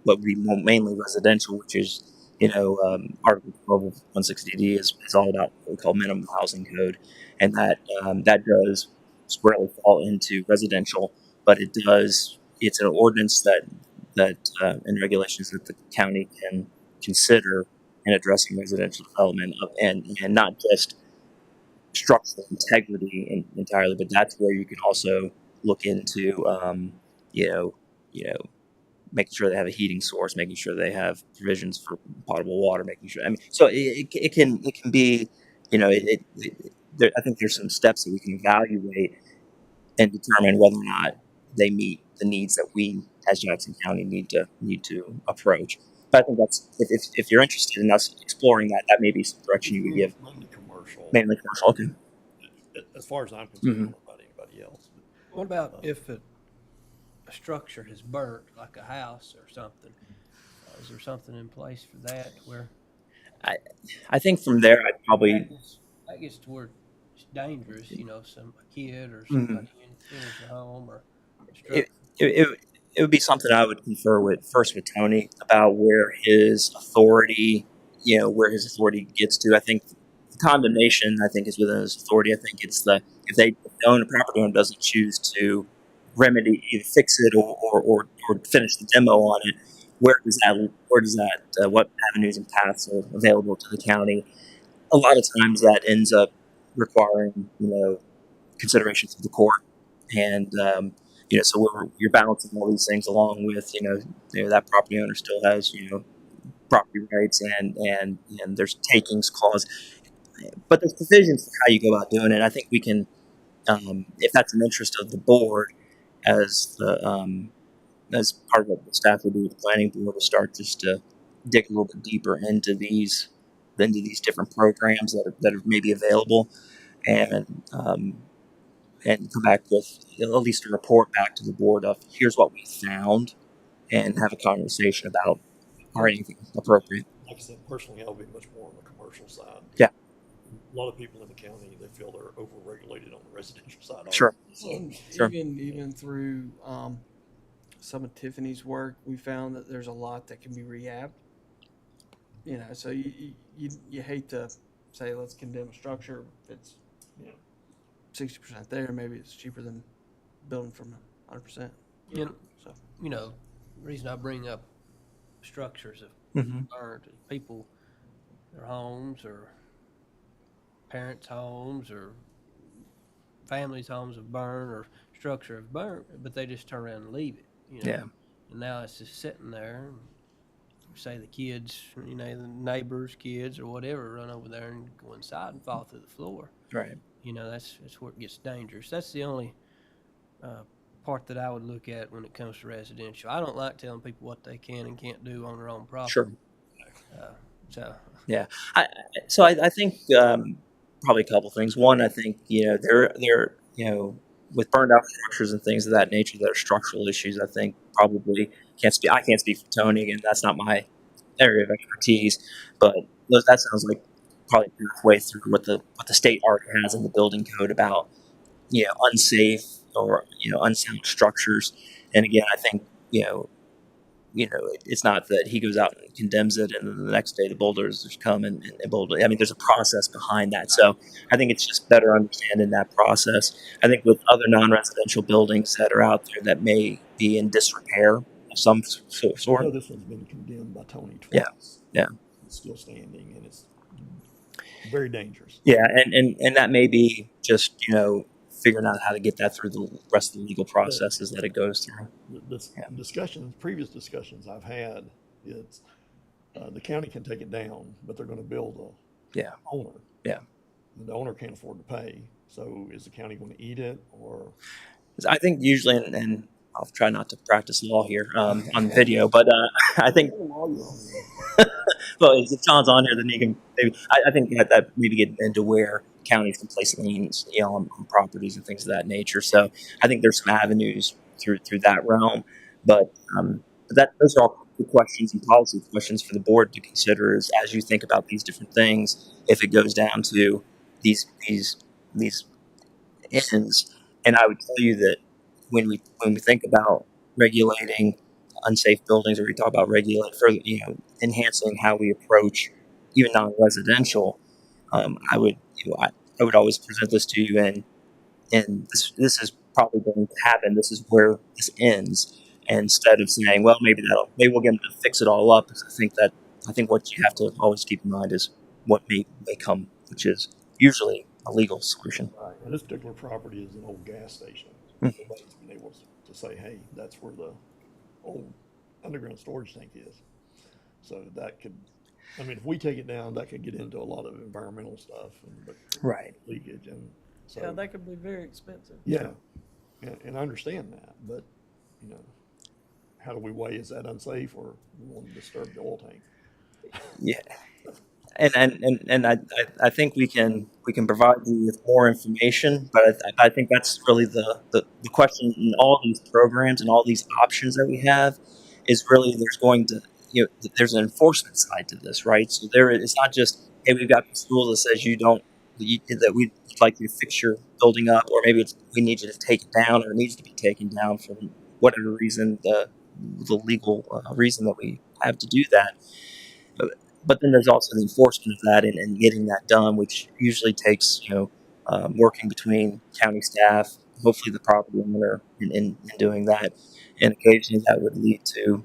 what would be mainly residential, which is Article 12 of 160D is all about what we call minimum housing code, and that does squarely fall into residential, but it's an ordinance that and regulations that the county can consider in addressing residential development and not just structural integrity entirely, but that's where you can also look into, making sure they have a heating source, making sure they have provisions for potable water, making sure. So it can be, I think there's some steps that we can evaluate and determine whether or not they meet the needs that we, as Jackson County, need to approach. But I think that's if you're interested in us exploring that may be some direction you would give. Mainly commercial. Okay. As far as I'm concerned, I don't know about anybody else. What about if a structure is burnt, like a house or something? Is there something in place for that where? I think from there, I'd probably. That gets to where it's dangerous, a kid or somebody enters the home or. It would be something I would confer with Tony about where his authority gets to. I think condemnation, is within his authority. I think it's if the property owner doesn't choose to remedy, either fix it or finish the demo on it, where does that what avenues and paths are available to the county? A lot of times that ends up requiring considerations of the court, and so you're balancing all these things along with that property owner still has property rights and there's takings clause. But there's provisions for how you go about doing it. I think we can, if that's an interest of the board, as part of what the staff would do with the planning board, to start just to dig a little bit deeper into these different programs that are maybe available, and come back with at least a report back to the board of here's what we found, and have a conversation about are anything appropriate. Like I said, personally, I'll be much more on the commercial side. Yeah. A lot of people in the county, they feel they're overregulated on the residential side. Sure. Sure. Even through some of Tiffany's work, we found that there's a lot that can be rehabbed. So you hate to say let's condemn a structure if it's 60% there. Maybe it's cheaper than building from 100%. The reason I bring up structures of burned people, their homes or parents' homes or families' homes have burned or structure have burnt, but they just turn around and leave it. Yeah. And now it's just sitting there. Say the kids, the neighbors' kids or whatever, run over there and go inside and fall through the floor. Right. That's where it gets dangerous. That's the only part that I would look at when it comes to residential. I don't like telling people what they can and can't do on their own property. Sure. Yeah. I think probably a couple things. One, I think they're with burned out structures and things of that nature that are structural issues. I think probably I can't speak for Tony. Again, that's not my area of expertise, but that sounds like probably halfway through what the state already has in the building code about unsafe or unsound structures. And again, I think it's not that he goes out and condemns it and then the next day the bulldozers come and bulldoze. There's a process behind that. So I think it's just better understanding that process. I think with other non-residential buildings that are out there that may be in disrepair of some sort. I know this one's been condemned by Tony twice. Yeah. It's still standing and it's very dangerous. Yeah, and that may be just figuring out how to get that through the rest of the legal processes that it goes through. Previous discussions I've had, it's the county can take it down, but they're going to bill the owner. Yeah. And the owner can't afford to pay. So is the county going to eat it, or? I think usually, and I'll try not to practice law here on video, but I think, well, if John's on here, then he can maybe, I think that maybe get into where counties can place liens, on properties and things of that nature. So I think there's some avenues through that realm, but those are all good questions and policy questions for the board to consider as you think about these different things. If it goes down to these ends, and I would tell you that when we think about regulating unsafe buildings, or we talk about further, enhancing how we approach even non-residential, I would always present this to you, and this is probably going to happen. This is where this ends. Instead of saying, well, maybe we'll get them to fix it all up. Because I think what you have to always keep in mind is what may come, which is usually a legal solution. Right. And this particular property is an old gas station. Nobody's been able to say, hey, that's where the old underground storage tank is. So that could, if we take it down, that could get into a lot of environmental stuff and right, leakage, and so Yeah, that could be very expensive. yeah, and I understand that, but how do we weigh, is that unsafe, or we want to disturb the oil tank? Yeah, and I think we can provide you with more information, but I think that's really the question in all these programs and all these options that we have is really there's an enforcement side to this, right? So it's not just, hey, we've got this rule that says that we'd like you to fix your building up, or maybe we need you to take it down, or it needs to be taken down for whatever reason, the legal reason that we have to do that. But then there's also the enforcement of that and getting that done, which usually takes working between county staff, hopefully the property owner, in doing that, and occasionally that would lead to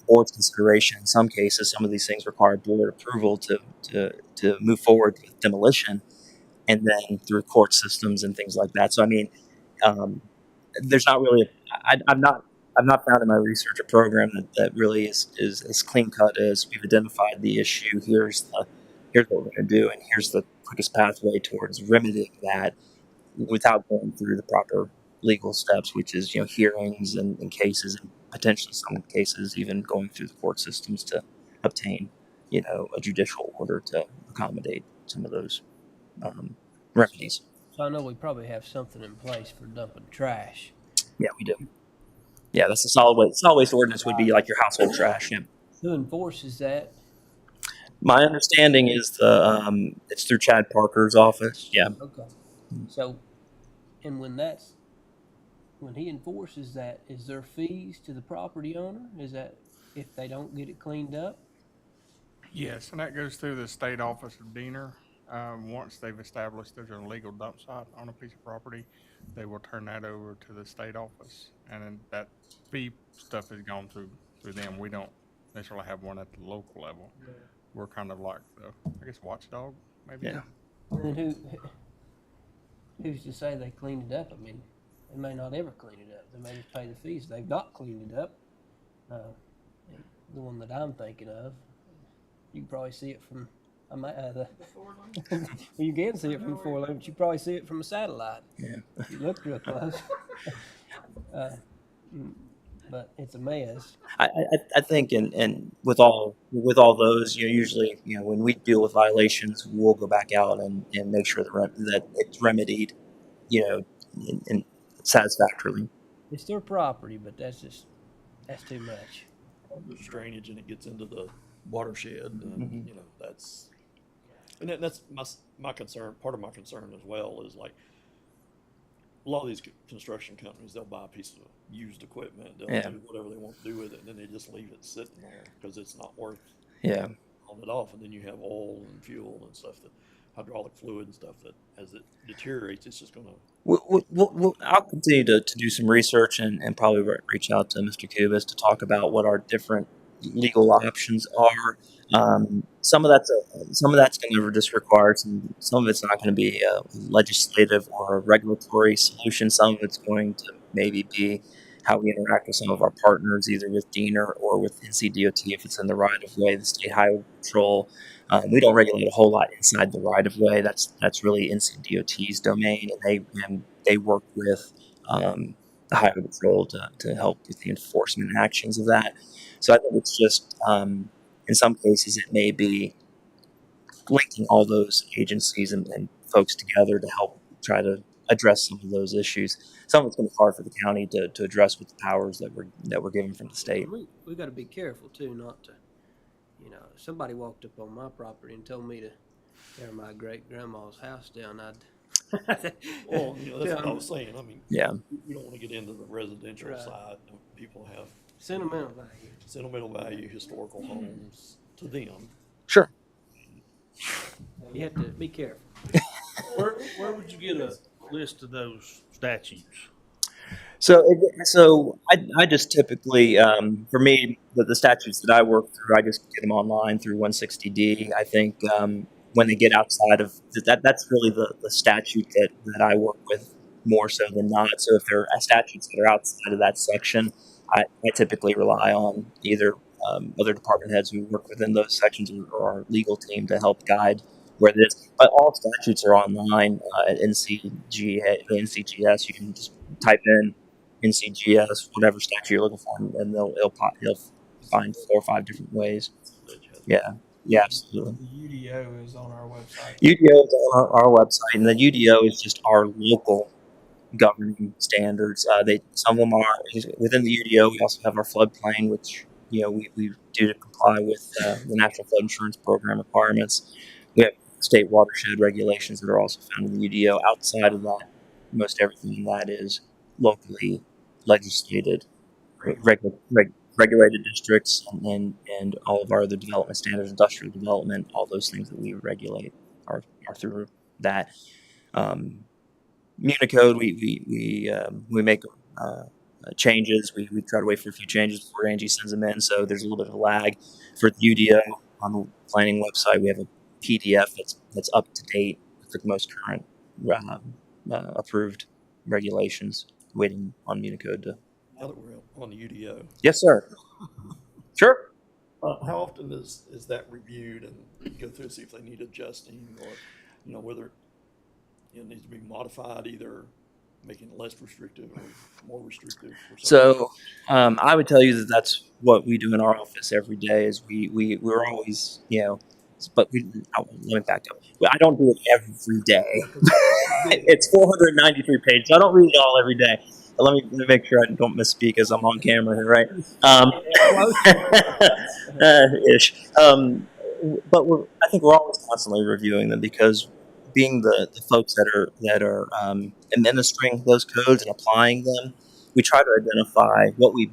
board's consideration. In some cases, some of these things require board approval to move forward with demolition, and then through court systems and things like that. So there's not really I've not found in my research a program that really is as clean cut as we've identified the issue. Here's what we're going to do, and here's the quickest pathway towards remedying that without going through the proper legal steps, which is hearings and cases, and potentially some cases even going through the court systems to obtain a judicial order to accommodate some of those remedies. So I know we probably have something in place for dumping trash. Yeah, we do. Yeah, that's the solid waste ordinance would be like your household trash. Yeah. Who enforces that? My understanding is it's through Chad Parker's office. Yeah. Okay. So, and when he enforces that, is there fees to the property owner? Is that if they don't get it cleaned up? Yes, and that goes through the state office of Diener. Once they've established there's a legal dump site on a piece of property, they will turn that over to the state office, and then that fee stuff is gone through them. We don't necessarily have one at the local level. Yeah. We're kind of like the, watchdog, maybe. Yeah. And then who's to say they cleaned it up? They may not ever clean it up. They may just pay the fees. They've not cleaned it up. The one that I'm thinking of, you can probably see it from you can see it from 4 lane, but you probably see it from a satellite. Yeah. If you look real close. But it's a mess. I think, and with all those, usually, when we deal with violations, we'll go back out and make sure that it's remedied, in satisfactorily. It's their property, but that's too much. There's drainage and it gets into the watershed, and that's my concern. Part of my concern as well is like a lot of these construction companies, they'll buy a piece of used equipment, they'll do whatever they want to do with it, and then they just leave it sitting there because it's not worth hauling it off, and then you have oil and fuel and stuff, that hydraulic fluid and stuff, that as it deteriorates, it's just going to. I'll continue to do some research and probably reach out to Mr. Kubis to talk about what our different legal options are. Some of that's going to just require some of it's not going to be a legislative or a regulatory solution. Some of it's going to maybe be how we interact with some of our partners, either with DENR or with NCDOT if it's in the right of way, the State Highway Patrol. We don't regulate a whole lot inside the right of way. That's really NCDOT's domain, and they work with the Highway Patrol to help with the enforcement actions of that. So I think it's just in some cases it may be linking all those agencies and folks together to help try to address some of those issues. Some of it's going to be hard for the county to address with the powers that we're given from the state. We got to be careful too, not to, if somebody walked up on my property and told me to tear my great grandma's house down, I'd. Well, that's what I was saying. I mean, yeah, we don't want to get into the residential Right. side. People have Sentimental value, historical homes to them. Sure. You have to be careful. Where would you get a list of those statutes? So I just typically, for me, the statutes that I work through, I just get them online through 160D. I think when they get outside of that, that's really the statute that I work with more so than not. So if there are statutes that are outside of that section, I typically rely on either other department heads who work within those sections or our legal team to help guide where it is. But all statutes are online at NCGS. You can just type in NCGS, whatever statute you're looking for, and he'll find 4 or 5 different ways. Yeah, absolutely. The UDO is on our website. UDO is on our website, and the UDO is just our local governing standards. Some of them are within the UDO. We also have our floodplain, which we do to comply with the National Flood Insurance Program requirements. We have state watershed regulations that are also found in the UDO. Outside of that, most everything in that is locally legislated, regulated districts, and all of our other development standards, industrial development, all those things that we regulate are through that. Municode, we make changes. We try to wait for a few changes before Angie sends them in, so there's a little bit of a lag. For the UDO, on the planning website, we have a PDF that's up to date with the most current approved regulations, waiting on Municode to. Now that we're on the UDO. Yes, sir. Sure. How often is that reviewed and go through to see if they need adjusting or, whether it needs to be modified, either making it less restrictive or more restrictive? So I would tell you that that's what we do in our office every day. Is we're always but let me back up. I don't do it every day. It's 493 pages. I don't read it all every day. But let me make sure I don't misspeak as I'm on camera here, right? Ish. But I think we're always constantly reviewing them because being the folks that are administering those codes and applying them, we try to identify what we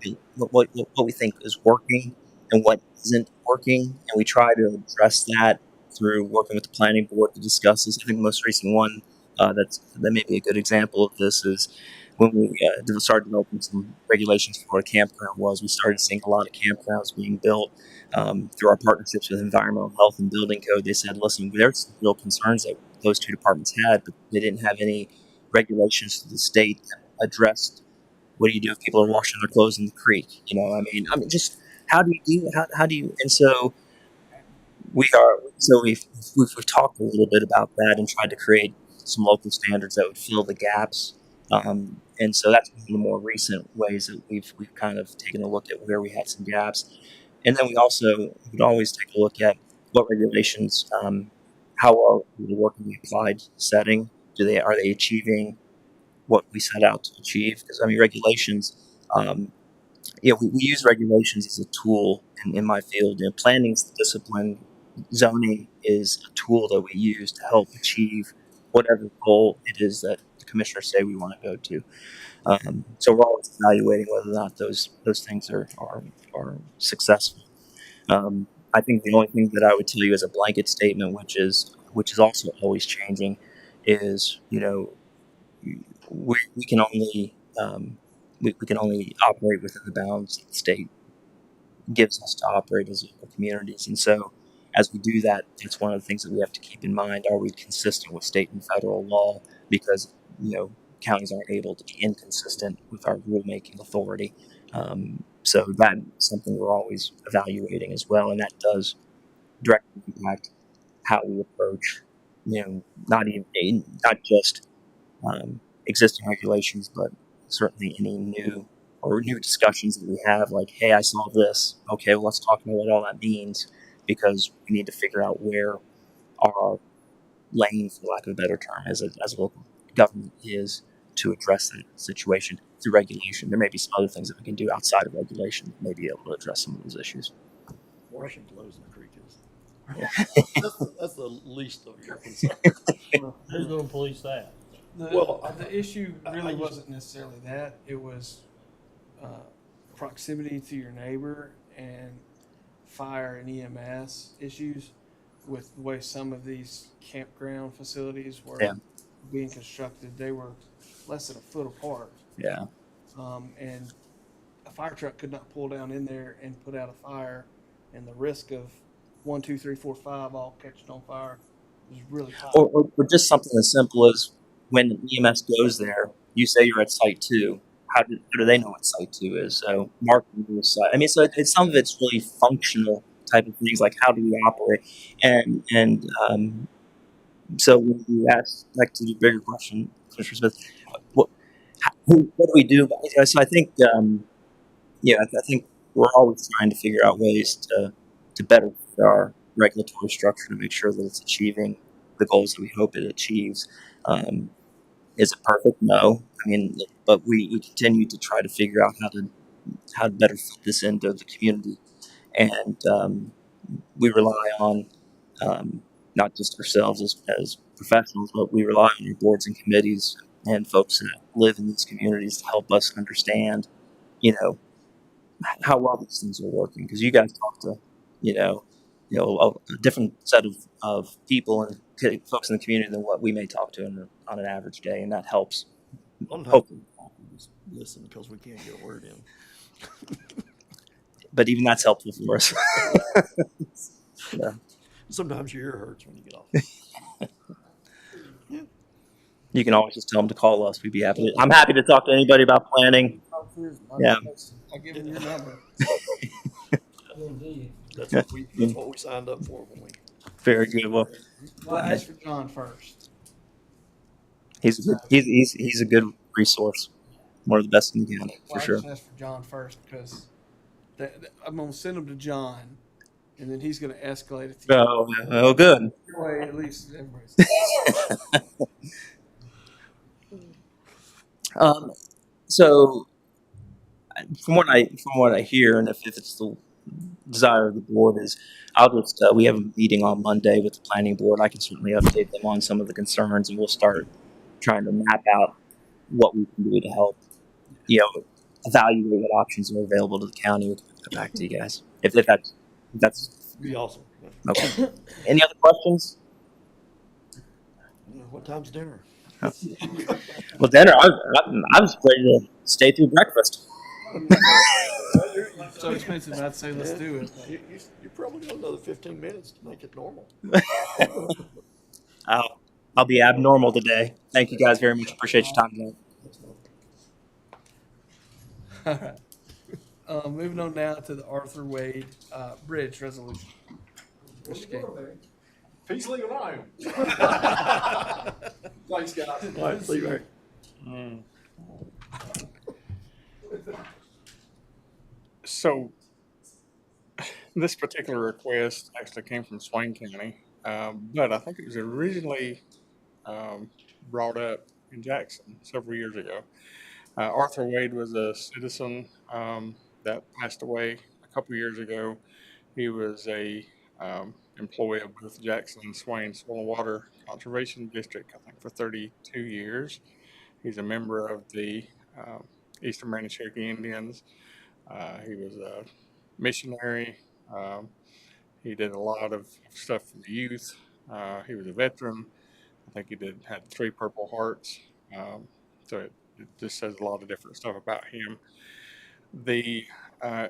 think is working and what isn't working, and we try to address that through working with the planning board to discuss this. I think the most recent one that may be a good example of this is when we started developing some regulations for what a campground was. We started seeing a lot of campgrounds being built through our partnerships with Environmental Health and Building Code. They said, listen, there's some real concerns that those two departments had, but they didn't have any regulations to the state that addressed what do you do if people are washing their clothes in the creek? Just how do you and so we've talked a little bit about that and tried to create some local standards that would fill the gaps. And so that's one of the more recent ways that we've kind of taken a look at where we had some gaps. And then we would always take a look at what regulations, how well they work in the applied setting. Are they achieving what we set out to achieve? Because regulations, we use regulations as a tool in my field. Planning is the discipline. Zoning is a tool that we use to help achieve whatever goal it is that the commissioners say we want to go to. So we're always evaluating whether or not those things are successful. I think the only thing that I would tell you as a blanket statement, which is also always changing, is we can only we can only operate within the bounds that the state gives us to operate as communities. And so as we do that, it's one of the things that we have to keep in mind. Are we consistent with state and federal law? Because, counties aren't able to be inconsistent with our rulemaking authority. So that's something we're always evaluating as well, and that does directly impact how we approach, not just existing regulations, but certainly any new discussions that we have. Like, hey, I saw this. Okay, well, let's talk about what all that means, because we need to figure out where our lane, for lack of a better term, as a local government is to address that situation through regulation. There may be some other things that we can do outside of regulation that may be able to address some of those issues. Washing clothes in the creek is. Yeah. That's the least of your concern. Who's gonna police that? The issue really wasn't necessarily that. It was proximity to your neighbor and fire and EMS issues with the way some of these campground facilities were being constructed. They were less than a foot apart. Yeah. And a fire truck could not pull down in there and put out a fire, and the risk of 1, 2, 3, 4, 5 all catching on fire was really high. Or just something as simple as when EMS goes there, you say you're at Site 2. How do they know what Site 2 is? So marking the site. I mean, so it's some of it's really functional type of things, like how do we operate? And so when you ask, like, to the bigger question, Commissioner Smith, what do we do? So I think, I think we're always trying to figure out ways to better fit our regulatory structure to make sure that it's achieving the goals that we hope it achieves. Is it perfect? No. I mean, but we continue to try to figure out how to better fit this into the community, and we rely on not just ourselves as professionals, but we rely on your boards and committees and folks that live in these communities to help us understand, how well these things are working. Because you guys talk to, a different set of people and folks in the community than what we may talk to on an average day, and that helps. Sometimes we just listen because we can't get a word in. But even that's helpful for us. Yeah. Sometimes your ear hurts when you get off. You can always just tell them to call us. We'd be happy. I'm happy to talk to anybody about planning. Yeah. I'll give them your number. That's what we signed up for when we. Very good. Well, Ask for John first. he's a good resource. One of the best in the county, for sure. Just ask for John first, because I'm gonna send them to John, and then he's gonna escalate it to you. Oh, good. Way, at least everybody's. So from what I hear, and if it's the desire of the board, is we have a meeting on Monday with the planning board. I can certainly update them on some of the concerns, and we'll start trying to map out what we can do to help, evaluate what options are available to the county. We'll get back to you guys if that's Be awesome. okay. Any other questions? What time's dinner? Well, dinner. I was ready to stay through breakfast. So expensive, I'd say let's do it. You probably got another 15 minutes to make it normal. I'll be abnormal today. Thank you guys very much. Appreciate your time tonight. All right. Moving on now to the Arthur Wade Bridge resolution. Mr. King. Peace, alone. Thanks, guys. All right, see you, Eric. So this particular request actually came from Swain County, but I think it was originally brought up in Jackson several years ago. Arthur Wade was a citizen that passed away a couple years ago. He was a employee of both Jackson and Swain Soil and Water Conservation District, I think, for 32 years. He's a member of the Eastern Marine Cherokee Indians. He was a missionary. He did a lot of stuff for the youth. He was a veteran. I think he had 3 Purple Hearts. So it just says a lot of different stuff about him. The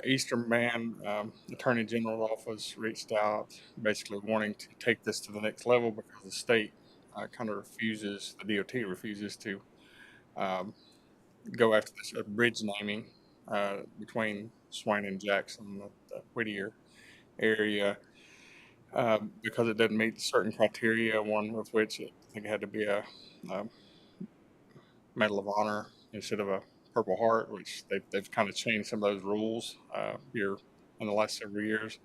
Eastern Band Attorney General's office reached out, basically wanting to take this to the next level because the state kind of refuses, the DOT refuses to um, go after this bridge naming between Swain and Jackson, the Whittier area, because it doesn't meet certain criteria. One of which I think it had to be a Medal of Honor instead of a Purple Heart, which they've kind of changed some of those rules here in the last several years.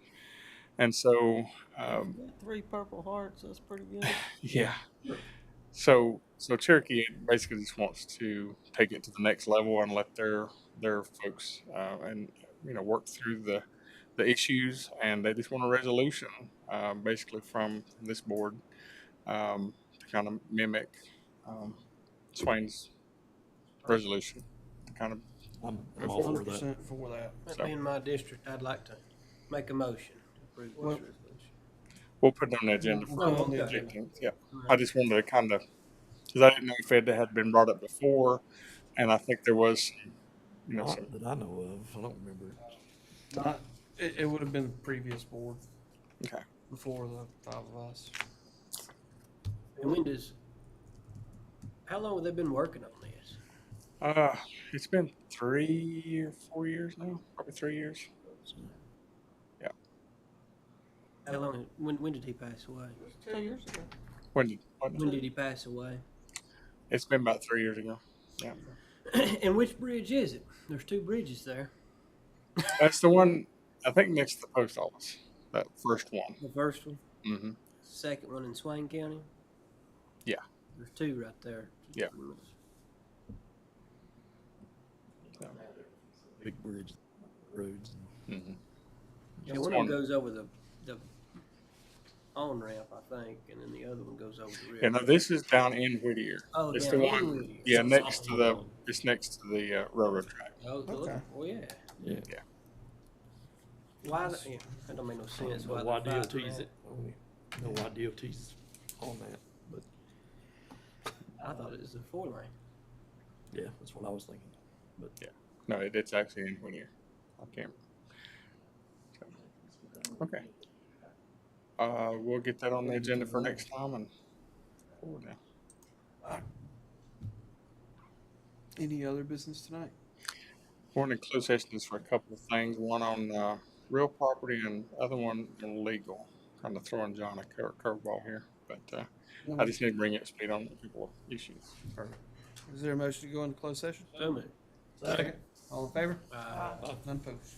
And so, Got 3 Purple Hearts, that's pretty good. yeah. So Cherokee basically just wants to take it to the next level and let their folks and work through the issues, and they just want a resolution basically from this board to kind of mimic Swain's resolution. Kind of, I'm all for that. 100% for that. That being my district, I'd like to make a motion to approve this Well- resolution. we'll put it on the agenda for Oh, the okay. 18th. Yeah, I just wanted to kind of, because I didn't know if it had been brought up before, and I think there was, some, Not that I know of. I don't remember. Not, it would have been the previous board okay. before the 5 of us. And how long have they been working on this? It's been 3 or 4 years now, probably 3 years. Yeah. How long, when did he pass away? 2 years ago. When did he pass away? It's been about 3 years ago. Yeah. And which bridge is it? There's 2 bridges there. That's the one, I think, next to the post office. That first one. The first one? Mm-hmm. Second one in Swain County? Yeah. There's 2 right there. Yeah. Big bridge roads. Mm-hmm. Yeah, one of them goes over the on ramp, I think, and then the other one goes over the river. Yeah, no, this is down in Whittier. Oh, it's down the in one. Whittier. Yeah, So next it's to off the. the road. It's next to the railroad track. Oh, Okay. oh yeah. Yeah. Yeah. Why? Yeah, that don't make no sense. I don't know Why why they're fighting DOT's that. it. I don't know why DOT's on that, but I thought it was a 4 lane. yeah, that's what I was thinking. But Yeah. No, it's actually in Whittier. I can't. Okay. We'll get that on the agenda for next time and forward now. Any other business tonight? We're in closed session just for a couple of things. One on real property and other one on legal. Kind of throwing John a curveball here, but I just need to bring it up to speed on a couple of issues. Is there a motion to go into closed session? So moved. Second. All in favor? Uh, None opposed.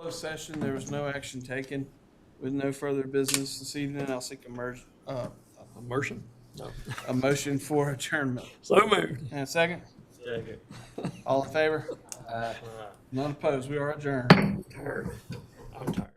Closed session, there was no action taken. With no further business this evening, I'll seek Immersion? No. a motion for adjournment. So moved. And a second? Second. All in favor? None opposed. We are adjourned. Tired. I'm tired.